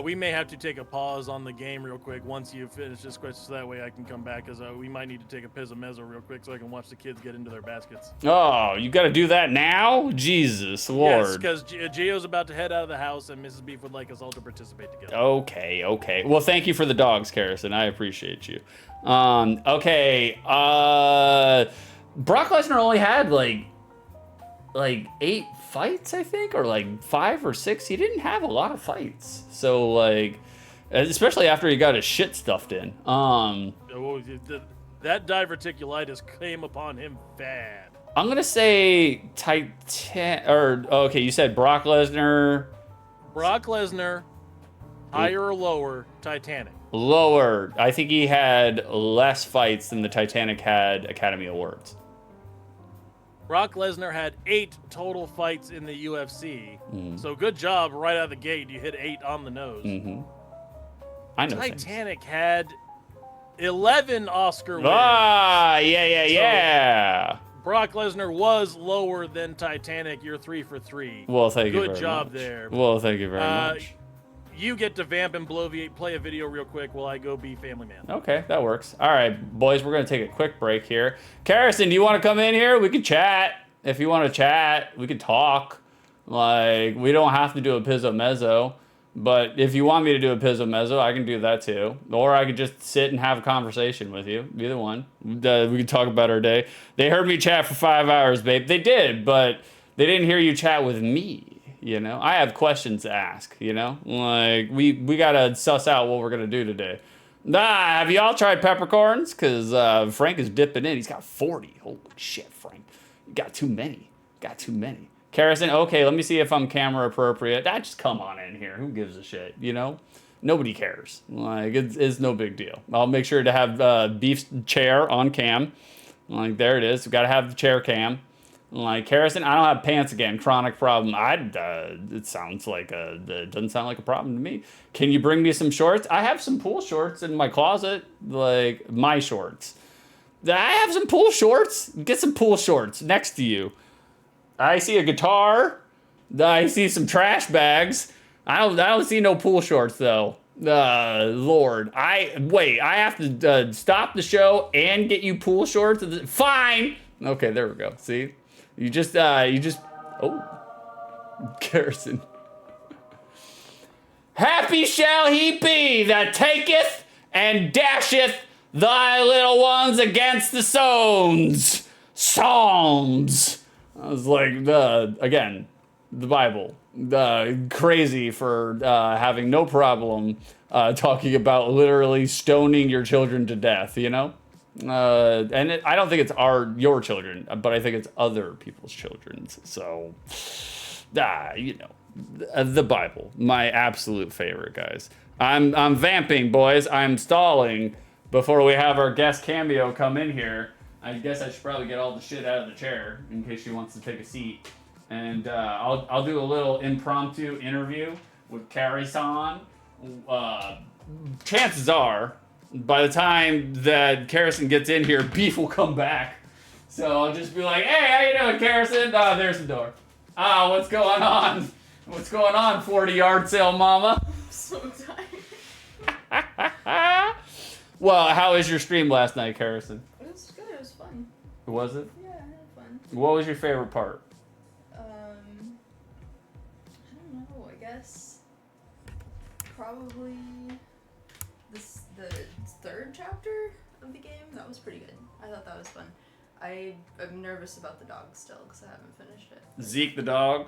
We may have to take a pause on the game real quick once you finish this question, so that way I can come back, because we might need to take a piss of mezzo real quick so I can watch the kids get into their baskets. Oh, you got to do that now? Jesus, Lord. Yes, because Gio's about to head out of the house, and Mrs. Beef would like us all to participate together. Okay. Well, thank you for the dogs, Karrison. I appreciate you. Okay. Brock Lesnar only had like 8 fights, I think, or like 5 or 6. He didn't have a lot of fights. So like, especially after he got his shit stuffed in. That diverticulitis came upon him bad. I'm gonna say okay, you said Brock Lesnar. Brock Lesnar, higher or lower, Titanic? Lower. I think he had less fights than the Titanic had Academy Awards. Brock Lesnar had 8 total fights in the UFC. So good job right out of the gate. You hit 8 on the nose. I know. Titanic had 11 Oscar wins. Yeah. Brock Lesnar was lower than Titanic. You're 3 for 3. Well, thank you very much. Good job much. there. Well, thank you very much. You get to vamp and bloviate, play a video real quick while I go be family man. Okay, that works. All right, boys, we're going to take a quick break here. Karrison, do you want to come in here? We can chat. If you want to chat, we can talk. Like, we don't have to do a Pizzo Mezzo. But if you want me to do a Pizzo Mezzo, I can do that too. Or I could just sit and have a conversation with you. Either one. We can talk about our day. They heard me chat for 5 hours, babe. They did, but they didn't hear you chat with me. You know, I have questions to ask, you know? Like, we got to suss out what we're going to do today. Have y'all tried peppercorns? Because Frank is dipping in. He's got 40. Holy shit, Frank. You got too many. Karrison, okay, let me see if I'm camera appropriate. Just come on in here. Who gives a shit, you know? Nobody cares. Like, it's no big deal. I'll make sure to have Beef's chair on cam. Like, there it is. We got to have the chair cam. Like, Karrison, I don't have pants again. Chronic problem. It sounds like it doesn't sound like a problem to me. Can you bring me some shorts? I have some pool shorts in my closet. Like, my shorts. I have some pool shorts. Get some pool shorts next to you. I see a guitar. I see some trash bags. I don't see no pool shorts, though. Lord. I have to stop the show and get you pool shorts? Fine! Okay, there we go. See? You just, Karrison. Happy shall he be that taketh and dasheth thy little ones against the stones. Psalms. I was like, again, the Bible. Crazy for having no problem talking about literally stoning your children to death, you know? I don't think it's your children, but I think it's other people's children's. So, you know, the Bible, my absolute favorite, guys. I'm vamping, boys. I'm stalling before we have our guest cameo come in here. I guess I should probably get all the shit out of the chair in case she wants to take a seat, and I'll do a little impromptu interview with Karrison. Chances are, by the time that Karrison gets in here, Beef will come back. So I'll just be like, hey, how you doing, Karrison? There's the door. What's going on? What's going on, 40-yard sale mama? So tired. Well, how was your stream last night, Harrison? It was good. It was fun. Was it? Yeah, I had fun. What was your favorite part? I don't know. I guess probably the third chapter of the game. That was pretty good. I thought that was fun. I'm nervous about the dog still because I haven't finished it. Zeke the dog.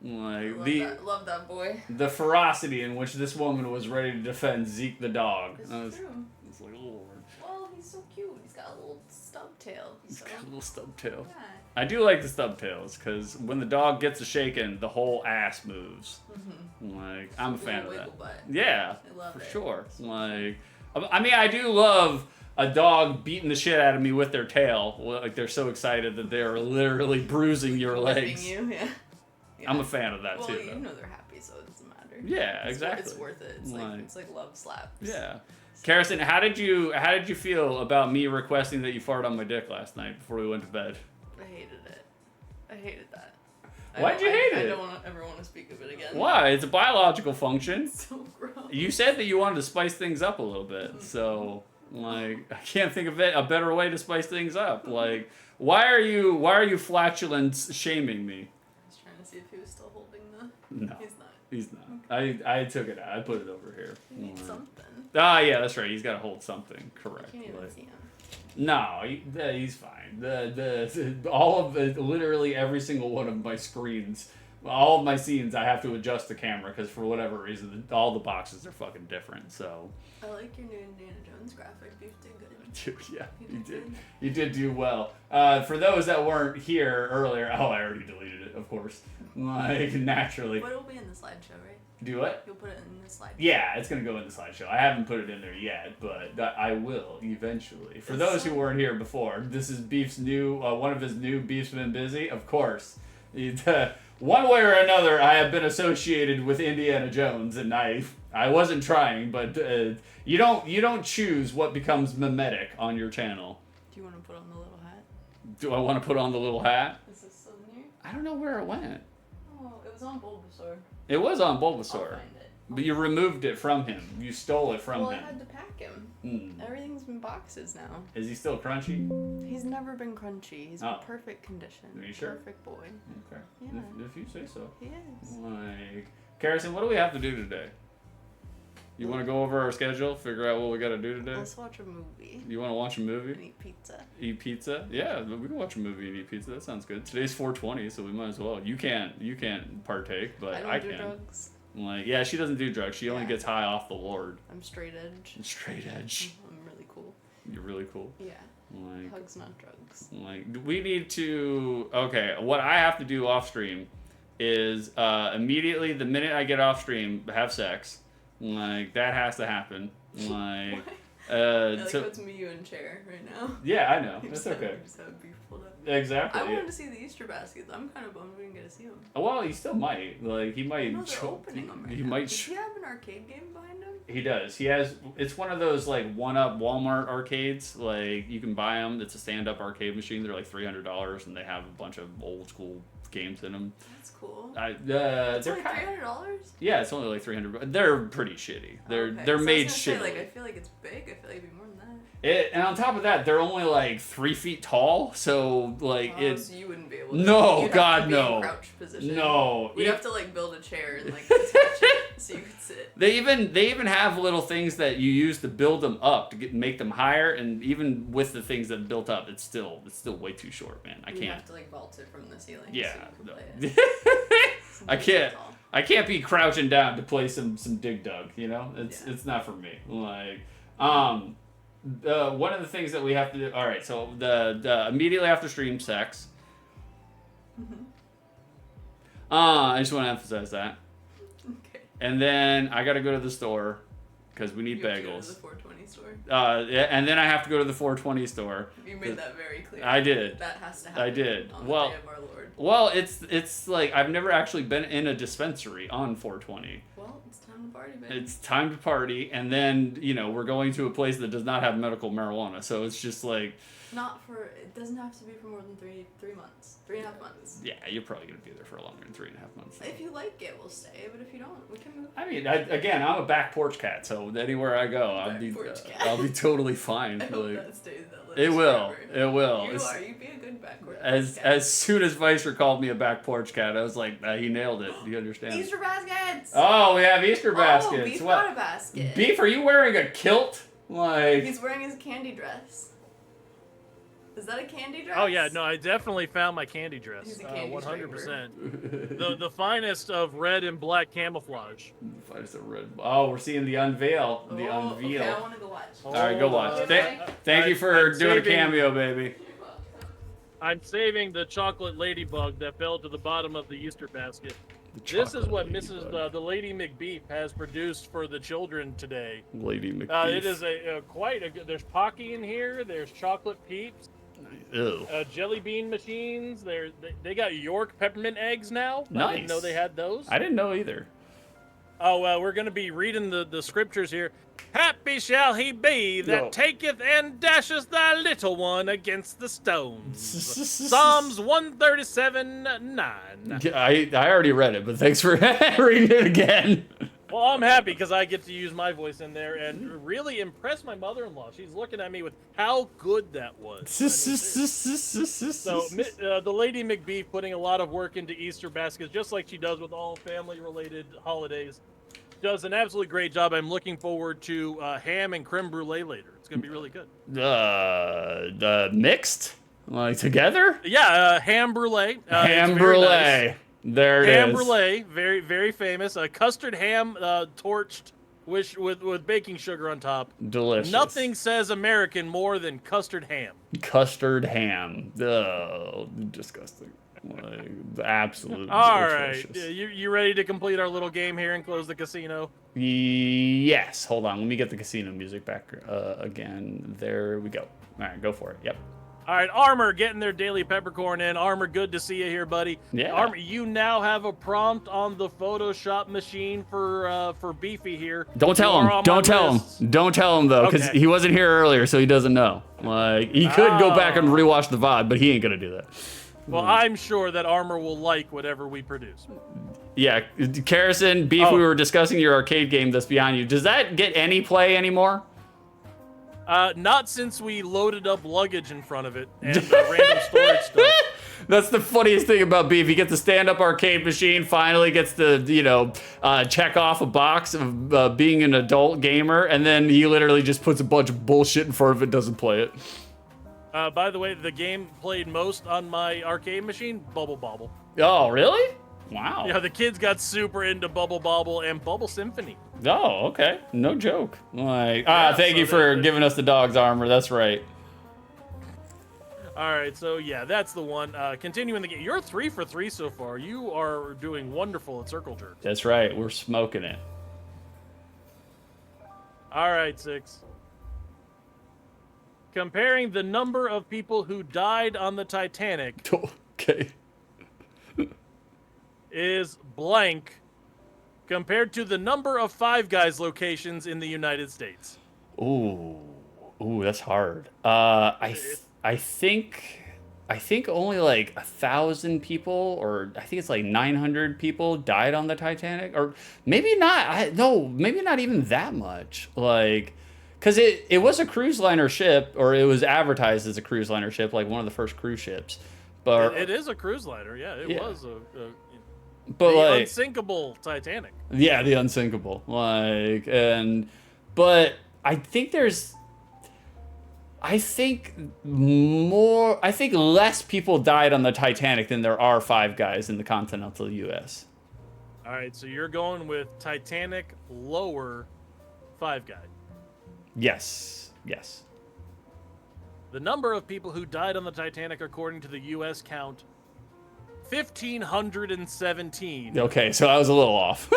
Like Love that boy. the ferocity in which this woman was ready to defend Zeke the dog. It's It's true. like, Lord. Well, he's so cute. He's got a little stub tail. He's So. got a little stub tail. Yeah. I do like the stub tails because when the dog gets a shaken, the whole ass moves. Like I'm a fan of that. Wiggle butt. Yeah, I love for it. sure. Like, I mean, I do love a dog beating the shit out of me with their tail. Like they're so excited that they are literally bruising your legs. You, yeah. I'm a fan of that well, too. you Though. know they're happy, so it doesn't matter. Yeah, It's exactly. worth it. It's like love slaps. Yeah. Carson, how did you feel about me requesting that you fart on my dick last night before we went to bed? I hated it. I hated that. Why'd you hate it? I don't ever want to speak of it again. Why? It's a biological function. It's so gross. You said that you wanted to spice things up a little bit, so like I can't think of a better way to spice things up. Like, why are you flatulence shaming me? I was trying to see if he was still holding the. No, He's not. he's not. I took it out. I put it over here. He needs something. Ah, yeah, that's right. He's got to hold something. Correct. You can't even Like- see him. No, he's fine. All of literally every single one of my screens, all of my scenes, I have to adjust the camera because for whatever reason, all the boxes are fucking different. So, I like your new Indiana Jones graphic. You did good. dude, yeah, you did. good. You did do well. For those that weren't here earlier, I already deleted it, of course. Like naturally. But it'll be in the slideshow, right? Do what? You'll put it in the slideshow. Yeah, it's gonna go in the slideshow. I haven't put it in there yet, but I will eventually. For It's those who so- weren't here before, this is Beef's new, one of his new Beef's Been Busy. Of course, one way or another, I have been associated with Indiana Jones, and I wasn't trying, but you don't choose what becomes mimetic on your channel. Do you want to put on the little hat? Do I want to put on the little hat? Is this still near? I don't know where it went. Oh, it was on Bulbasaur. It was on I'll Bulbasaur, find it. but you removed it from him. You stole it from Well, I him. had to pack him. Mm. Everything's in boxes now. Is he still crunchy? He's never been crunchy. He's Oh. in perfect condition. Are you sure? Perfect boy. Okay. Yeah. If you say so. He is. Like, Carson, what do we have to do today? You want to go over our schedule, figure out what we got to do today? Let's watch a movie You want to watch a and movie? eat pizza. Eat pizza? Yeah, we can watch a movie and eat pizza. That sounds good. Today's 420, so we might as well. You can't partake, but I don't do can. drugs. Like, yeah, she doesn't do drugs. She only Yeah. gets high off the Lord. I'm straight edge. Straight edge. I'm really cool. You're really cool. Yeah. Like, Hugs, not drugs. we need to. Okay, what I have to do off stream is immediately the minute I get off stream, have sex. Like that has to happen. Like, I like so it's me, you, and Chair right now. yeah, I know. You It's just have- okay. you just have beef pulled up. Exactly. I wanted to see the Easter baskets. I'm kind of bummed we didn't get to see them. Well, he still might. Like he might. No, they're opening them right he now. might. Does he have an arcade game behind him? He does. He has. It's one of those like one-up Walmart arcades. Like you can buy them. It's a stand-up arcade machine. They're like $300, and they have a bunch of old school games in them. That's cool. It's It's only $300. Yeah, it's only like $300. They're pretty shitty. They're Okay. they're So I was made gonna say, shitty. Like I feel like it's big. I feel like it'd be more than that. And on top of that, they're only like 3 feet tall. So like Oh, it's so you wouldn't be able to. No, you'd have God, to be no. In crouch position. No. We'd You- have to like build a chair and like attach it so you could sit. They even have little things that you use to build them up to make them higher, and even with the things that built up, it's still way too short, man. I You can't. have to like vault it from the ceiling. Yeah. So you no. can play it. I can't. Tall. I can't be crouching down to play some Dig Dug. You know, Yeah. it's not for me. Like, one of the things that we have to do. All right, so the immediately after stream sex. I just want to emphasize that. Okay. And then I got to go to the store because we need You have to go to bagels. the 420 store. Yeah, and then I have to go to the 420 store. You made that very clear. I did. That has to happen. I did. On the Well, day of our Lord. Well, it's like I've never actually been in a dispensary on 420. Well, it's time to party, man. It's time to party, and then, you know, we're going to a place that does not have medical marijuana, so it's just like... It doesn't have to be for more than 3 months. 3.5 months. Yeah, you're probably going to be there for longer than 3.5 months. If you like it, we'll stay, but if you don't, we can move. I mean, again, I'm a back porch cat, so anywhere I go, I'll be totally fine. I hope Like, that stays that lives it will. forever. It will. You'd be a good back porch cat. As soon as Vicer called me a back porch cat, I was like, he nailed it. Do you understand? Easter baskets! Oh, we have Easter baskets. Oh, Beef What? got a basket. Beef, are you wearing a kilt? Like, He's wearing his candy dress. Is that a candy dress? Oh yeah, no, I definitely found my candy dress. He's a candy 100%. The finest of red and black camouflage. Oh, we're seeing the unveil. The Oh, unveil. okay, I want to go watch. All right, go watch. Hold Thank you for I'm doing a saving- cameo, baby. I'm saving the chocolate ladybug that fell to the bottom of the Easter basket. This is what Mrs. The Lady McBeef has produced for the children today. Lady McBeef. It is quite a good. There's Pocky in here. There's chocolate peeps. Ew. Jelly bean machines. They got York peppermint eggs now. Nice. I didn't know they had those. I didn't know either. Oh, we're going to be reading the scriptures here. Happy shall he be that taketh and dasheth thy little one against the stones. Psalms 137:9. I already read it, but thanks for reading it again. Well, I'm happy because I get to use my voice in there and really impress my mother-in-law. She's looking at me with how good that was. I mean, so the Lady McBeef putting a lot of work into Easter baskets, just like she does with all family-related holidays. Does an absolutely great job. I'm looking forward to ham and creme brulee later. It's going to be really good. Mixed? Like together? Yeah, ham brulee. Ham brulee. Nice. There it ham is. Ham brulee, very, very famous. A custard ham torched with baking sugar on top. Delicious. Nothing says American more than custard ham. Custard ham. Oh, disgusting. Like, absolutely. All right, you ready to complete our little game here and close the casino? Yes. Hold on. Let me get the casino music back again. There we go. All right, go for it. Yep. All right, Armor getting their daily peppercorn in. Armor, good to see you here, buddy. Yeah. Armor, you now have a prompt on the Photoshop machine for Beefy here. Don't tell him. Don't tell him. Don't tell him though, because he wasn't here earlier, so he doesn't know. Like he could go back and rewatch the VOD, but he ain't gonna do that. Well, I'm sure that Armor will like whatever we produce. Yeah, Karrison, Beef, we were discussing your arcade game that's behind you. Does that get any play anymore? Not since we loaded up luggage in front of it and random storage stuff. That's the funniest thing about Beef. He gets a stand-up arcade machine, finally gets to, check off a box of being an adult gamer, and then he literally just puts a bunch of bullshit in front of it, doesn't play it. By the way, the game played most on my arcade machine, Bubble Bobble. Oh, really? Wow. Yeah, the kids got super into Bubble Bobble and Bubble Symphony. Oh, okay. No joke. Like, thank you for giving us the dog's armor. That's right. All right, so yeah, that's the one. Continuing the game. You're 3 for 3 so far. You are doing wonderful at Circle Jerk. That's right. We're smoking it. All right, 6. Comparing the number of people who died on the Titanic okay. is blank compared to the number of Five Guys locations in the United States. Ooh, that's hard. I think only like 1,000 people, or I think it's like 900 people died on the Titanic, or maybe not. Maybe not even that much. Like, because it was a cruise liner ship, or it was advertised as a cruise liner ship, like one of the first cruise ships. But it is a cruise liner, yeah. It was but the like unsinkable Titanic. Yeah, the unsinkable. But I think less people died on the Titanic than there are Five Guys in the continental U.S. All right, so you're going with Titanic lower Five Guy. Yes. The number of people who died on the Titanic, according to the U.S. count, 1,517. Okay, so I was a little off.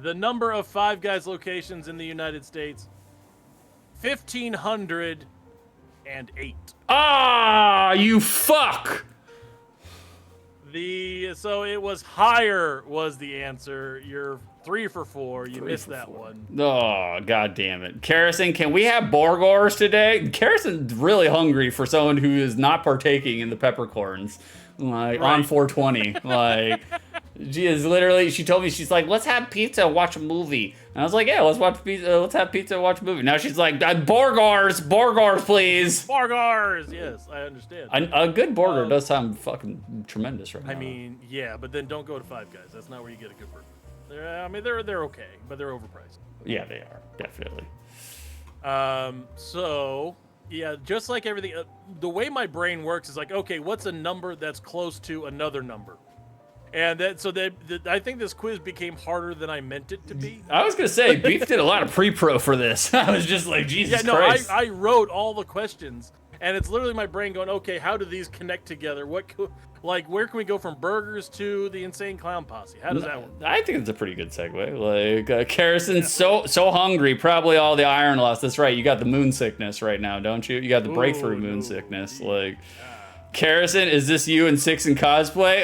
The number of Five Guys locations in the United States, 1,508. Ah, you fuck! So it was higher was the answer. You're 3 for 4. You missed that 4. one. Oh, god damn it. Karrison, can we have Borgars today? Karrison's really hungry for someone who is not partaking in the peppercorns. Like, on 420. Like, she told me, she's like, let's have pizza, watch a movie. And I was like, yeah, let's have pizza, watch a movie. Now she's like, Borgars, please. Borgars, yes, I understand. A good burger does sound fucking tremendous right now. I mean, yeah, but then don't go to Five Guys. That's not where you get a good burger. They're okay, but they're overpriced. Yeah, they are, definitely. So, yeah, just like everything, the way my brain works is like, okay, what's a number that's close to another number? And I think this quiz became harder than I meant it to be. I was gonna say, Beef did a lot of pre-pro for this. I was just like, Jesus Christ. I wrote all the questions, and it's literally my brain going, okay, how do these connect together? Where can we go from burgers to the Insane Clown Posse? How does that work? I think it's a pretty good segue. Like, Karrison's so hungry, probably all the iron loss. That's right, you got the moon sickness right now, don't you? You got the breakthrough moon sickness. Like, Karrison, is this you and Six in cosplay?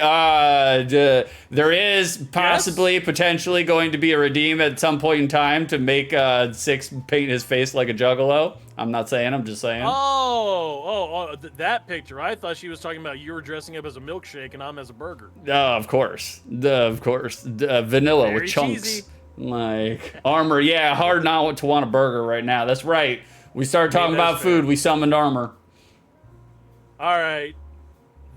There is possibly, potentially going to be a redeem at some point in time to make Six paint his face like a juggalo. I'm not saying, I'm just saying. That picture. I thought she was talking about you were dressing up as a milkshake and I'm as a burger. Of course. Vanilla Very with chunks. cheesy. Like, armor. Yeah, hard not to want a burger right now. That's right. We started talking about food, we summoned armor. All right.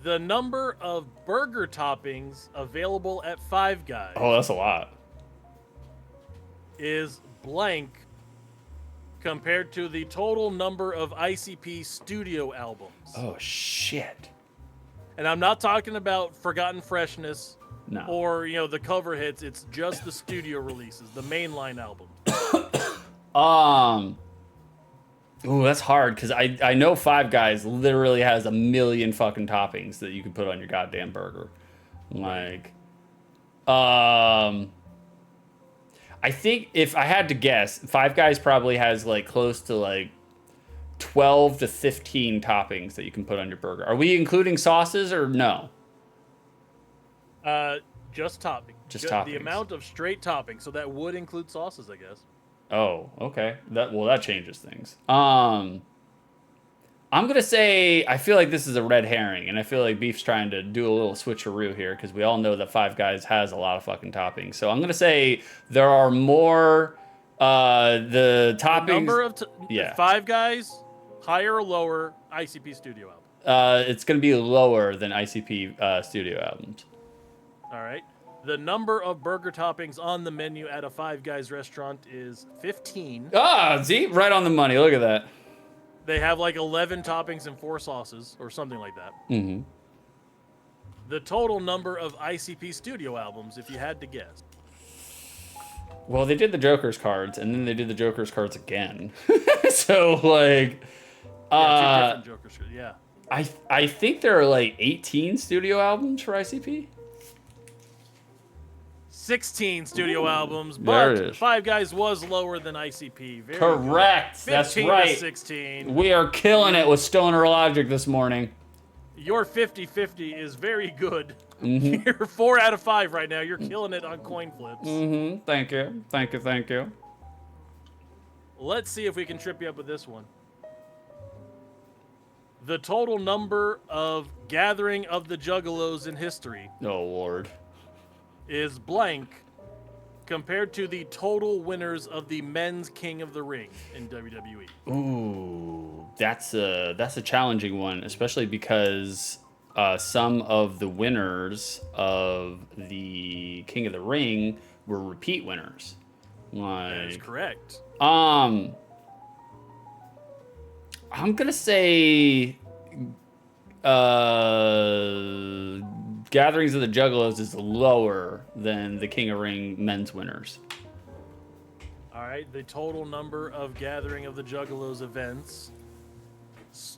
The number of burger toppings available at Five Guys. Oh, that's a lot. Is blank compared to the total number of ICP studio albums. Oh, shit. And I'm not talking about Forgotten Freshness No. or, the cover hits. It's just the studio releases, the mainline albums. Ooh, that's hard, because I know Five Guys literally has a million fucking toppings that you can put on your goddamn burger. Like, I think if I had to guess, Five Guys probably has, like, close to, like, 12 to 15 toppings that you can put on your burger. Are we including sauces or no? Just topping. Just toppings. The amount of straight toppings, so that would include sauces, I guess. Oh, okay. That changes things. I'm gonna say I feel like this is a red herring, and I feel like Beef's trying to do a little switcheroo here because we all know that Five Guys has a lot of fucking toppings. So I'm gonna say there are more. The toppings. The number of yeah. Five Guys, higher or lower ICP studio album? It's gonna be lower than ICP studio albums. All right. The number of burger toppings on the menu at a Five Guys restaurant is 15. See? Right on the money. Look at that. They have like 11 toppings and 4 sauces or something like that. Mm-hmm. The total number of ICP studio albums, if you had to guess. Well, they did the Joker's cards, and then they did the Joker's cards again. So, like... Yeah, 2 different Joker's cards, yeah. I think there are like 18 studio albums for ICP. 16 studio albums, There it but is. Five Guys was lower than ICP. Very Correct. Good. That's 15 right. to 16. We are killing it with Stoner Logic this morning. Your 50-50 is very good. Mm-hmm. You're 4 out of 5 right now. You're killing it on coin flips. Mm-hmm. Thank you. Thank you. Thank you. Let's see if we can trip you up with this one. The total number of Gathering of the Juggalos in history Oh, Lord. is blank compared to the total winners of the men's King of the Ring in WWE. Ooh, that's a challenging one, especially because some of the winners of the King of the Ring were repeat winners. That is Like, correct. I'm gonna say Gatherings of the Juggalos is lower than the King of Ring men's winners. All right, the total number of Gathering of the Juggalos events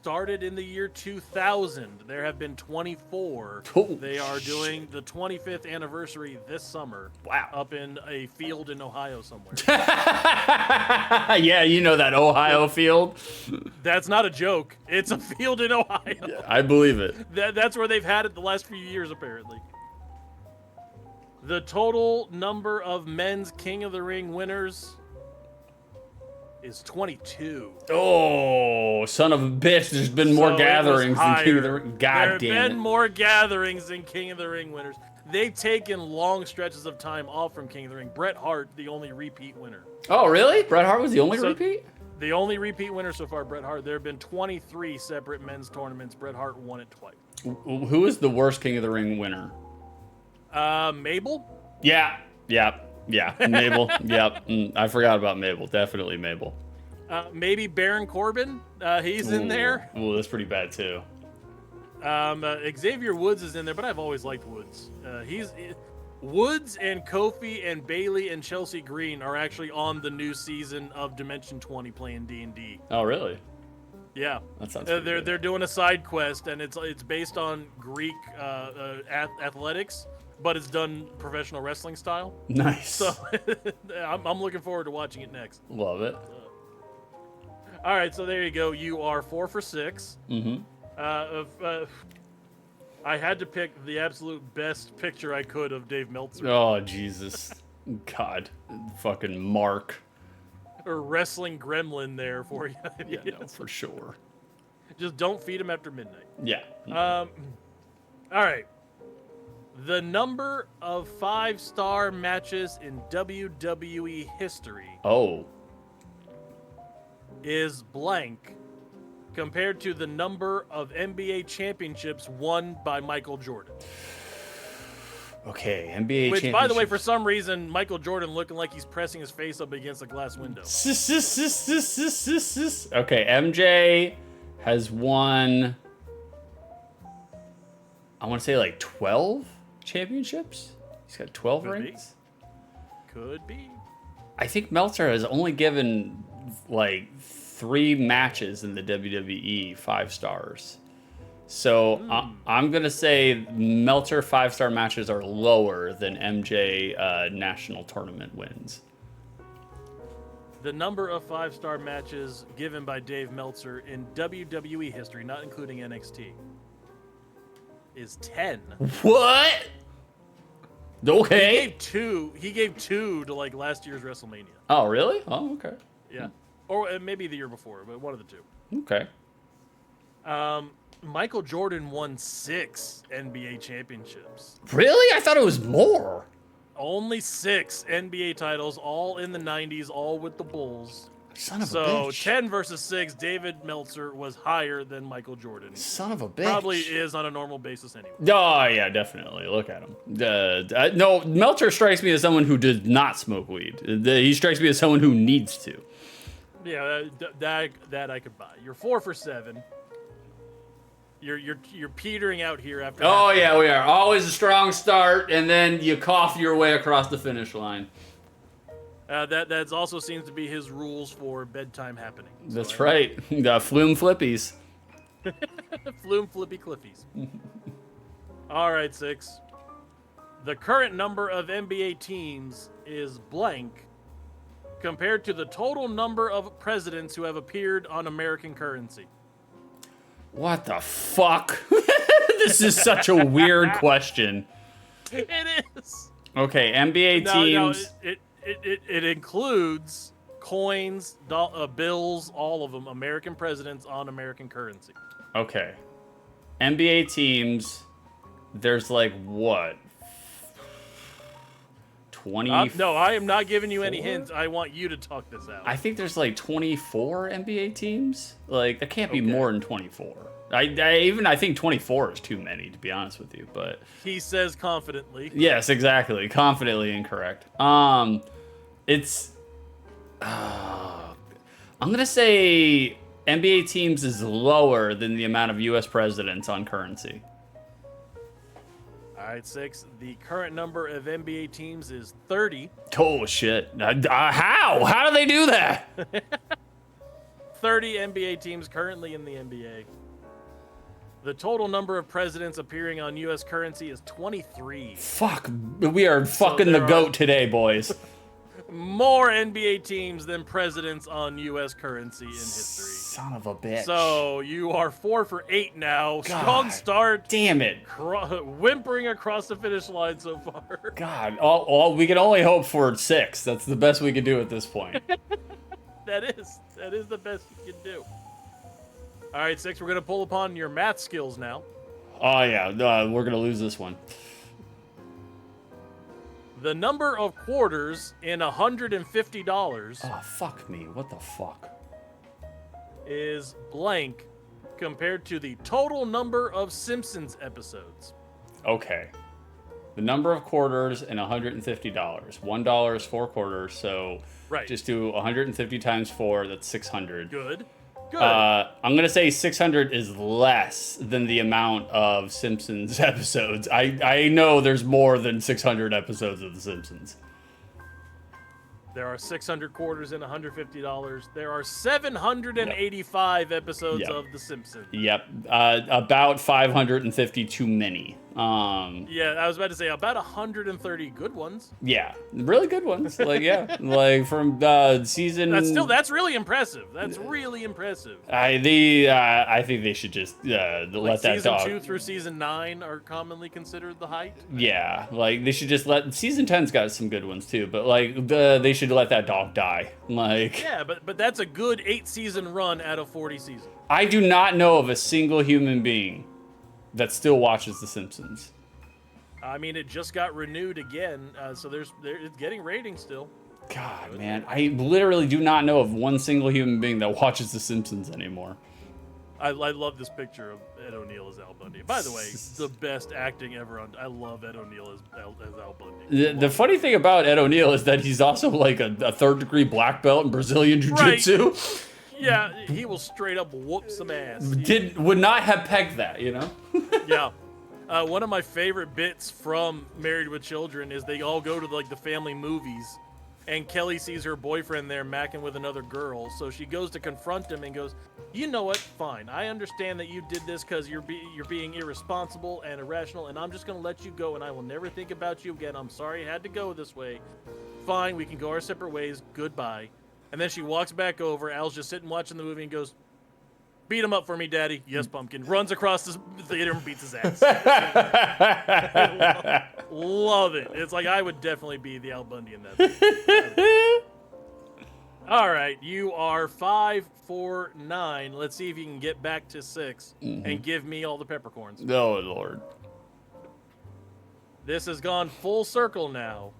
started in the year 2000. There have been 24. Oh, they are doing the 25th anniversary this summer. Wow. Up in a field in Ohio somewhere. Yeah, you know that Ohio field. That's not a joke. It's a field in Ohio. Yeah, I believe it. That's where they've had it the last few years, apparently. The total number of men's King of the Ring winners is 22. Oh, son of a bitch! There's been more So gatherings than King of the higher. Ring. God There damn have it! been more gatherings than King of the Ring winners. They've taken long stretches of time off from King of the Ring. Bret Hart, the only repeat winner. Oh, really? Bret Hart was the only So- repeat? The only repeat winner so far, Bret Hart. There have been 23 separate men's tournaments. Bret Hart won it twice. Who is the worst King of the Ring winner? Mabel? Yeah. Mabel. Yep. I forgot about Mabel. Definitely Mabel. Maybe Baron Corbin. He's in there. Oh, that's pretty bad too. Xavier Woods is in there, but I've always liked Woods. Woods and Kofi and Bailey and Chelsea Green are actually on the new season of Dimension 20 playing D&D. Oh, really? Yeah, That sounds. they're doing a side quest, and it's based on Greek athletics, but it's done professional wrestling style. Nice. So I'm looking forward to watching it next. Love it. All right, so there you go. You are 4 for 6. Mm-hmm. I had to pick the absolute best picture I could of Dave Meltzer. Oh, Jesus. God. Fucking Mark. Or wrestling gremlin there for you. Yeah, no, for sure. Just don't feed him after midnight. Yeah. All right. The number of 5-star matches in WWE history Oh. is blank compared to the number of NBA championships won by Michael Jordan. Okay, NBA Which, by the way, for championships. some reason, Michael Jordan looking like he's pressing his face up against a glass window. Okay, MJ has won, I want to say like 12 championships. He's got 12 Could be. rings. Could be. I think Meltzer has only given like 3 matches in the WWE 5 stars. So I'm going to say Meltzer 5-star matches are lower than MJ national tournament wins. The number of 5-star matches given by Dave Meltzer in WWE history, not including NXT, is 10. What? Okay. He gave two to like last year's WrestleMania. Oh, really? Oh, okay. Yeah. Or maybe the year before, but one of the two. Okay. Michael Jordan won 6 NBA championships. Really? I thought it was more. Only 6 NBA titles, all in the 90s, all with the Bulls. Son of a So bitch. 10 versus 6, David Meltzer was higher than Michael Jordan. Son of a bitch. Probably is on a normal basis anyway. Oh, yeah, definitely. Look at him. No, Meltzer strikes me as someone who does not smoke weed. He strikes me as someone who needs to. Yeah, that I could buy. You're 4 for 7. You're petering out here after. Oh, half. yeah, we are. Always a strong start, and then you cough your way across the finish line. That also seems to be his rules for bedtime happening. That's right. Flume flippies. Flume flippy cliffies. All right, 6. The current number of NBA teams is blank compared to the total number of presidents who have appeared on American currency. What the fuck? This is such a weird question. It is. Okay, NBA teams. No, it includes coins, bills, all of them, American presidents on American currency. Okay. NBA teams, there's like what? 20? No, I am not giving you any hints. I want you to talk this out. I think there's like 24 NBA teams. Like, there can't be more than 24. I think 24 is too many, to be honest with you, but... He says confidently. Yes, exactly. Confidently incorrect. It's... I'm going to say NBA teams is lower than the amount of U.S. presidents on currency. All right, 6. The current number of NBA teams is 30. Oh, shit. How? How do they do that? 30 NBA teams currently in the NBA. The total number of presidents appearing on U.S. currency is 23. Fuck, we are fucking the there goat today, boys. More NBA teams than presidents on U.S. currency in history. Son of a bitch. So you are 4 for 8 now. God Strong start. Damn it. Whimpering across the finish line so far. God, all we can only hope for 6. That's the best we can do at this point. That is the best you can do. All right, 6, we're going to pull upon your math skills now. Oh, yeah, we're going to lose this one. The number of quarters in $150 Oh, fuck me. What the fuck? is blank compared to the total number of Simpsons episodes. Okay. The number of quarters in $150. $1 is 4 quarters, so Right. just do 150 times 4, that's 600. Good. Good. I'm gonna say 600 is less than the amount of Simpsons episodes. I know there's more than 600 episodes of The Simpsons. There are 600 quarters in $150. There are 785 episodes Yep. of The Simpsons. Yep, about 550 too many. Yeah, I was about to say about 130 good ones. Yeah, really good ones. Like, yeah, like from season. That's really impressive. That's really impressive. I think they should just let that season dog. 2 through season 9 are commonly considered the height. Yeah, like they should just let season 10's got some good ones too, but like they should let that dog die. Like, Yeah, but that's a good 8-season run out of 40 seasons. I do not know of a single human being that still watches The Simpsons. I mean, it just got renewed again, so it's getting ratings still. God, man, I literally do not know of one single human being that watches The Simpsons anymore. I love this picture of Ed O'Neill as Al Bundy. By the way, the best acting ever I love Ed O'Neill as Al Bundy. The funny thing about Ed O'Neill is that he's also like a third-degree black belt in Brazilian Jiu-Jitsu. Right. Yeah, he will straight up whoop some ass. Would not have pegged that, you know? Yeah. One of my favorite bits from Married with Children is they all go to like the family movies, and Kelly sees her boyfriend there macking with another girl, so she goes to confront him and goes, "You know what? Fine. I understand that you did this because you're being irresponsible and irrational, and I'm just gonna let you go, and I will never think about you again. I'm sorry it had to go this way. Fine. We can go our separate ways. Goodbye." And then she walks back over. Al's just sitting watching the movie and goes, "Beat him up for me, Daddy." "Yes, Pumpkin." Runs across the theater and beats his ass. Love it. It's like I would definitely be the Al Bundy in that. All right, you are 5 for 9. Let's see if you can get back to 6 and give me all the peppercorns. Oh, Lord. This has gone full circle now.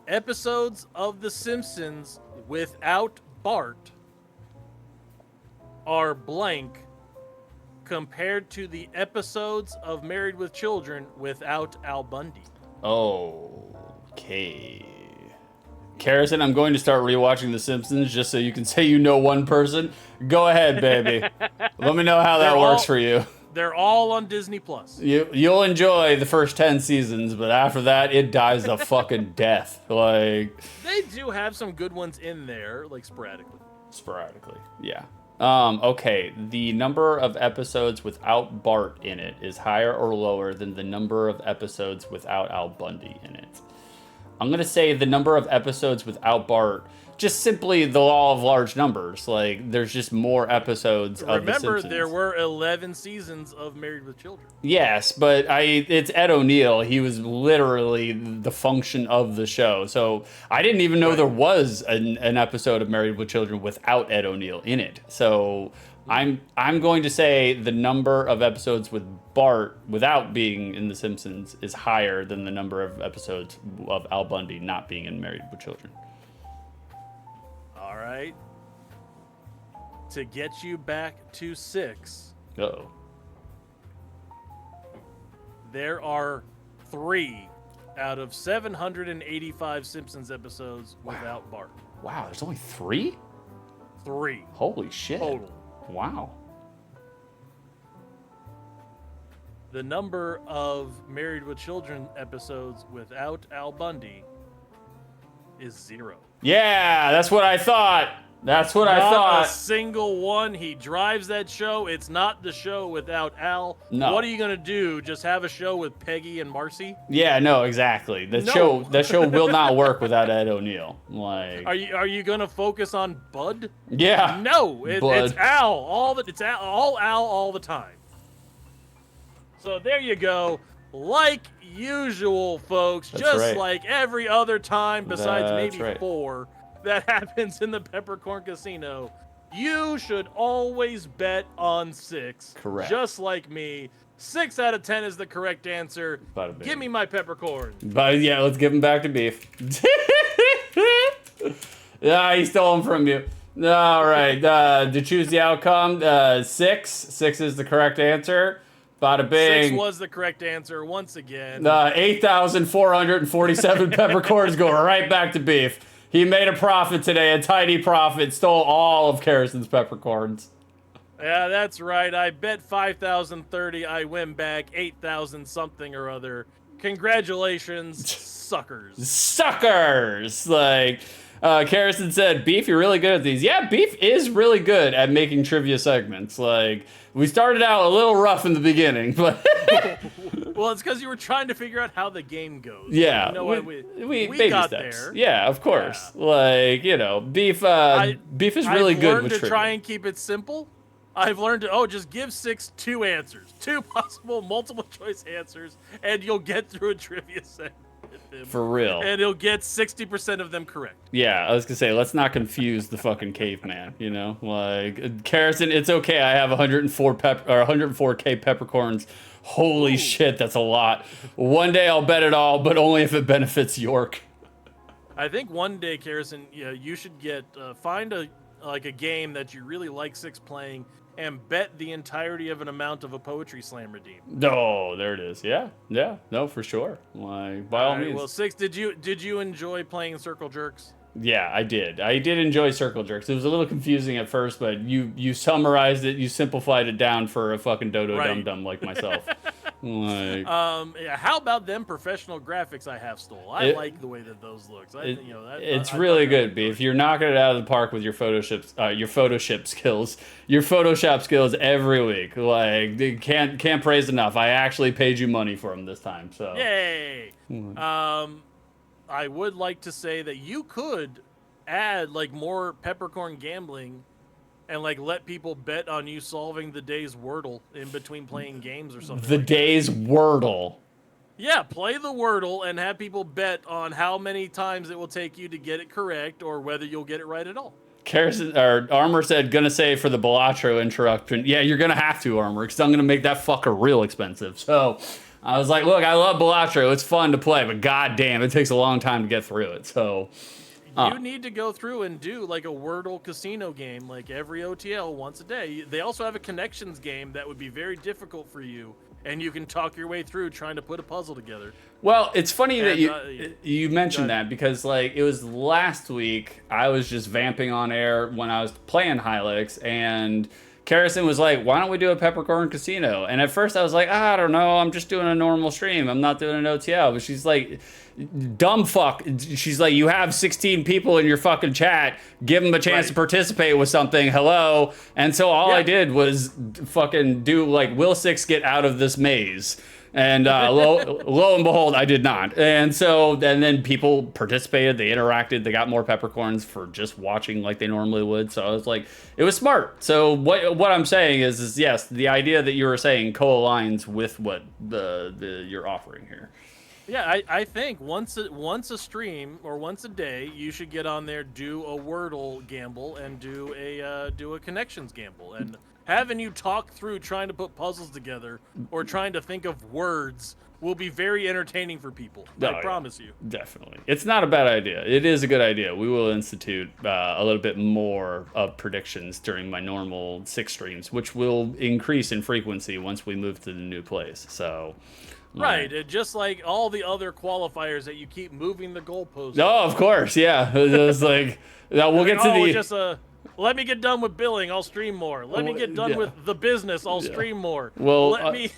Episodes of The Simpsons without Bart are blank compared to the episodes of Married with Children without Al Bundy. Okay. Carrison, I'm going to start rewatching The Simpsons just so you can say you know one person. Go ahead, baby. Let me know how that works for you. They're all on Disney Plus. You'll enjoy the first 10 seasons, but after that, it dies a fucking death. Like, They do have some good ones in there, like sporadically. Yeah. Okay, the number of episodes without Bart in it is higher or lower than the number of episodes without Al Bundy in it. I'm going to say the number of episodes without Bart, just simply the law of large numbers. Like, there's just more episodes of The Remember, Simpsons. there were 11 seasons of Married with Children. Yes, but it's Ed O'Neill. He was literally the function of the show. So I didn't even know there was an episode of Married with Children without Ed O'Neill in it. So I'm going to say the number of episodes with Bart without being in The Simpsons is higher than the number of episodes of Al Bundy not being in Married with Children. All right. To get you back to 6, Uh-oh. there are 3 out of 785 Simpsons episodes without Bart. Wow, there's only 3? 3 Holy shit. total. Wow. The number of Married with Children episodes without Al Bundy is 0. Yeah, that's what I thought. That's what I Not thought. a single one. He drives that show. It's not the show without Al. No. What are you gonna do? Just have a show with Peggy and Marcy? Yeah, no, exactly. The No. show will not work without Ed O'Neill. Like, Are you gonna focus on Bud? yeah, No, Bud. it's Al. It's Al, all Al all the time. So there you go. Like usual, folks. That's Just right. like every other time, besides That's maybe right. 4 that happens in the Peppercorn Casino, you should always bet on 6. Correct. Just like me. 6 out of 10 is the correct answer. Bada bing. Give me my peppercorn. But yeah, let's give him back to beef. Yeah, he stole him from you. All right, to choose the outcome, 6. 6 is the correct answer. Bada bing. 6 was the correct answer once again. 8,447 peppercorns go right back to beef. He made a profit today, a tiny profit, stole all of Carrison's peppercorns. Yeah, that's right. I bet 5,030. I win back 8,000 something or other. Congratulations, suckers. Suckers! Like, Carrison said, Beef, you're really good at these. Yeah, Beef is really good at making trivia segments. Like, we started out a little rough in the beginning, but... Well, it's because you were trying to figure out how the game goes. Yeah, You know what? we We baby got steps. there. Yeah, of course. Yeah. Like, you know, Beef Beef is really I've good learned with to trivia. try and keep it simple. I've learned to, just give 6 2 answers. 2 possible multiple choice answers, and you'll get through a trivia segment with him. For real. And he'll get 60% of them correct. Yeah, I was gonna say, let's not confuse the fucking caveman, you know? Like, Carrison, it's okay, I have 104K peppercorns. Holy shit, that's a lot. One day I'll bet it all, but only if it benefits York. I think one day, Carrison, you should find a game that you really like 6 playing and bet the entirety of an amount of a Poetry Slam redeem. No, there it is. Yeah, no, for sure. Like, by all means. Well, 6, did you enjoy playing Circle Jerks? Yeah, I did. I did enjoy Circle Jerks. It was a little confusing at first, but you summarized it, you simplified it down for a fucking dodo dum-dum like myself. Like, how about them professional graphics I have stole? I like the way that those looks. It's really good, Beef. You're knocking it out of the park with your Photoshop skills every week. Like, can't praise enough. I actually paid you money for them this time. So yay! I would like to say that you could add more peppercorn gambling and let people bet on you solving the day's Wordle in between playing games or something. The day's Wordle. Yeah, play the Wordle and have people bet on how many times it will take you to get it correct or whether you'll get it right at all. Armor said, gonna say for the Balatro interruption. Yeah, you're gonna have to, Armor, because I'm gonna make that fucker real expensive. So I was like, look, I love Balatro. It's fun to play, but goddamn, it takes a long time to get through it. So you need to go through and do a Wordle casino game every OTL once a day. They also have a connections game that would be very difficult for you, and you can talk your way through trying to put a puzzle together. Well, it's funny that you mentioned that because it was last week I was just vamping on air when I was playing Hylix, and Carrison was like, why don't we do a Peppercorn Casino? And at first I was like, I don't know, I'm just doing a normal stream. I'm not doing an OTL. But she's like, dumb fuck. She's like, you have 16 people in your fucking chat. Give them a chance to participate with something. Hello. And so all I did was fucking do will 6 get out of this maze? And lo and behold, I did not. And then people participated, they interacted, they got more peppercorns for just watching like they normally would. So I was like, it was smart. So what I'm saying is yes, the idea that you were saying co-aligns with what you're offering here. Yeah, I think once a stream or once a day, you should get on there, do a Wordle gamble, and do a connections gamble, and having you talk through trying to put puzzles together or trying to think of words will be very entertaining for people. I promise you. Definitely. It's not a bad idea. It is a good idea. We will institute a little bit more of predictions during my normal 6 streams, which will increase in frequency once we move to the new place. So... Right, just like all the other qualifiers that you keep moving the goalposts. Oh, of course, yeah. It was like, we'll get to the... Let me get done with billing. I'll stream more. Let me get done Yeah. with the business. I'll stream more. Well, let me.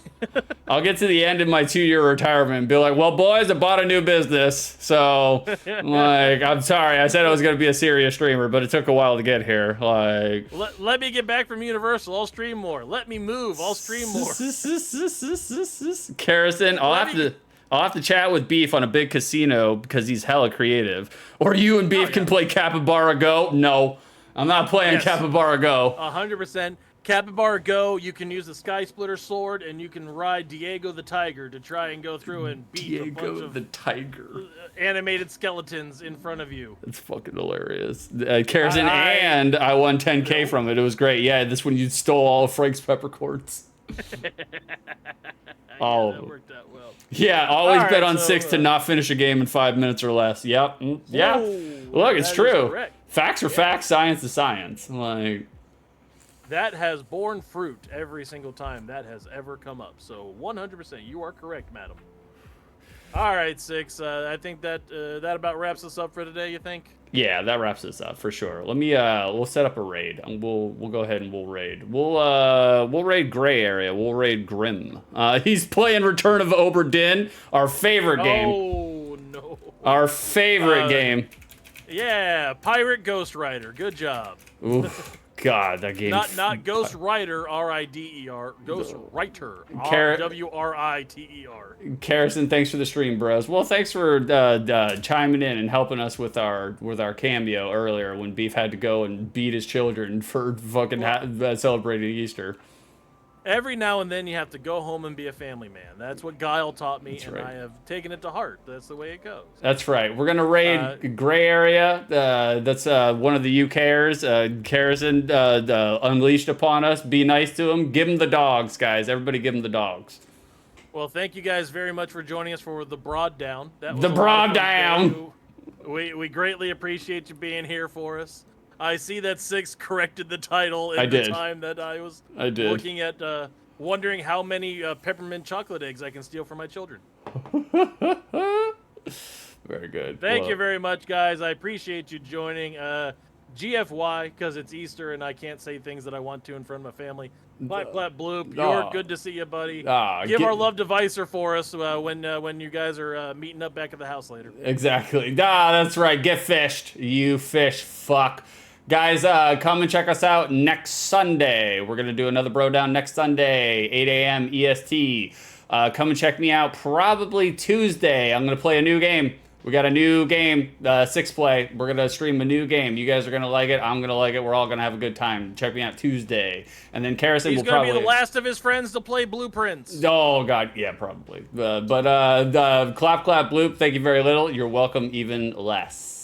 I'll get to the end of my 2-year retirement and be like, well, boys, I bought a new business. So, like, I'm sorry. I said I was going to be a serious streamer, but it took a while to get here. Like, Let me get back from Universal. I'll stream more. Let me move. I'll stream more. Carrison, I'll have to chat with Beef on a big casino because he's hella creative. Or you and Beef can play Capybara Go. No, I'm not playing Capybara Go. 100%. Capybara Go, you can use the Sky Splitter sword, and you can ride Diego the Tiger to try and go through and beat a bunch Diego of the Tiger. animated skeletons in front of you. It's fucking hilarious. Carrison, and I won 10K from it. It was great. Yeah, this one you stole all of Frank's peppercorns. Yeah, that worked out well. Yeah, always All bet right, on so, 6 to not finish a game in 5 minutes or less. Yep. Yeah. Look, it's that is true. correct. Facts are facts, science is science. Like, That has borne fruit every single time that has ever come up. So 100%, you are correct, madam. All right, Six. I think that that about wraps us up for today. You think? yeah, that wraps this up for sure. Let me we'll set up a raid. We'll go ahead and we'll raid. We'll raid Gray Area. We'll raid Grim. He's playing Return of Obra Dinn, our favorite game. Oh no. Our favorite game. Yeah, Pirate Ghost Rider. Good job. Oof. God, that game. Not Ghost Rider, R-I-D-E-R. Ghost Writer, W-R-I-T-E-R. Carrison, thanks for the stream, bros. Well, thanks for chiming in and helping us with our cameo earlier when Beef had to go and beat his children for fucking celebrating Easter. Every now and then you have to go home and be a family man. That's what Guile taught me, and right. I have taken it to heart. That's the way it goes. That's right. We're gonna raid Gray Area. That's one of the UKers. Carrison unleashed upon us. Be nice to him. Give him the dogs, guys. Everybody, give him the dogs. Well, thank you guys very much for joining us for the BroDown. That was The a lot of fun BroDown. today. We greatly appreciate you being here for us. I see that Six corrected the title in I the did. time that I was did. looking at, wondering how many peppermint chocolate eggs I can steal from my children. Very good. Thank you very much, guys. I appreciate you joining. GFY, because it's Easter and I can't say things that I want to in front of my family. Clap, clap, bloop. York, good to see you, buddy. Give our love to Vicer for us when you guys are meeting up back at the house later. Exactly. That's right. Get fished. You fish fuck. Guys, come and check us out next Sunday. We're going to do another BroDown next Sunday, 8 a.m. EST. Come and check me out probably Tuesday. I'm going to play a new game. We got a new game, 6-play. We're going to stream a new game. You guys are going to like it. I'm going to like it. We're all going to have a good time. Check me out Tuesday. And then Carrison will probably... He's going to be the last of his friends to play Blueprints. Oh, God. Yeah, probably. Clap, clap, bloop. Thank you very little. You're welcome even less.